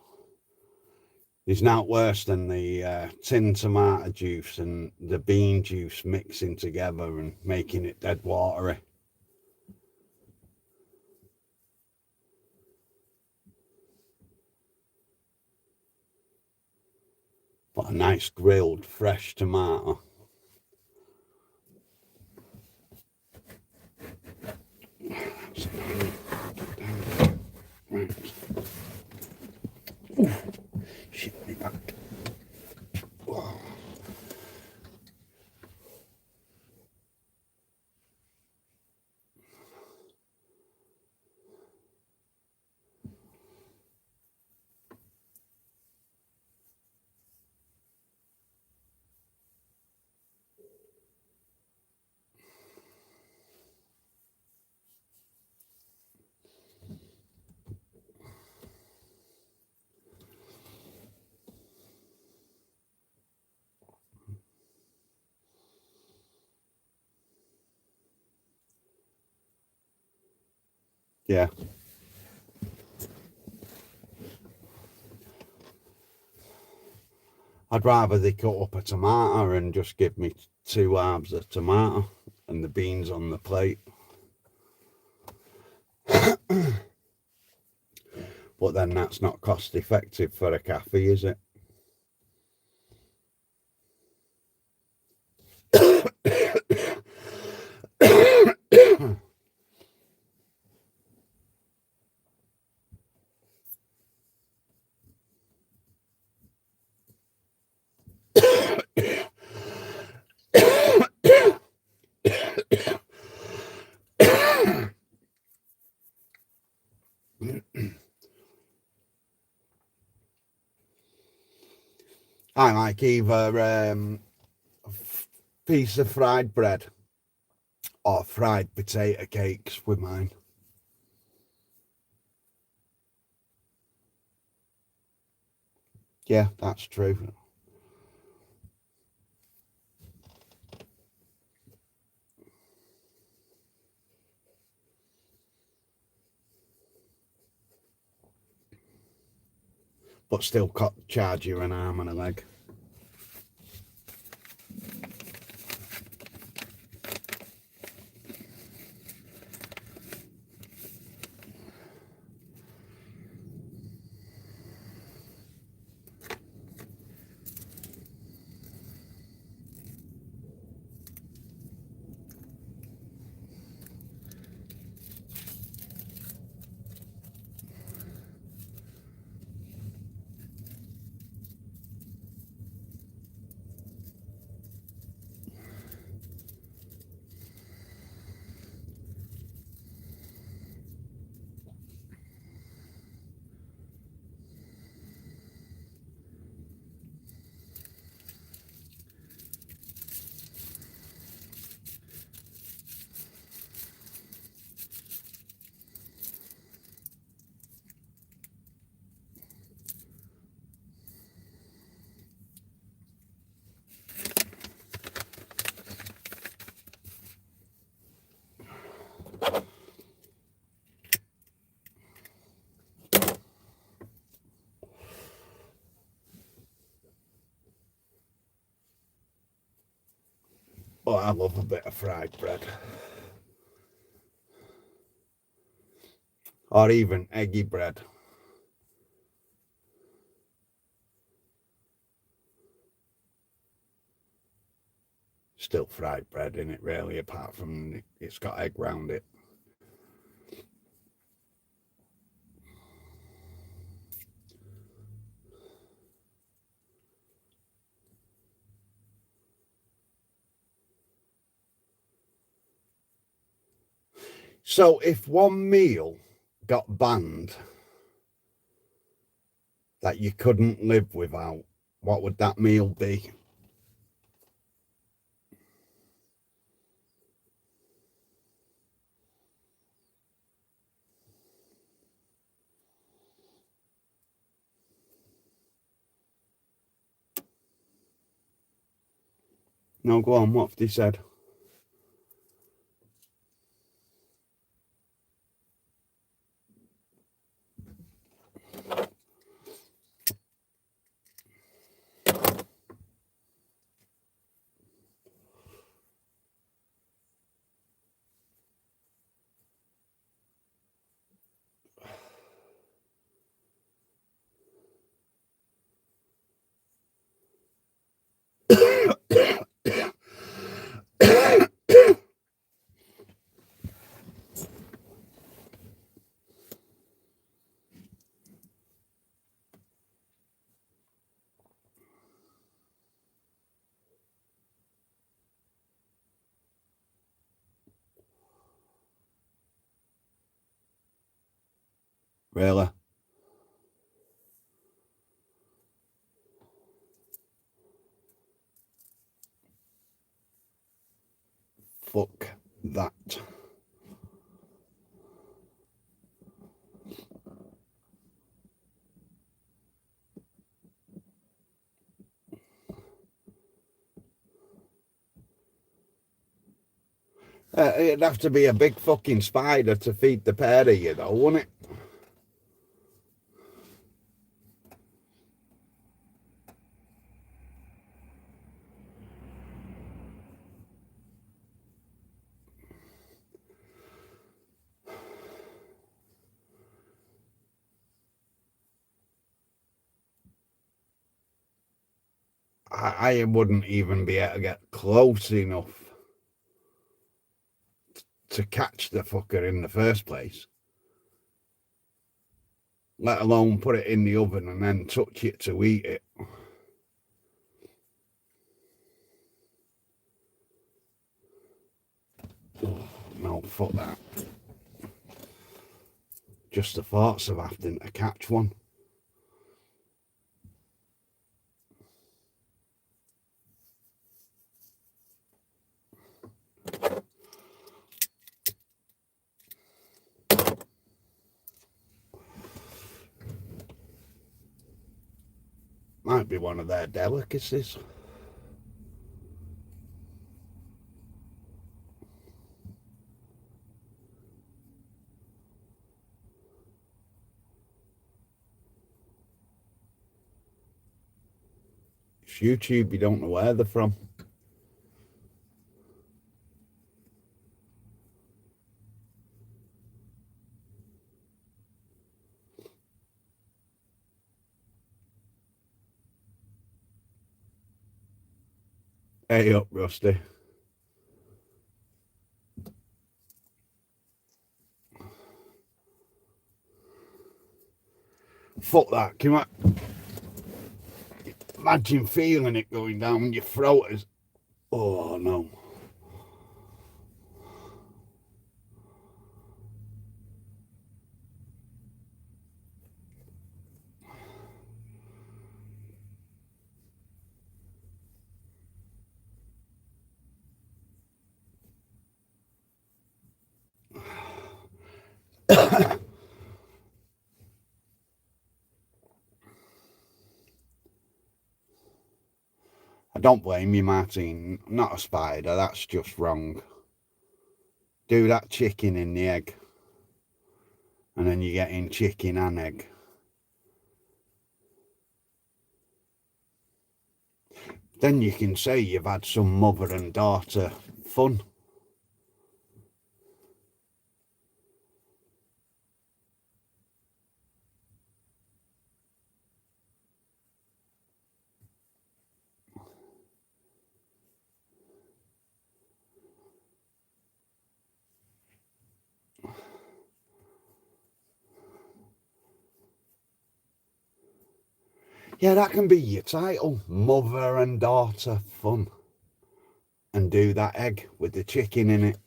There's not worse than the tinned tomato juice and the bean juice mixing together and making it dead watery. But a nice grilled fresh tomato. Right. Ooh, shit me back. Oh. Yeah. I'd rather they cut up a tomato and just give me 2 halves of tomato and the beans on the plate. But then that's not cost effective for a cafe, is it? I like either a piece of fried bread or fried potato cakes with mine. Yeah, that's true. But still charge you an arm and a leg. Oh, I love a bit of fried bread. Or even eggy bread. Still fried bread in it, really, apart from it's got egg round it. So if one meal got banned that you couldn't live without, what would that meal be? No, go on, what have they said? Really? Fuck that. It'd have to be a big fucking spider to feed the pair of you, though, wouldn't it? I wouldn't even be able to get close enough to catch the fucker in the first place, let alone put it in the oven and then touch it to eat it. Oh, no, fuck that. Just the thoughts of having to catch one. Might be one of their delicacies. It's YouTube, you don't know where they're from. Hey up, Rusty. Fuck that. Can you imagine feeling it going down your throat? Oh, no. I don't blame you, Martin. Not a spider, that's just wrong. Do that chicken in the egg. And then you get in chicken and egg. Then you can say you've had some mother and daughter fun. Yeah, that can be your title, mother and daughter fun. And do that egg with the chicken in it.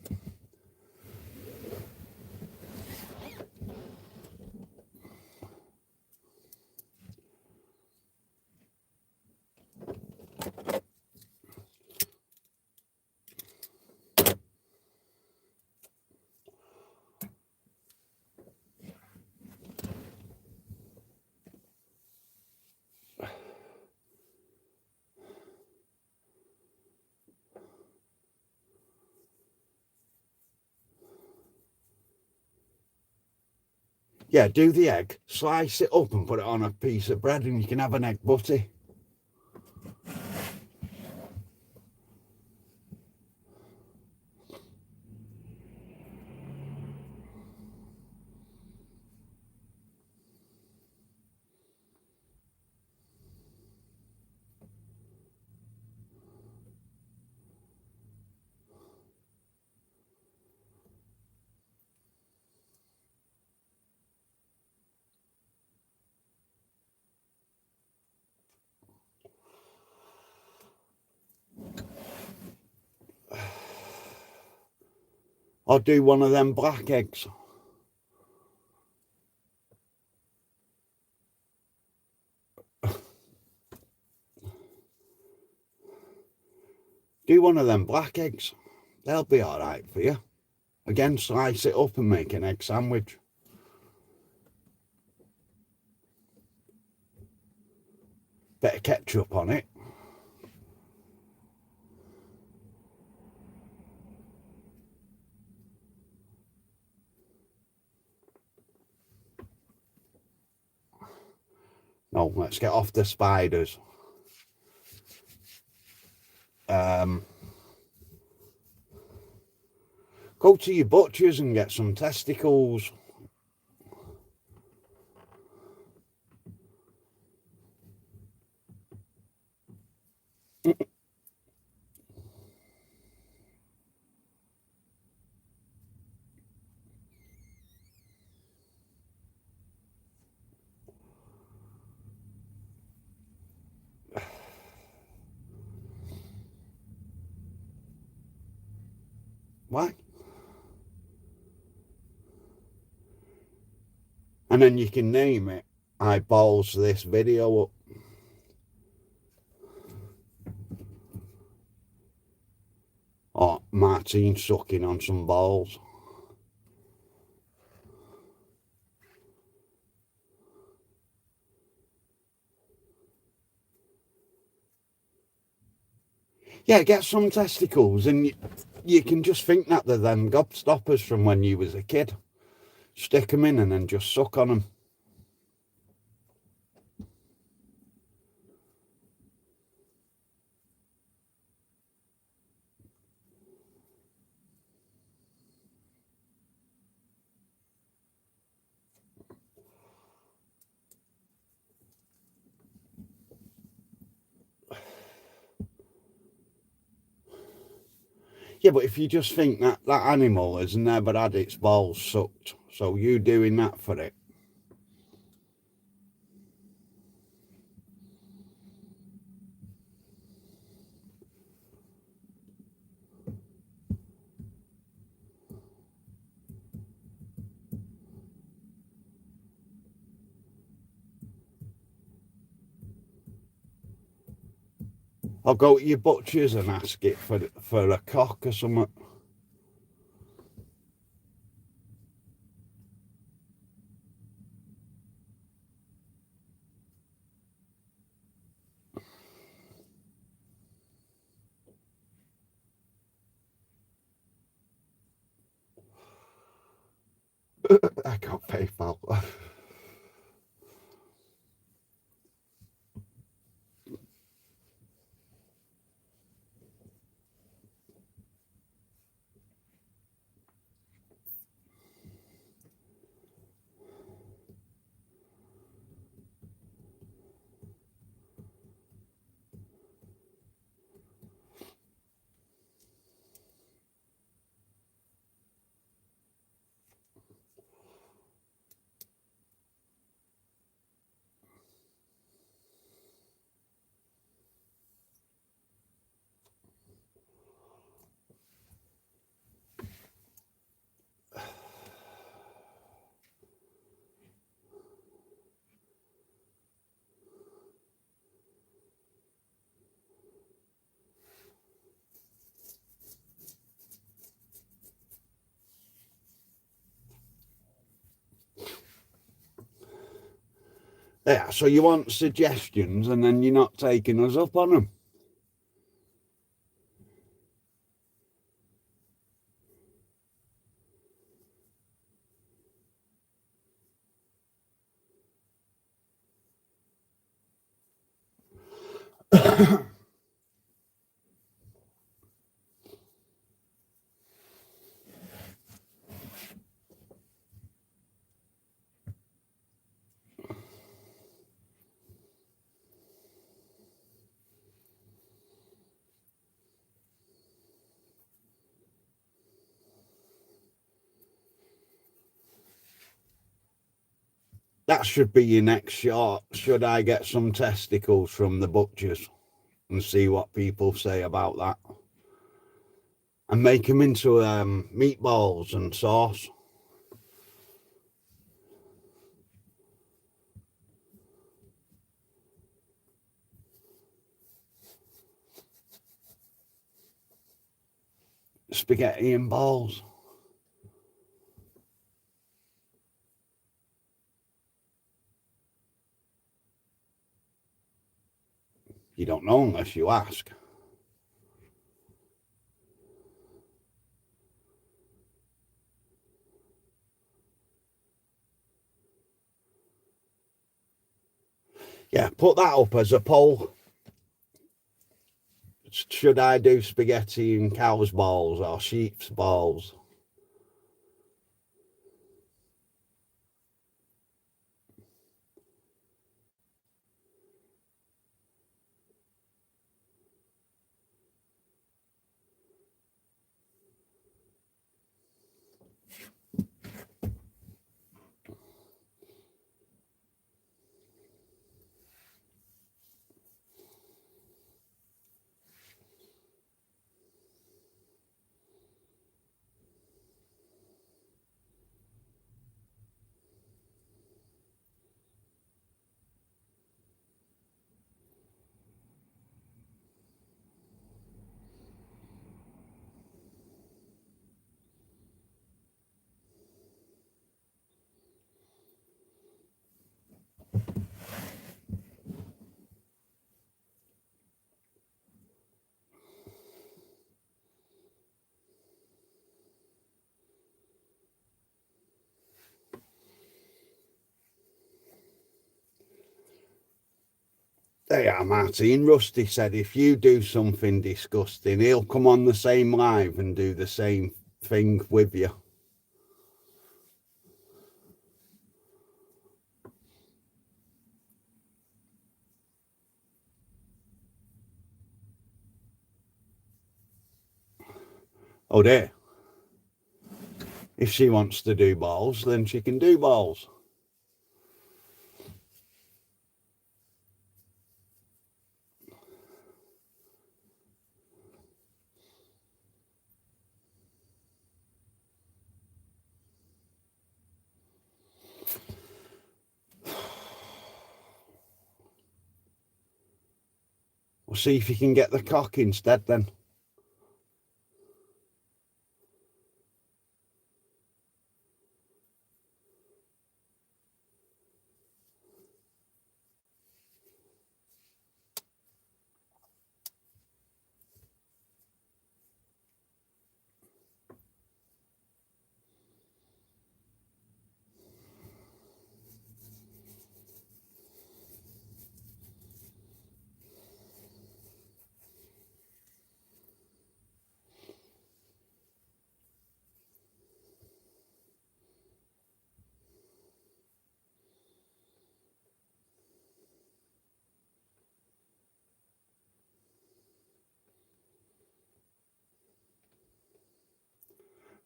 Yeah, do the egg, slice it up and put it on a piece of bread and you can have an egg butty. Or do one of them black eggs. Do one of them black eggs. They'll be all right for you. Again, slice it up and make an egg sandwich. Bit of ketchup on it. No, let's get off the spiders. Go to your butcher's and get some testicles. Why? And then you can name it, I balls this video up. Or Martine sucking on some balls. Yeah, get some testicles and you can just think that they're them gobstoppers from when you was a kid. Stick them in and then just suck on them. Yeah, but if you just think that that animal has never had its balls sucked, so you doing that for it. I'll go to your butcher's and ask it for a cock or something. I can't PayPal. Yeah, so you want suggestions and then you're not taking us up on them. That should be your next shot. Should I get some testicles from the butchers and see what people say about that? And make them into meatballs and sauce. Spaghetti and balls. You don't know unless you ask. Yeah, put that up as a poll. Should I do spaghetti and cow's balls or sheep's balls? There you are, Martin. Rusty said if you do something disgusting, he'll come on the same live and do the same thing with you. Oh dear. If she wants to do balls, then she can do balls. We'll see if you can get the cock instead then.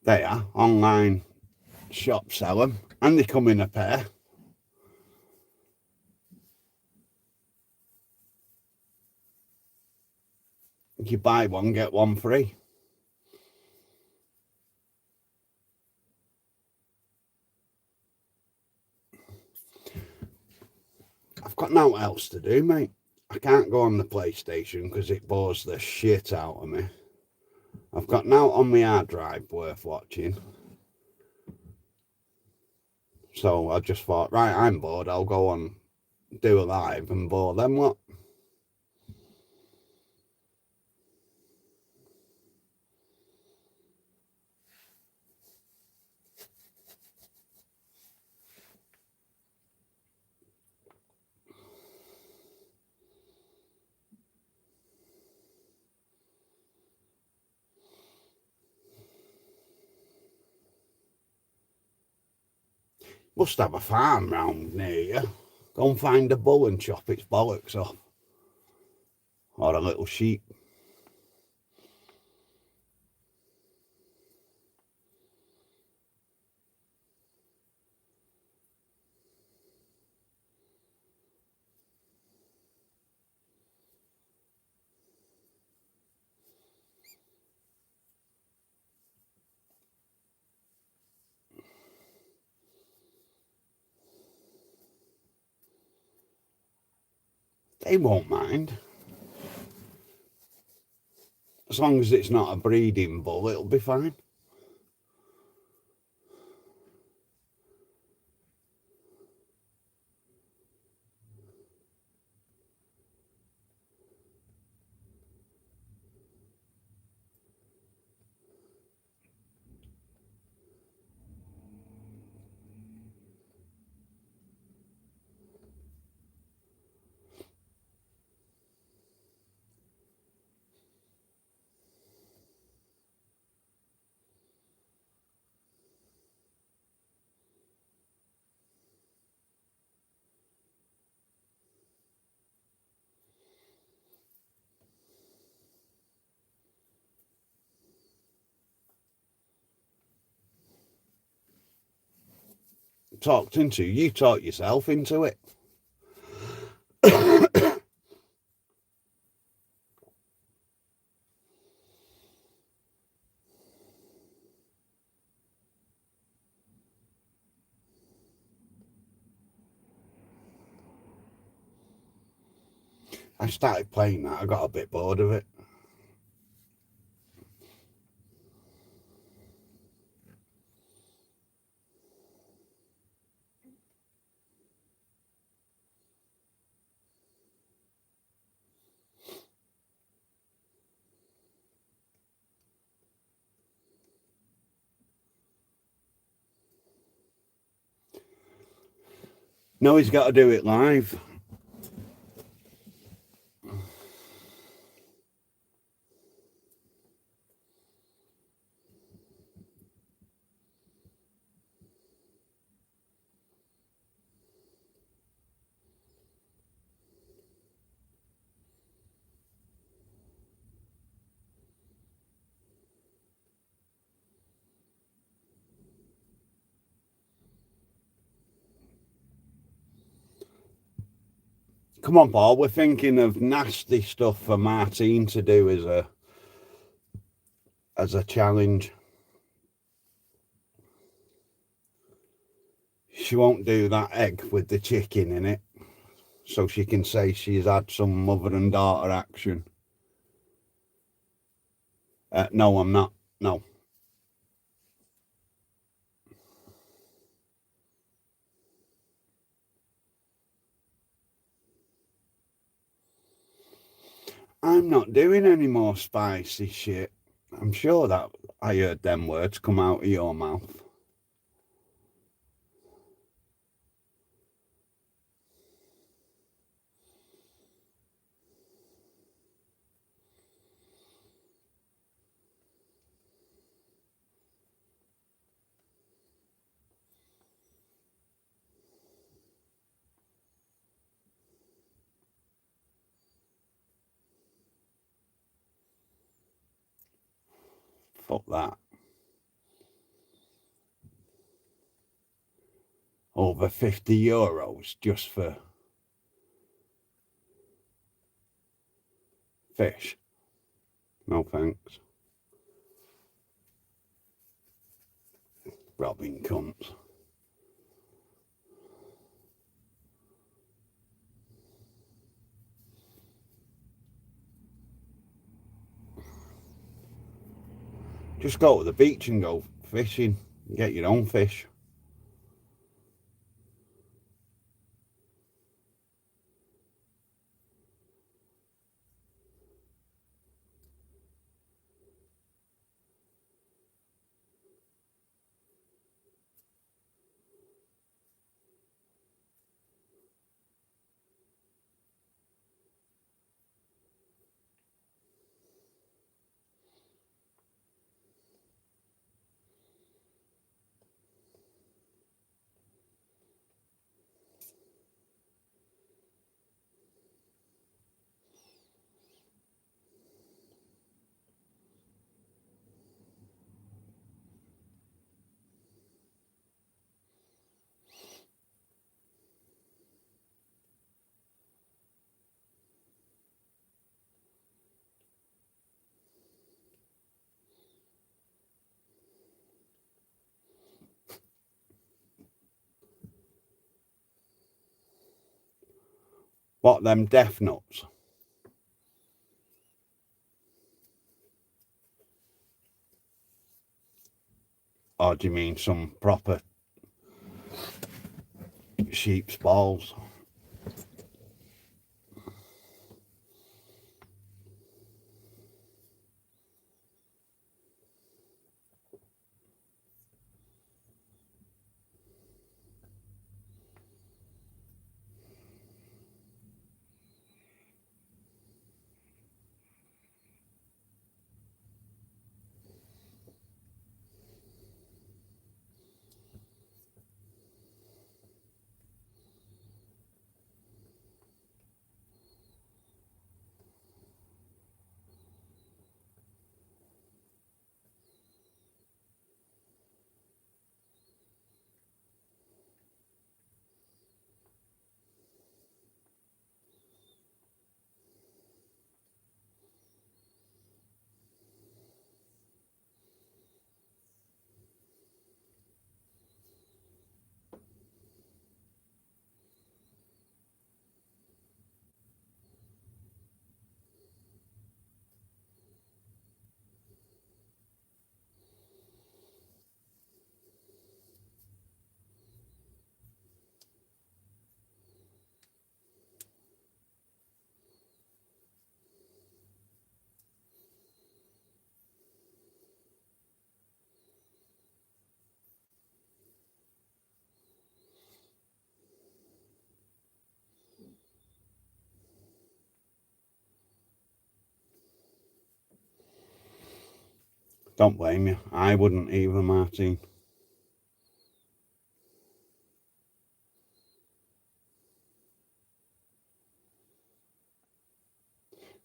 They are. Online shops sell them and they come in a pair. You buy one, get one free. I've got nothing else to do, mate. I can't go on the PlayStation because it bores the shit out of me. I've got nothing on my hard drive worth watching. So I just thought, right, I'm bored, I'll go on do a live and bore them lot. Must have a farm round near you. Go and find a bull and chop its bollocks off. Or a little sheep. They won't mind. As long as it's not a breeding bull, it'll be fine. Talked into you, talk yourself into it. I started playing that, I got a bit bored of it. No, he's got to do it live. Come on, Paul, we're thinking of nasty stuff for Martine to do as a challenge. She won't do that egg with the chicken in it, so she can say she's had some mother and daughter action. No, I'm not. No. I'm not doing any more spicy shit. I'm sure that I heard them words come out of your mouth. Fuck that. Over €50 just for fish. No thanks. Robbing cunts. Just go to the beach and go fishing. Get your own fish. What, them death nuts? Or do you mean some proper sheep's balls? Don't blame you. I wouldn't either, Martin.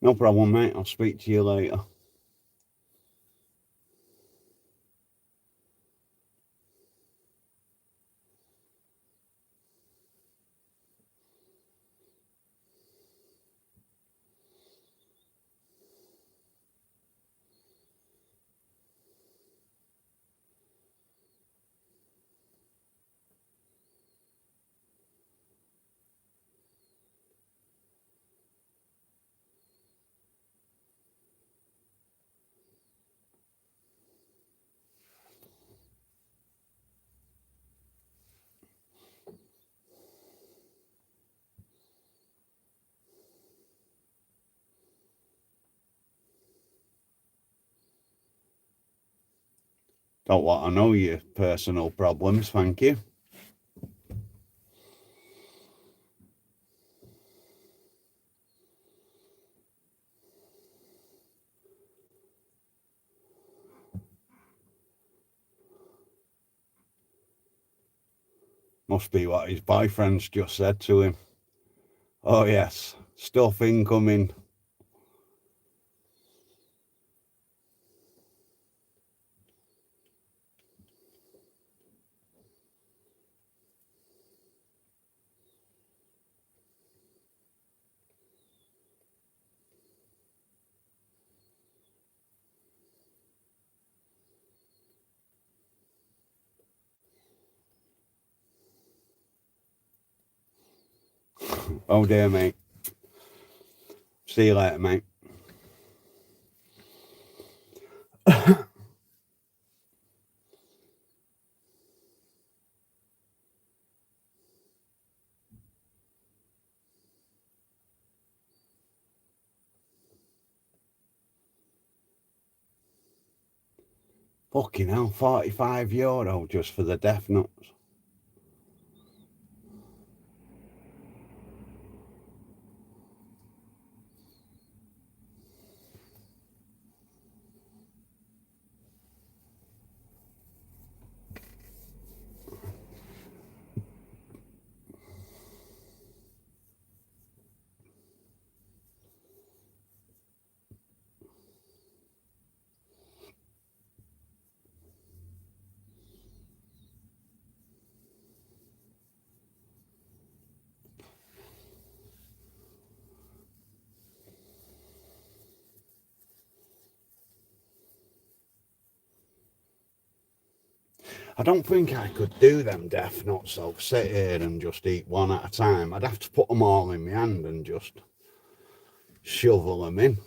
No problem, mate. I'll speak to you later. Don't want to know your personal problems, thank you. Must be what his boyfriend's just said to him. Oh yes, stuff incoming. Oh dear, mate. See you later, mate. Fucking hell, €45 just for the death nuts. I don't think I could do them death nuts. I'll sit here and just eat one at a time. I'd have to put them all in my hand and just shovel them in.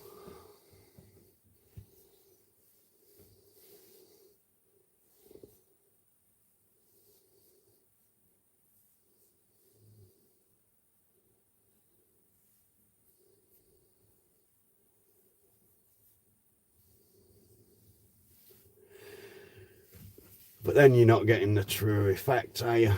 But then you're not getting the true effect, are you?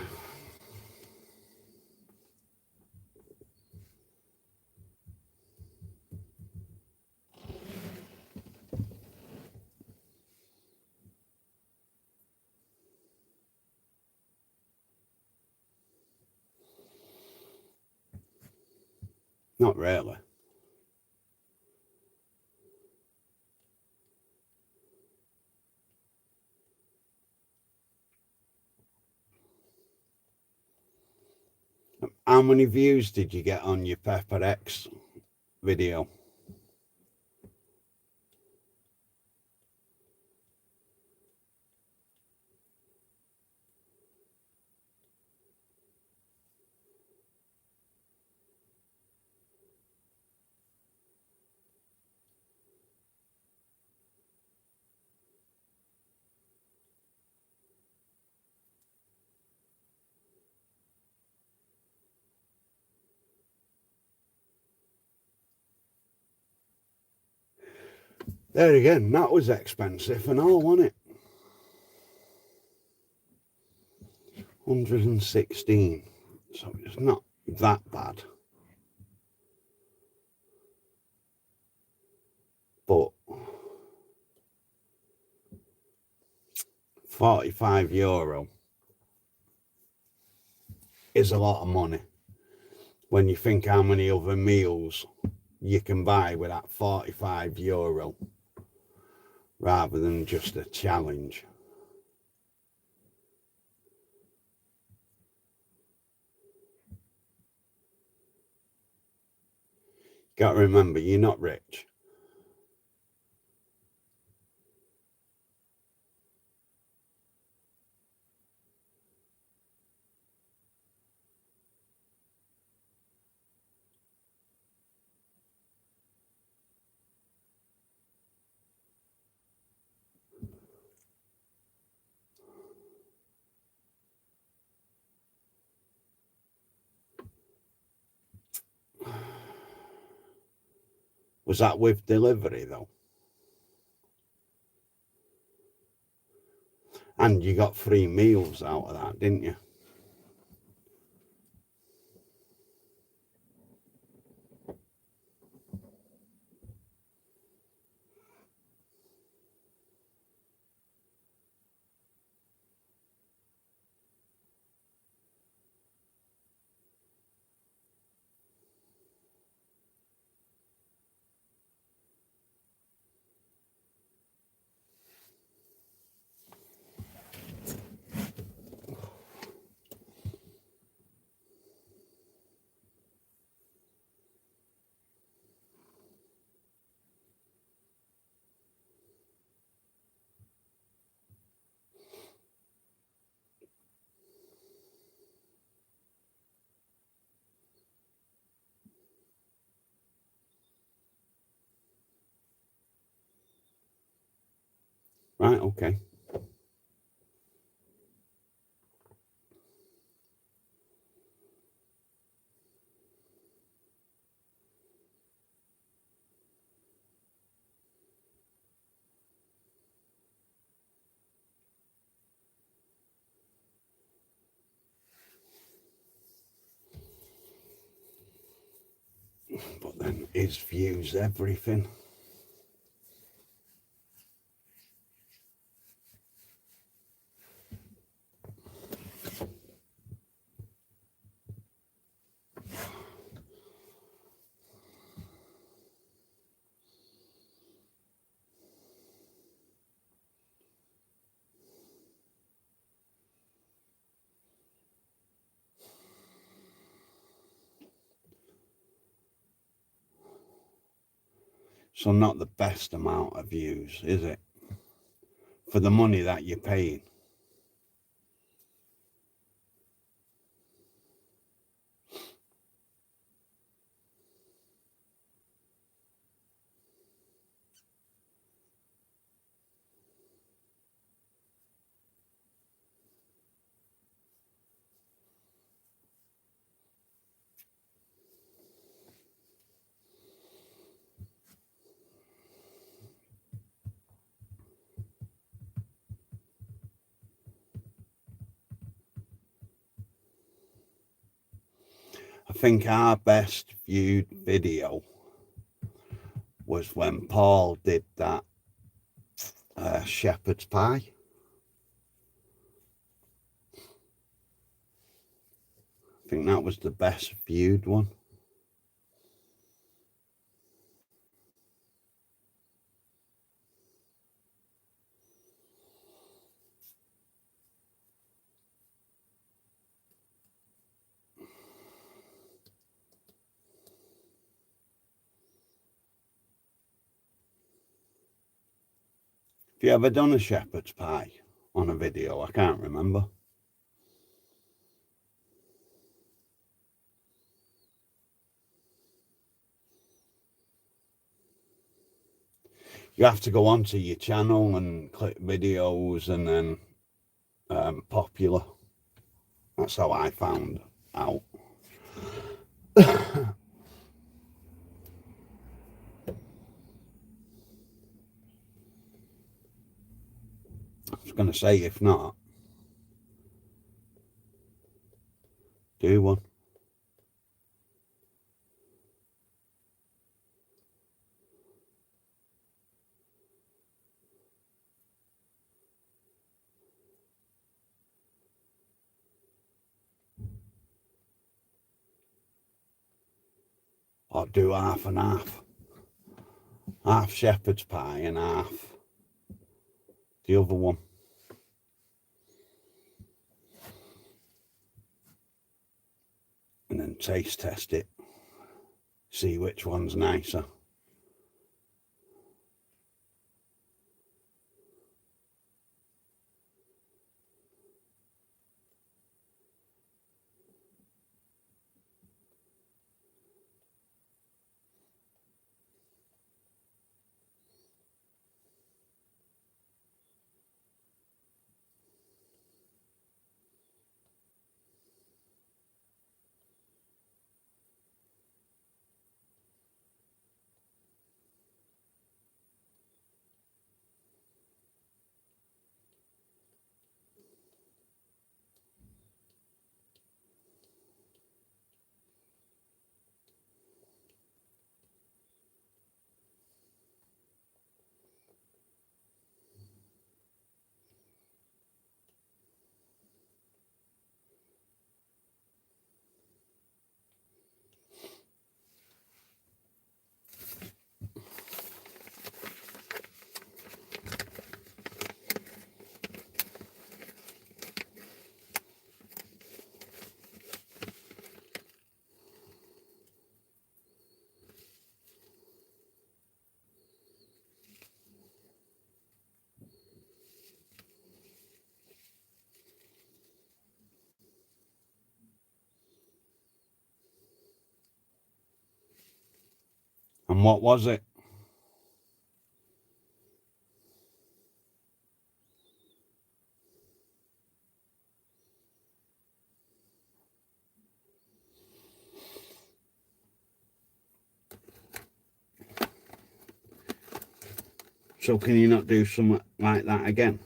Not really. How many views did you get on your Pepper X video? There again, that was expensive and all, wasn't it? 116. So it's not that bad. But €45 is a lot of money when you think how many other meals you can buy with that €45 rather than just a challenge. Got to remember, you're not rich. Was that with delivery though? And you got 3 meals out of that, didn't you? Right, okay. But then his views everything. So not the best amount of views, is it? For the money that you're paying. I think our best viewed video was when Paul did that shepherd's pie. I think that was the best viewed one. Have you ever done a shepherd's pie on a video? I can't remember. You have to go onto your channel and click videos and then popular. That's how I found out. I was going to say, if not, do one. Or do half and half. Half shepherd's pie and half the other one. And then taste test it. See which one's nicer. And what was it? So can you not do something like that again?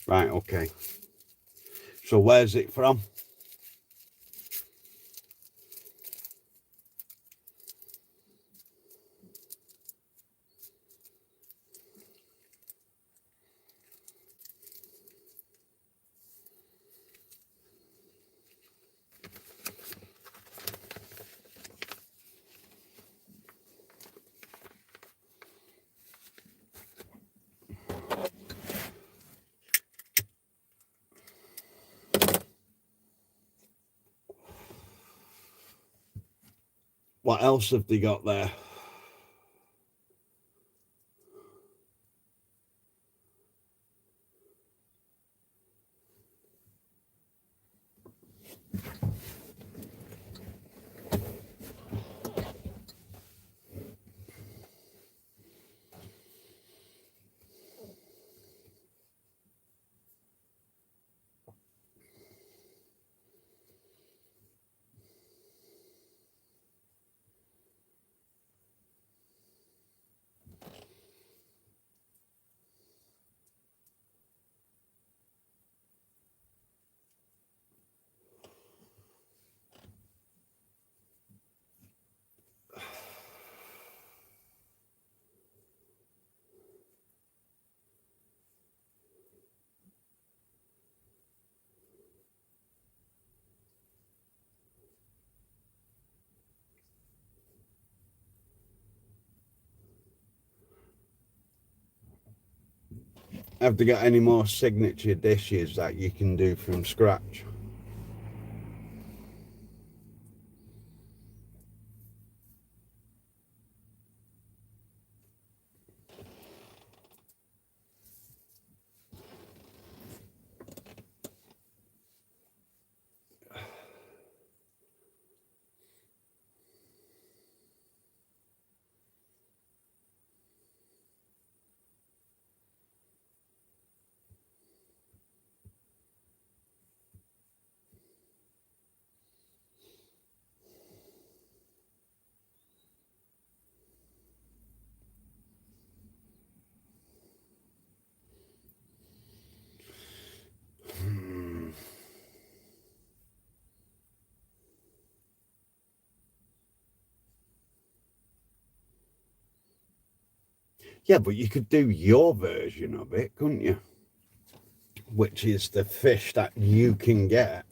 Right, okay. So where's it from? What else have they got there? Have they got any more signature dishes that you can do from scratch? Yeah, but you could do your version of it, couldn't you? Which is the fish that you can get.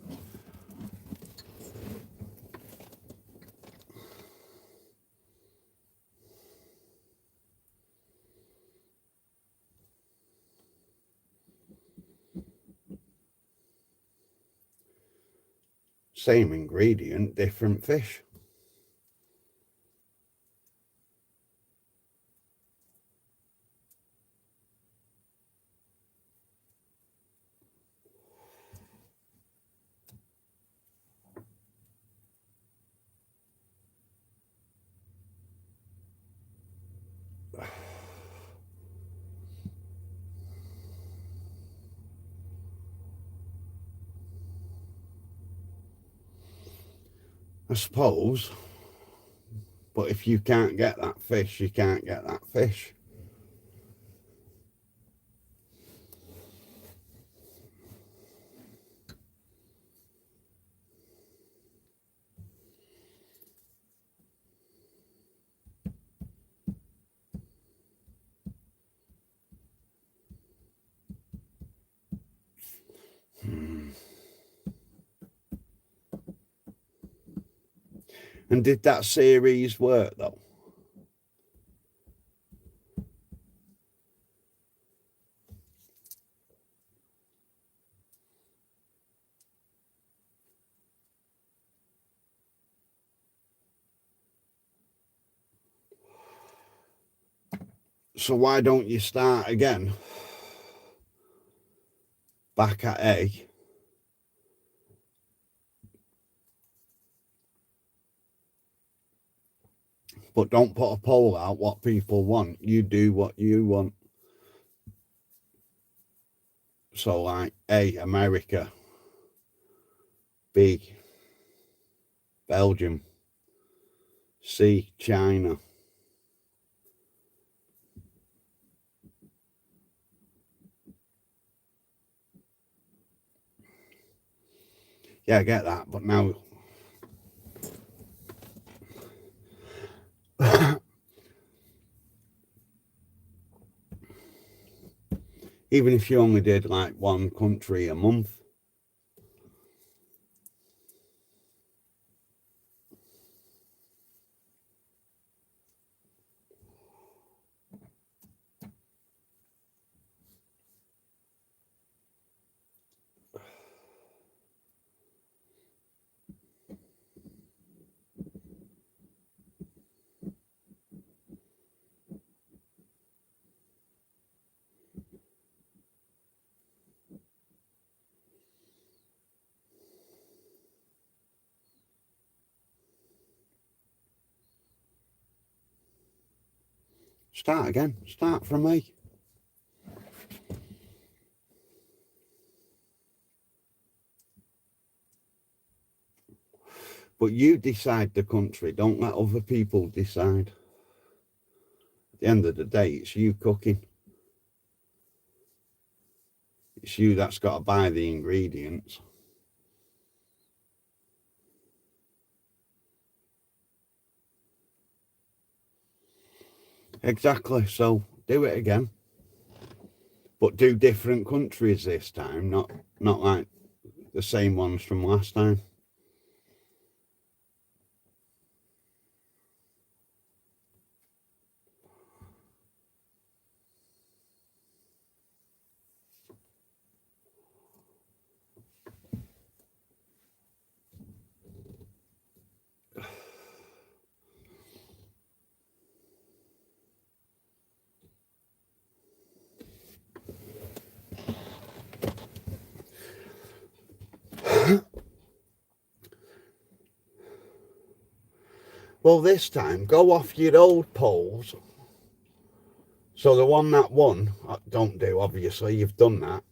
Same ingredient, different fish. I suppose. But if you can't get that fish, you can't get that fish. And did that series work though? So why don't you start again? Back at A. But don't put a poll out what people want. You do what you want. So like A, America. B, Belgium. C, China. Yeah, I get that. But now even if you only did like one country a month. Start again. Start from A. But you decide the country. Don't let other people decide. At the end of the day, it's you cooking. It's you that's got to buy the ingredients. Exactly. So do it again. But do different countries this time, not like the same ones from last time. Well, this time, go off your old polls. So the one that won, don't do, obviously, you've done that.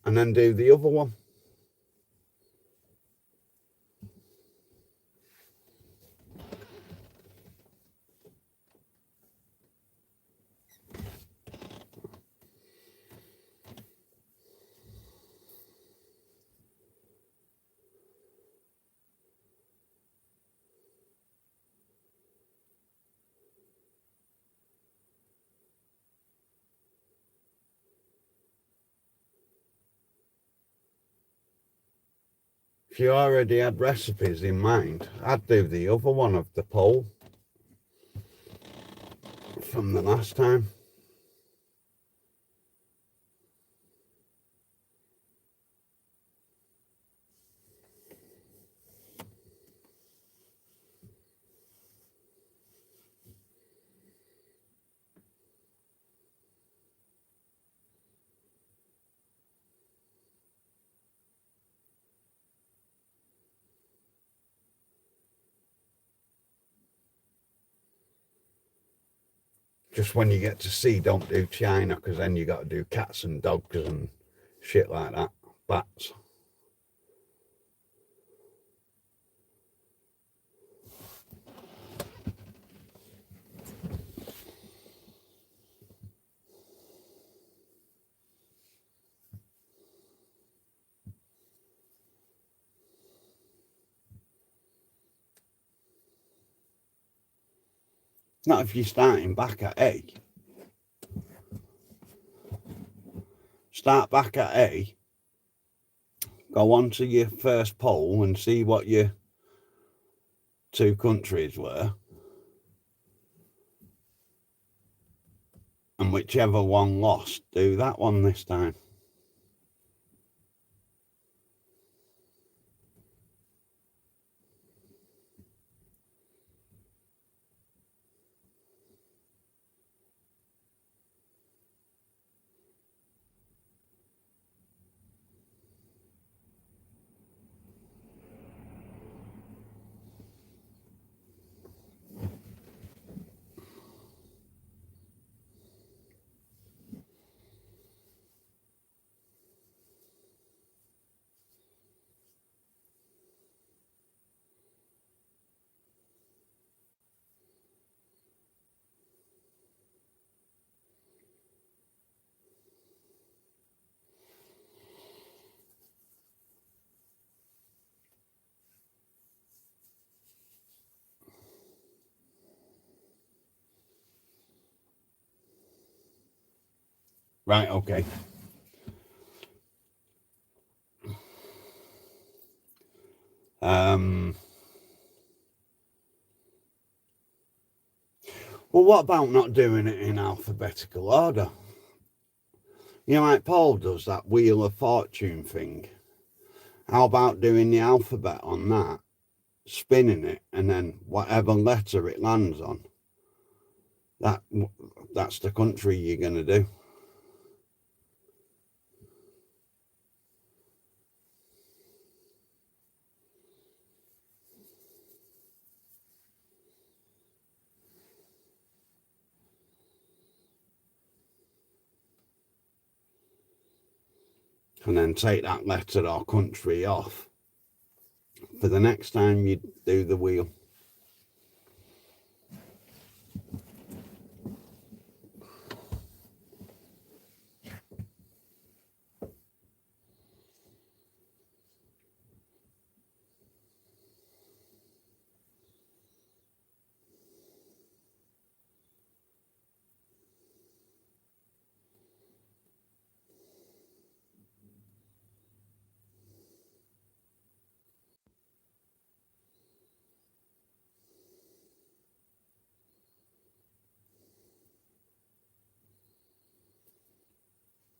And then do the other one. If you already had recipes in mind, I'd do the other one of the poll from the last time. Just when you get to C, don't do China, because then you got to do cats and dogs and shit like that. Bats. Not if you're starting back at A. Start back at A. Go on to your first poll and see what your two countries were. And whichever one lost, do that one this time. Right, okay. Well, what about not doing it in alphabetical order? You know, like Paul does that Wheel of Fortune thing. How about doing the alphabet on that, spinning it, and then whatever letter it lands on, that's the country you're going to do. And then take that letter or country off for the next time you do the wheel.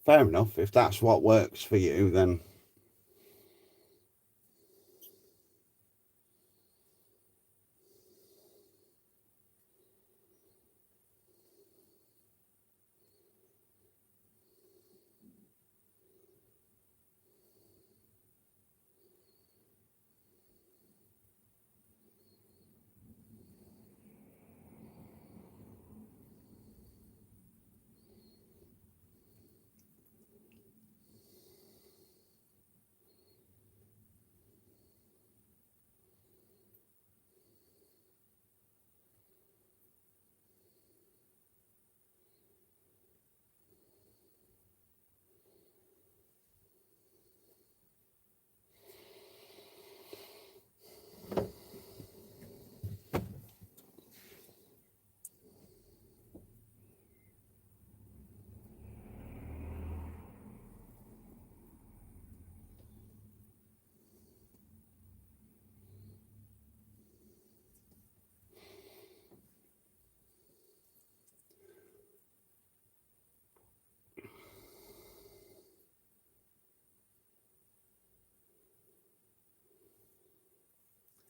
Fair enough. If that's what works for you, then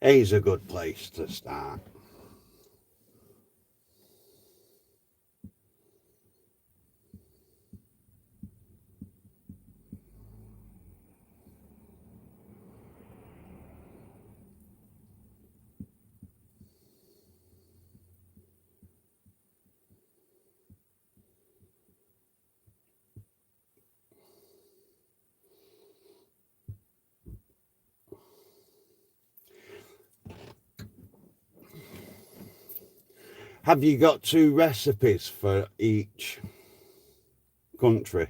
A's a good place to start. Have you got 2 recipes for each country?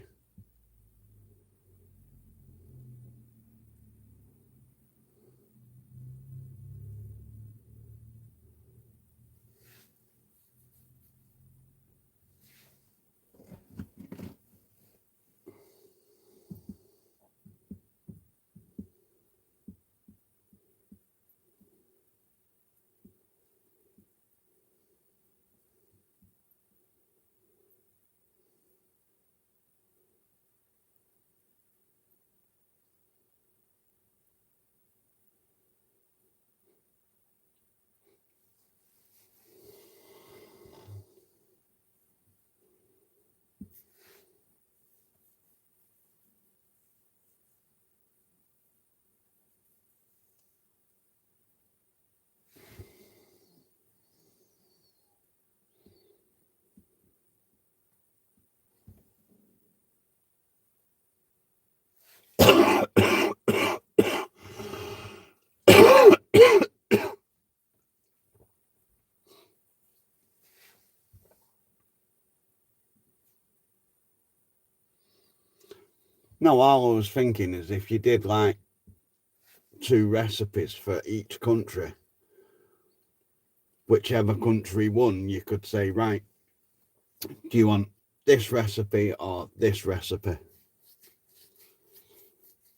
No, all I was thinking is if you did like 2 recipes for each country, whichever country won, you could say, right, do you want this recipe or this recipe?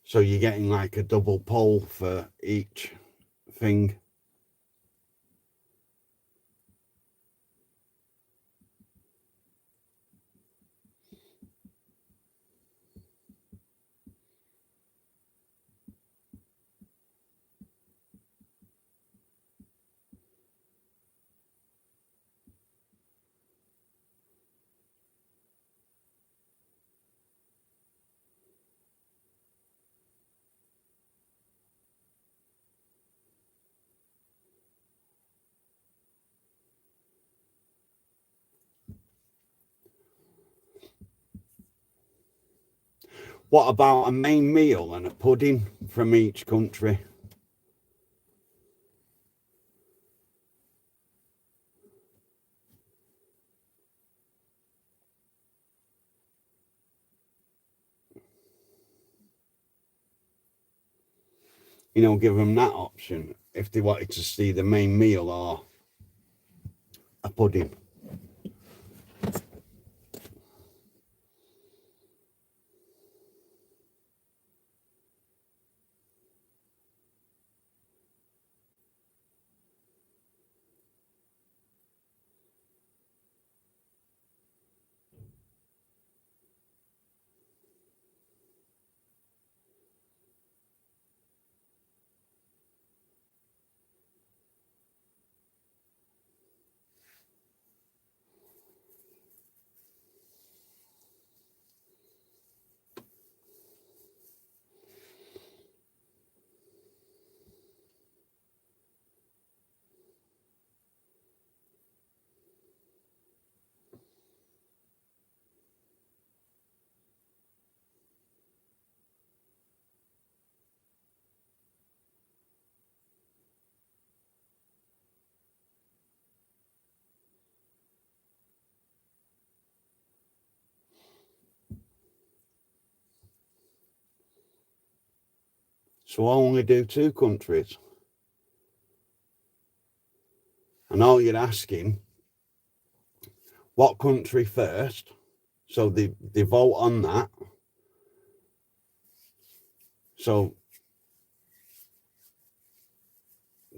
So you're getting like a double poll for each thing. What about a main meal and a pudding from each country? You know, give them that option if they wanted to see the main meal or a pudding. So I only do 2 countries. And all you're asking, what country first? So they vote on that. So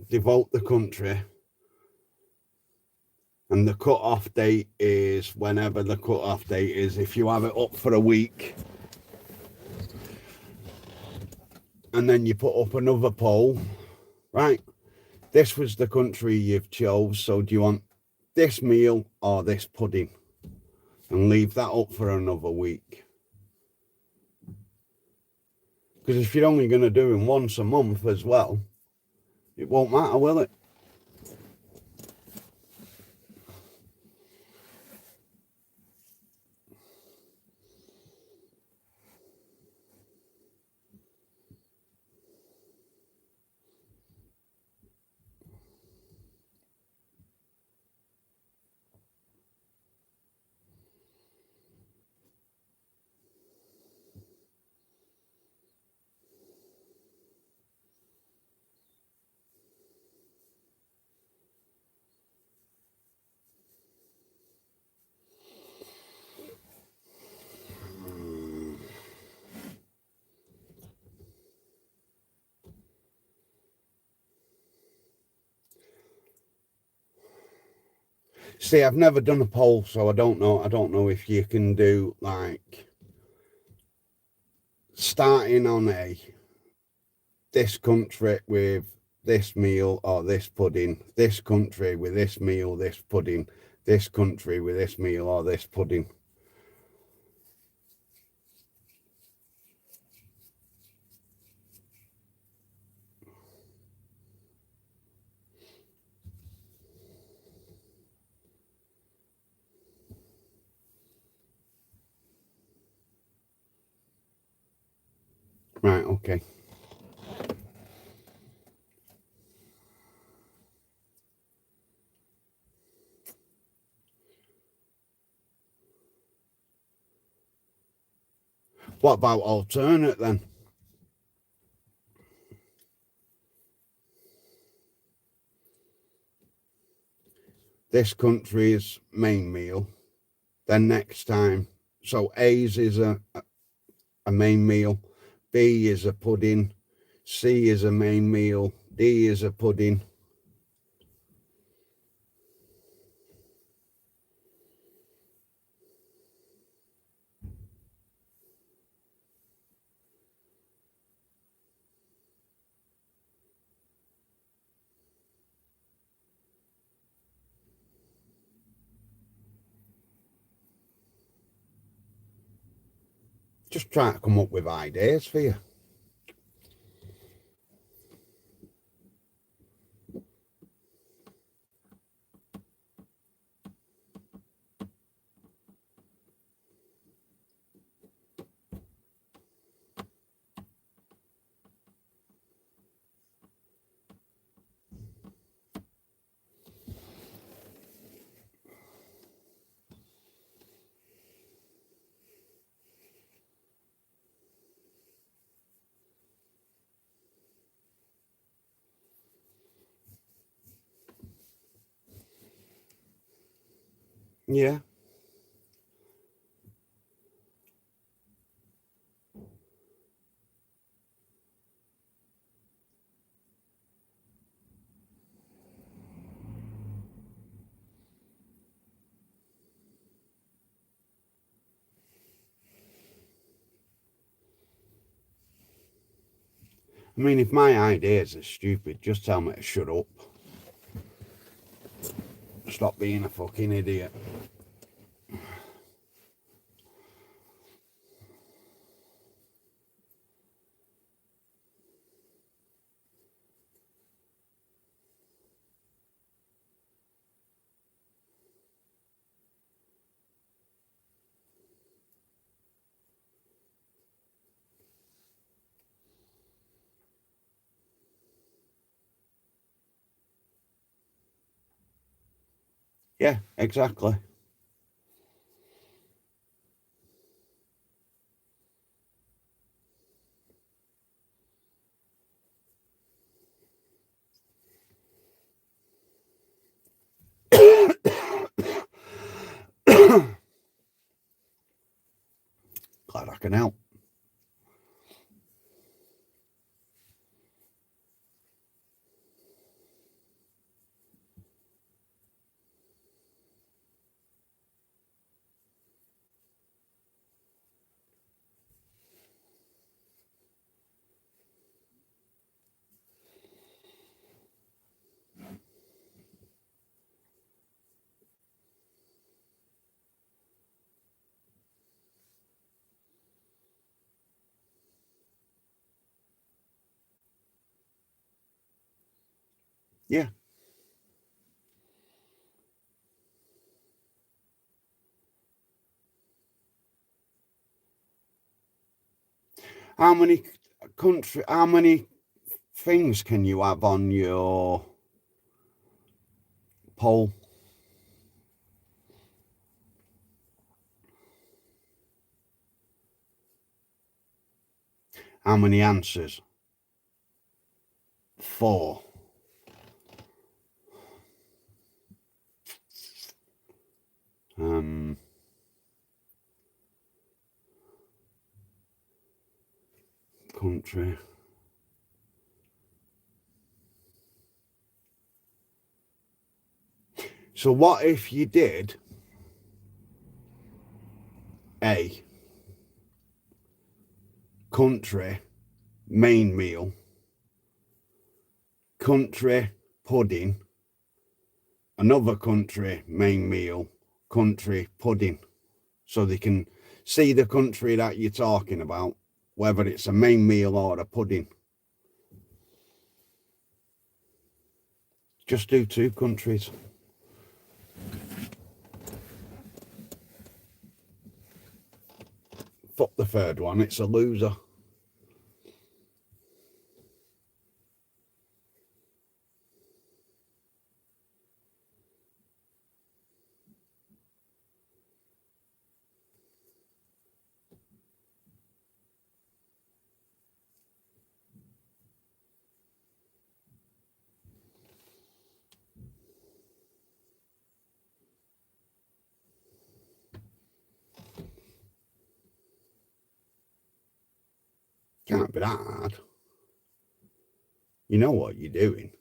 they vote the country. And the cut-off date is whenever the cut-off date is. If you have it up for a week, and then you put up another poll, right? this was the country you've chose, so do you want this meal or this pudding? And leave that up for another week. Because if you're only going to do them once a month as well, it won't matter, will it? See, I've never done a poll, so I don't know if you can do like starting on this country with this meal or this pudding, this country with this meal, this pudding, this country with this meal or this pudding. Right, okay. What about alternate then? This country's main meal, then next time. So A's is a main meal, B is a pudding, C is a main meal, D is a pudding. Just try to come up with ideas for you. Yeah. I mean, if my ideas are stupid, just tell me to shut up. Stop being a fucking idiot. Yeah, exactly. Glad I can help. Yeah. How many things can you have on your poll? How many answers? 4. Country. So what if you did A, country, main meal, country, pudding, another country, main meal, country, pudding. So they can see the country that you're talking about, whether it's a main meal or a pudding. Just do 2 countries. Fuck the third one, it's a loser. Can't be that hard. You know what you're doing.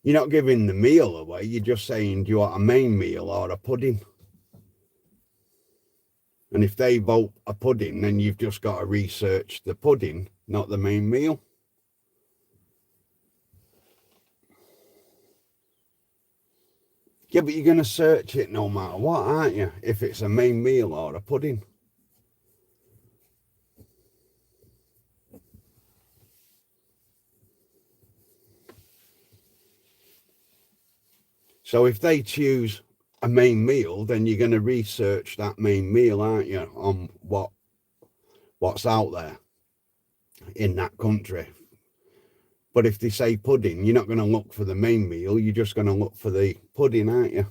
You're not giving the meal away, you're just saying, do you want a main meal or a pudding? And if they vote a pudding, then you've just got to research the pudding, not the main meal. Yeah, but you're going to search it no matter what, aren't you? If it's a main meal or a pudding. So if they choose a main meal, then you're going to research that main meal, aren't you? On what's out there in that country. But if they say pudding, you're not going to look for the main meal. You're just going to look for the pudding, aren't you?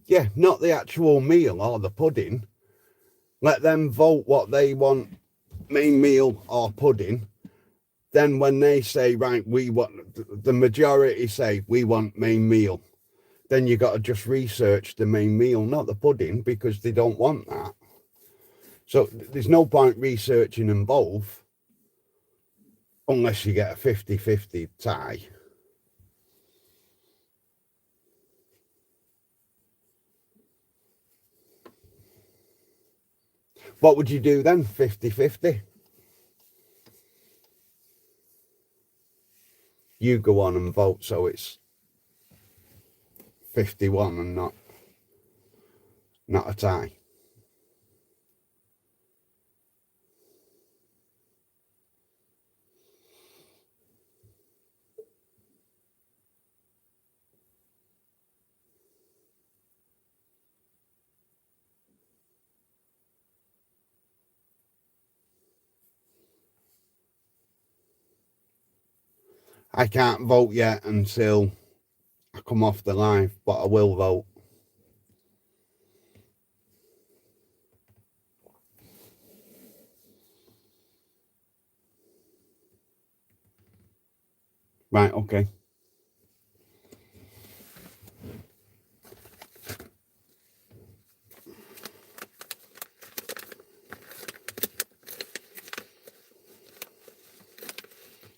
Yeah, not the actual meal or the pudding. Let them vote what they want, main meal or pudding. Then when they say, right, we want, the majority say, we want main meal, then you got to just research the main meal, not the pudding, because they don't want that. So there's no point researching them both unless you get a 50-50 tie. What would you do then? 50-50? You go on and vote so it's 51 and not a tie. I can't vote yet until I come off the live, but I will vote. Right, okay.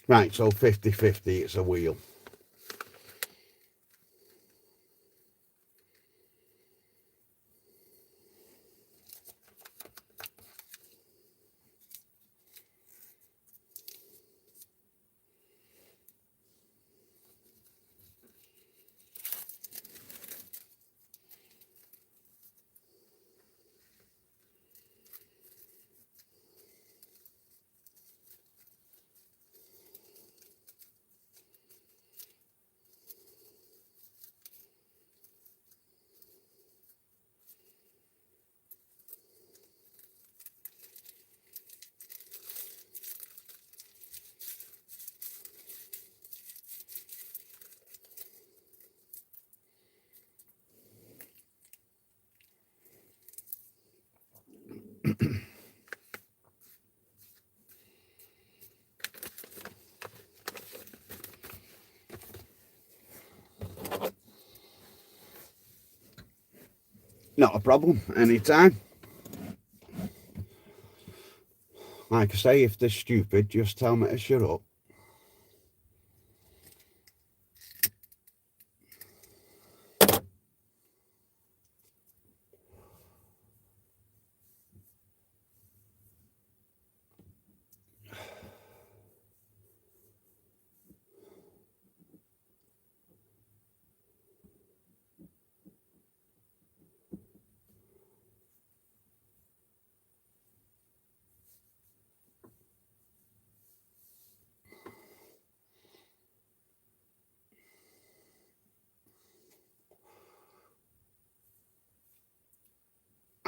Right, so 50-50, it's a wheel. Not a problem, anytime. Like I say, if they're stupid, just tell me to shut up.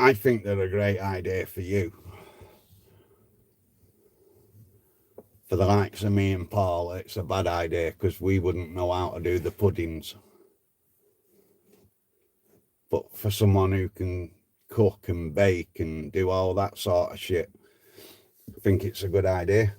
I think they're a great idea for you. For the likes of me and Paul, it's a bad idea because we wouldn't know how to do the puddings. But for someone who can cook and bake and do all that sort of shit, I think it's a good idea.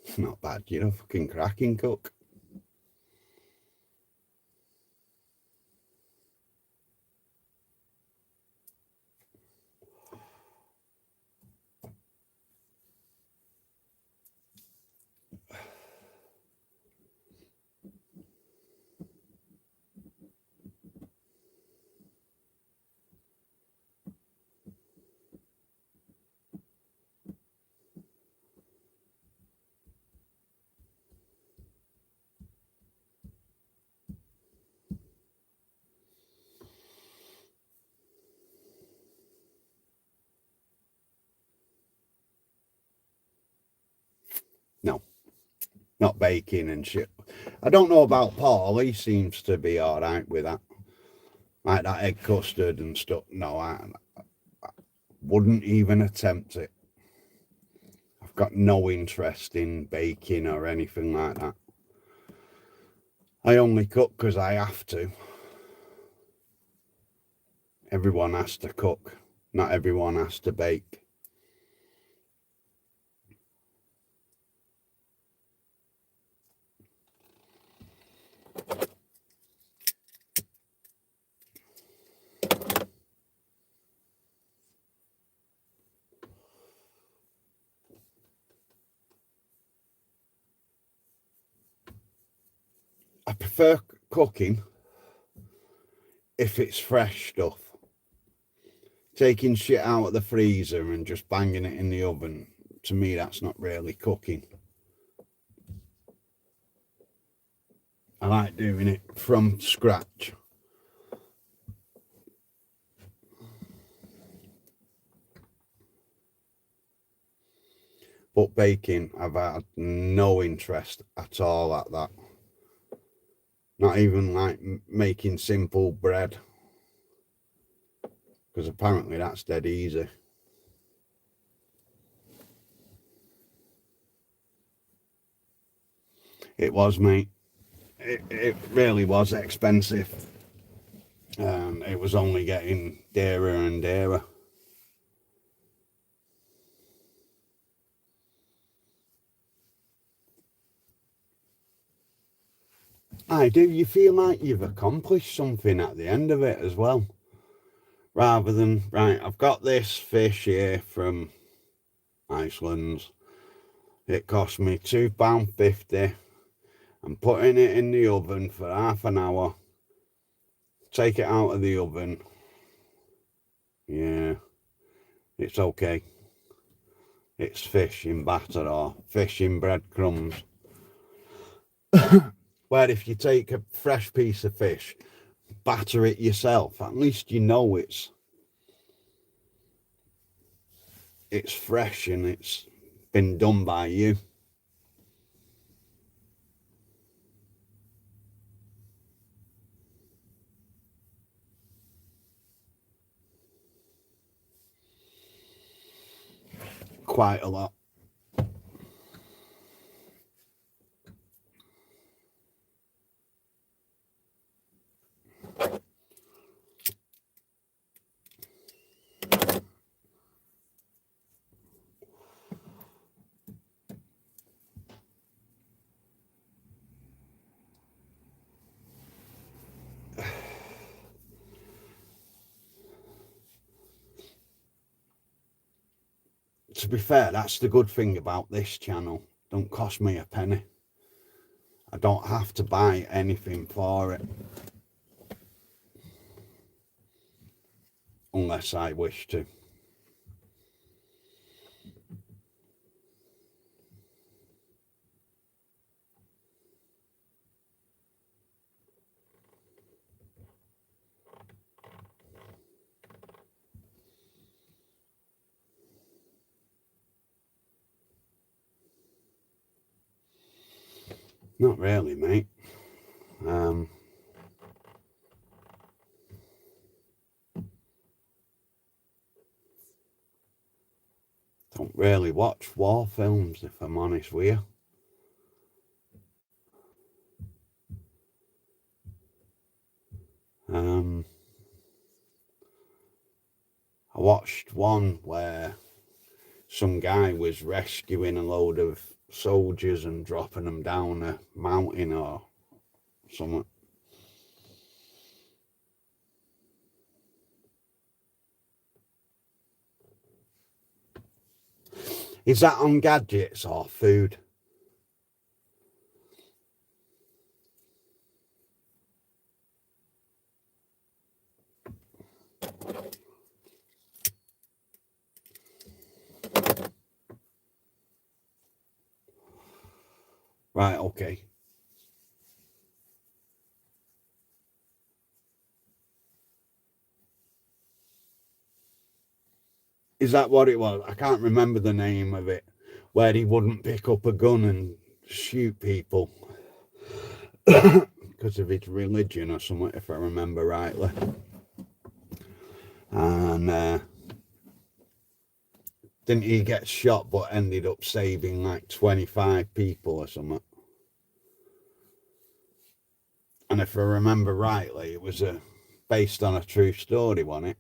It's not bad, you're a fucking cracking cook. No, not baking and shit. I don't know about Paul, he seems to be all right with that. Like that egg custard and stuff. No, I wouldn't even attempt it. I've got no interest in baking or anything like that. I only cook because I have to. Everyone has to cook. Not everyone has to bake. I prefer cooking if it's fresh stuff. Taking shit out of the freezer and just banging it in the oven, to me, that's not really cooking. I like doing it from scratch. But baking, I've had no interest at all at that. Not even like making simple bread. Because apparently that's dead easy. It was, mate. It really was expensive. It was only getting dearer and dearer. Do you feel like you've accomplished something at the end of it as well? Rather than, right, I've got this fish here from Iceland. It cost me £2.50. I'm putting it in the oven for half an hour. Take it out of the oven. Yeah, it's okay. It's fish in batter or fish in breadcrumbs. Where if you take a fresh piece of fish, batter it yourself, at least you know it's fresh and it's been done by you. Quite a lot. To be fair, that's the good thing about this channel. Don't cost me a penny. I don't have to buy anything for it. Unless I wish to. Not really, mate. Don't really watch war films, if I'm honest with you. I watched one where some guy was rescuing a load of soldiers and dropping them down a mountain or something. Is that on gadgets or food? Right, okay. Is that what it was? I can't remember the name of it. Where he wouldn't pick up a gun and shoot people because of his religion or something, if I remember rightly. And didn't he get shot but ended up saving like 25 people or something? And if I remember rightly, it was based on a true story, wasn't it?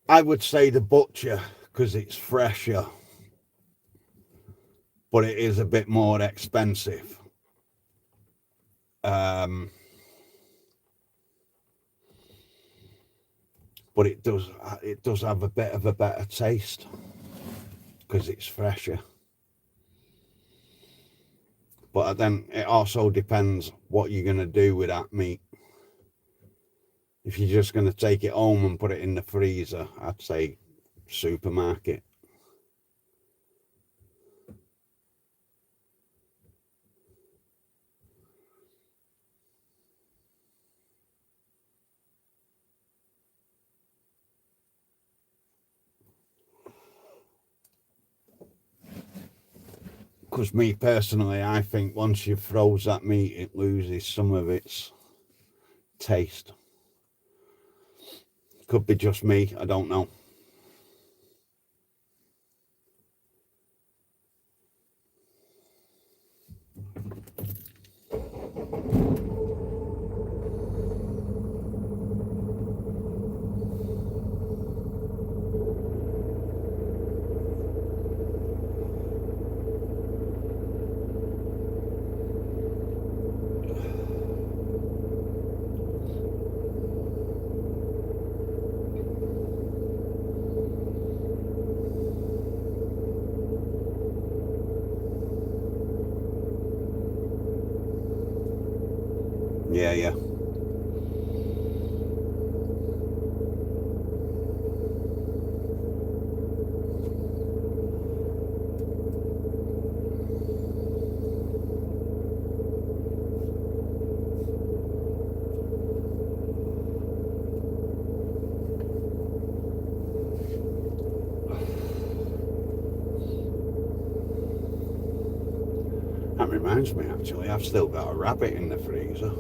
I would say the butcher because it's fresher, but it is a bit more expensive. But it does have a bit of a better taste because it's fresher. But then it also depends what you're going to do with that meat. If you're just going to take it home and put it in the freezer, I'd say supermarket. Because me personally, I think once you froze that meat, it loses some of its taste. Could be just me, I don't know. Yeah. That reminds me, actually, I've still got a rabbit in the freezer.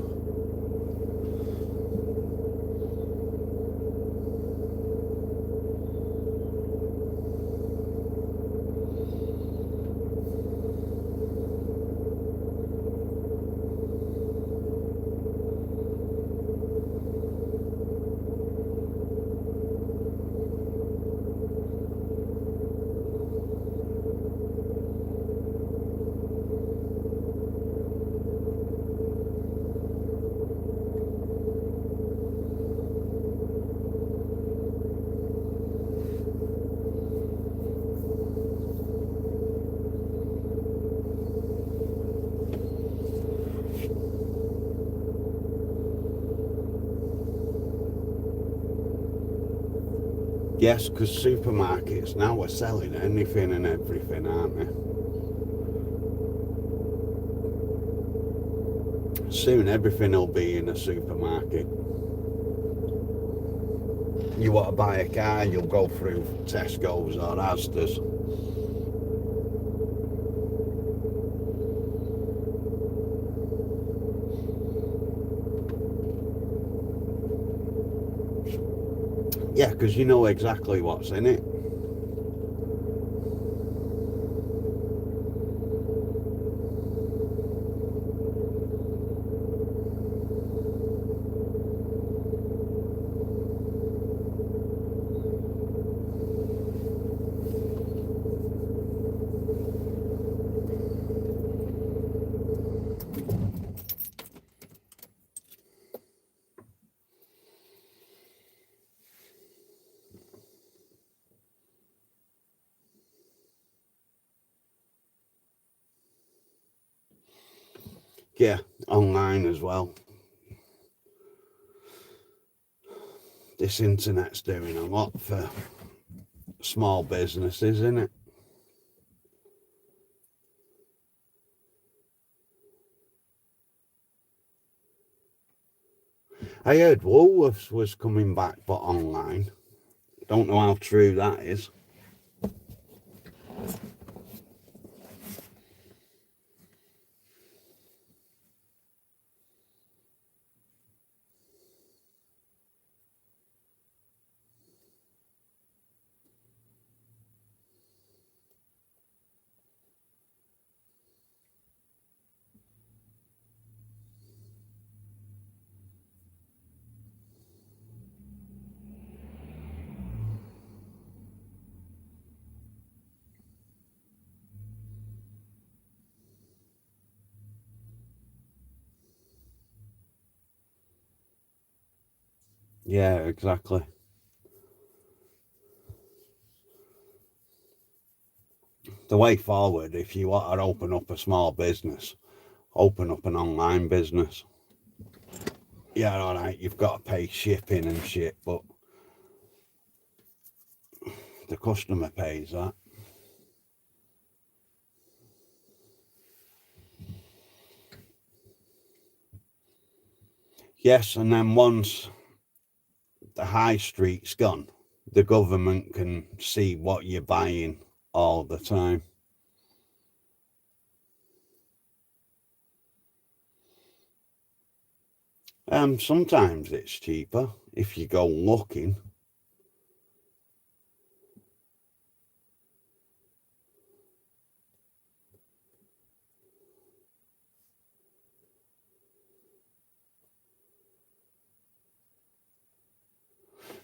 Yes, because supermarkets now are selling anything and everything, aren't they? Soon everything will be in a supermarket. You want to buy a car, you'll go through Tesco's or Asda's. Yeah, because you know exactly what's in it. Yeah, online as well. This internet's doing a lot for small businesses, isn't it? I heard Woolworths was coming back, but online. Don't know how true that is. Yeah, exactly. The way forward, if you want to open up a small business, open up an online business. Yeah, all right, you've got to pay shipping and shit, but the customer pays that. Yes, and then once the high street's gone, the government can see what you're buying all the time. Sometimes it's cheaper if you go looking.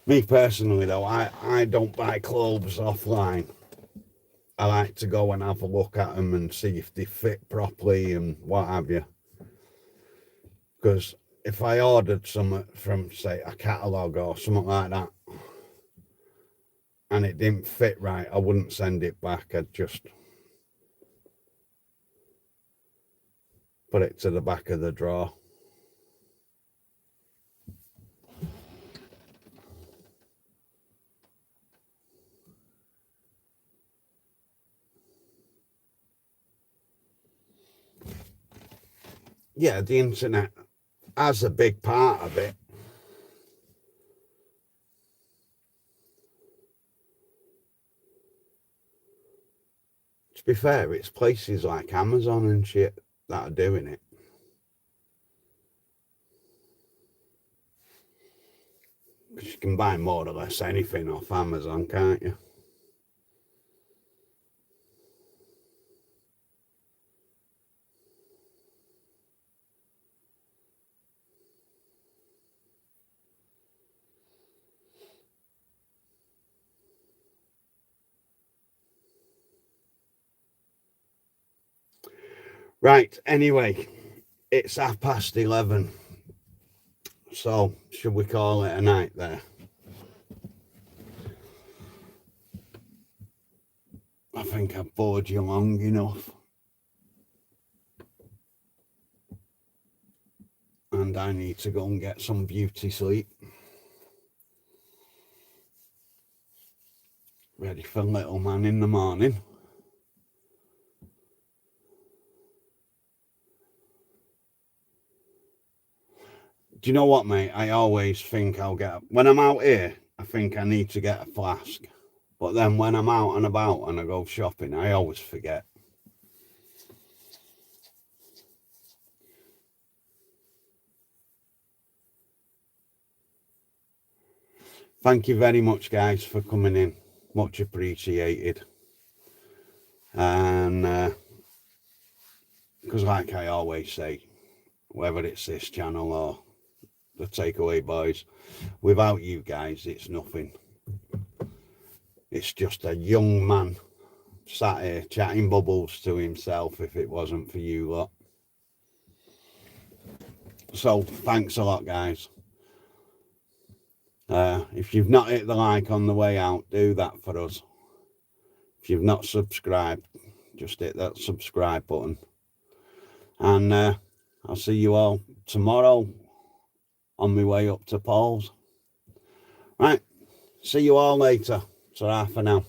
Me personally though, I don't buy clothes offline. I like to go and have a look at them and see if they fit properly and what have you. Because if I ordered something from, say, a catalogue or something like that, and it didn't fit right, I wouldn't send it back. I'd just put it to the back of the drawer. Yeah, the internet has a big part of it. To be fair, it's places like Amazon and shit that are doing it. Because you can buy more or less anything off Amazon, can't you? Right, anyway, it's 11:30. So, should we call it a night there? I think I've bored you long enough. And I need to go and get some beauty sleep. Ready for little man in the morning. Do you know what, mate? I always think I'll get... When I'm out here, I think I need to get a flask. But then when I'm out and about and I go shopping, I always forget. Thank you very much, guys, for coming in. Much appreciated. And because like I always say, whether it's this channel or the Takeaway Boys, without you guys, it's nothing. It's just a young man sat here chatting bubbles to himself if it wasn't for you lot. So thanks a lot, guys. If you've not hit the like on the way out, do that for us. If you've not subscribed, just hit that subscribe button. And I'll see you all tomorrow on my way up to Paul's. Right, see you all later. Ta-ra for now.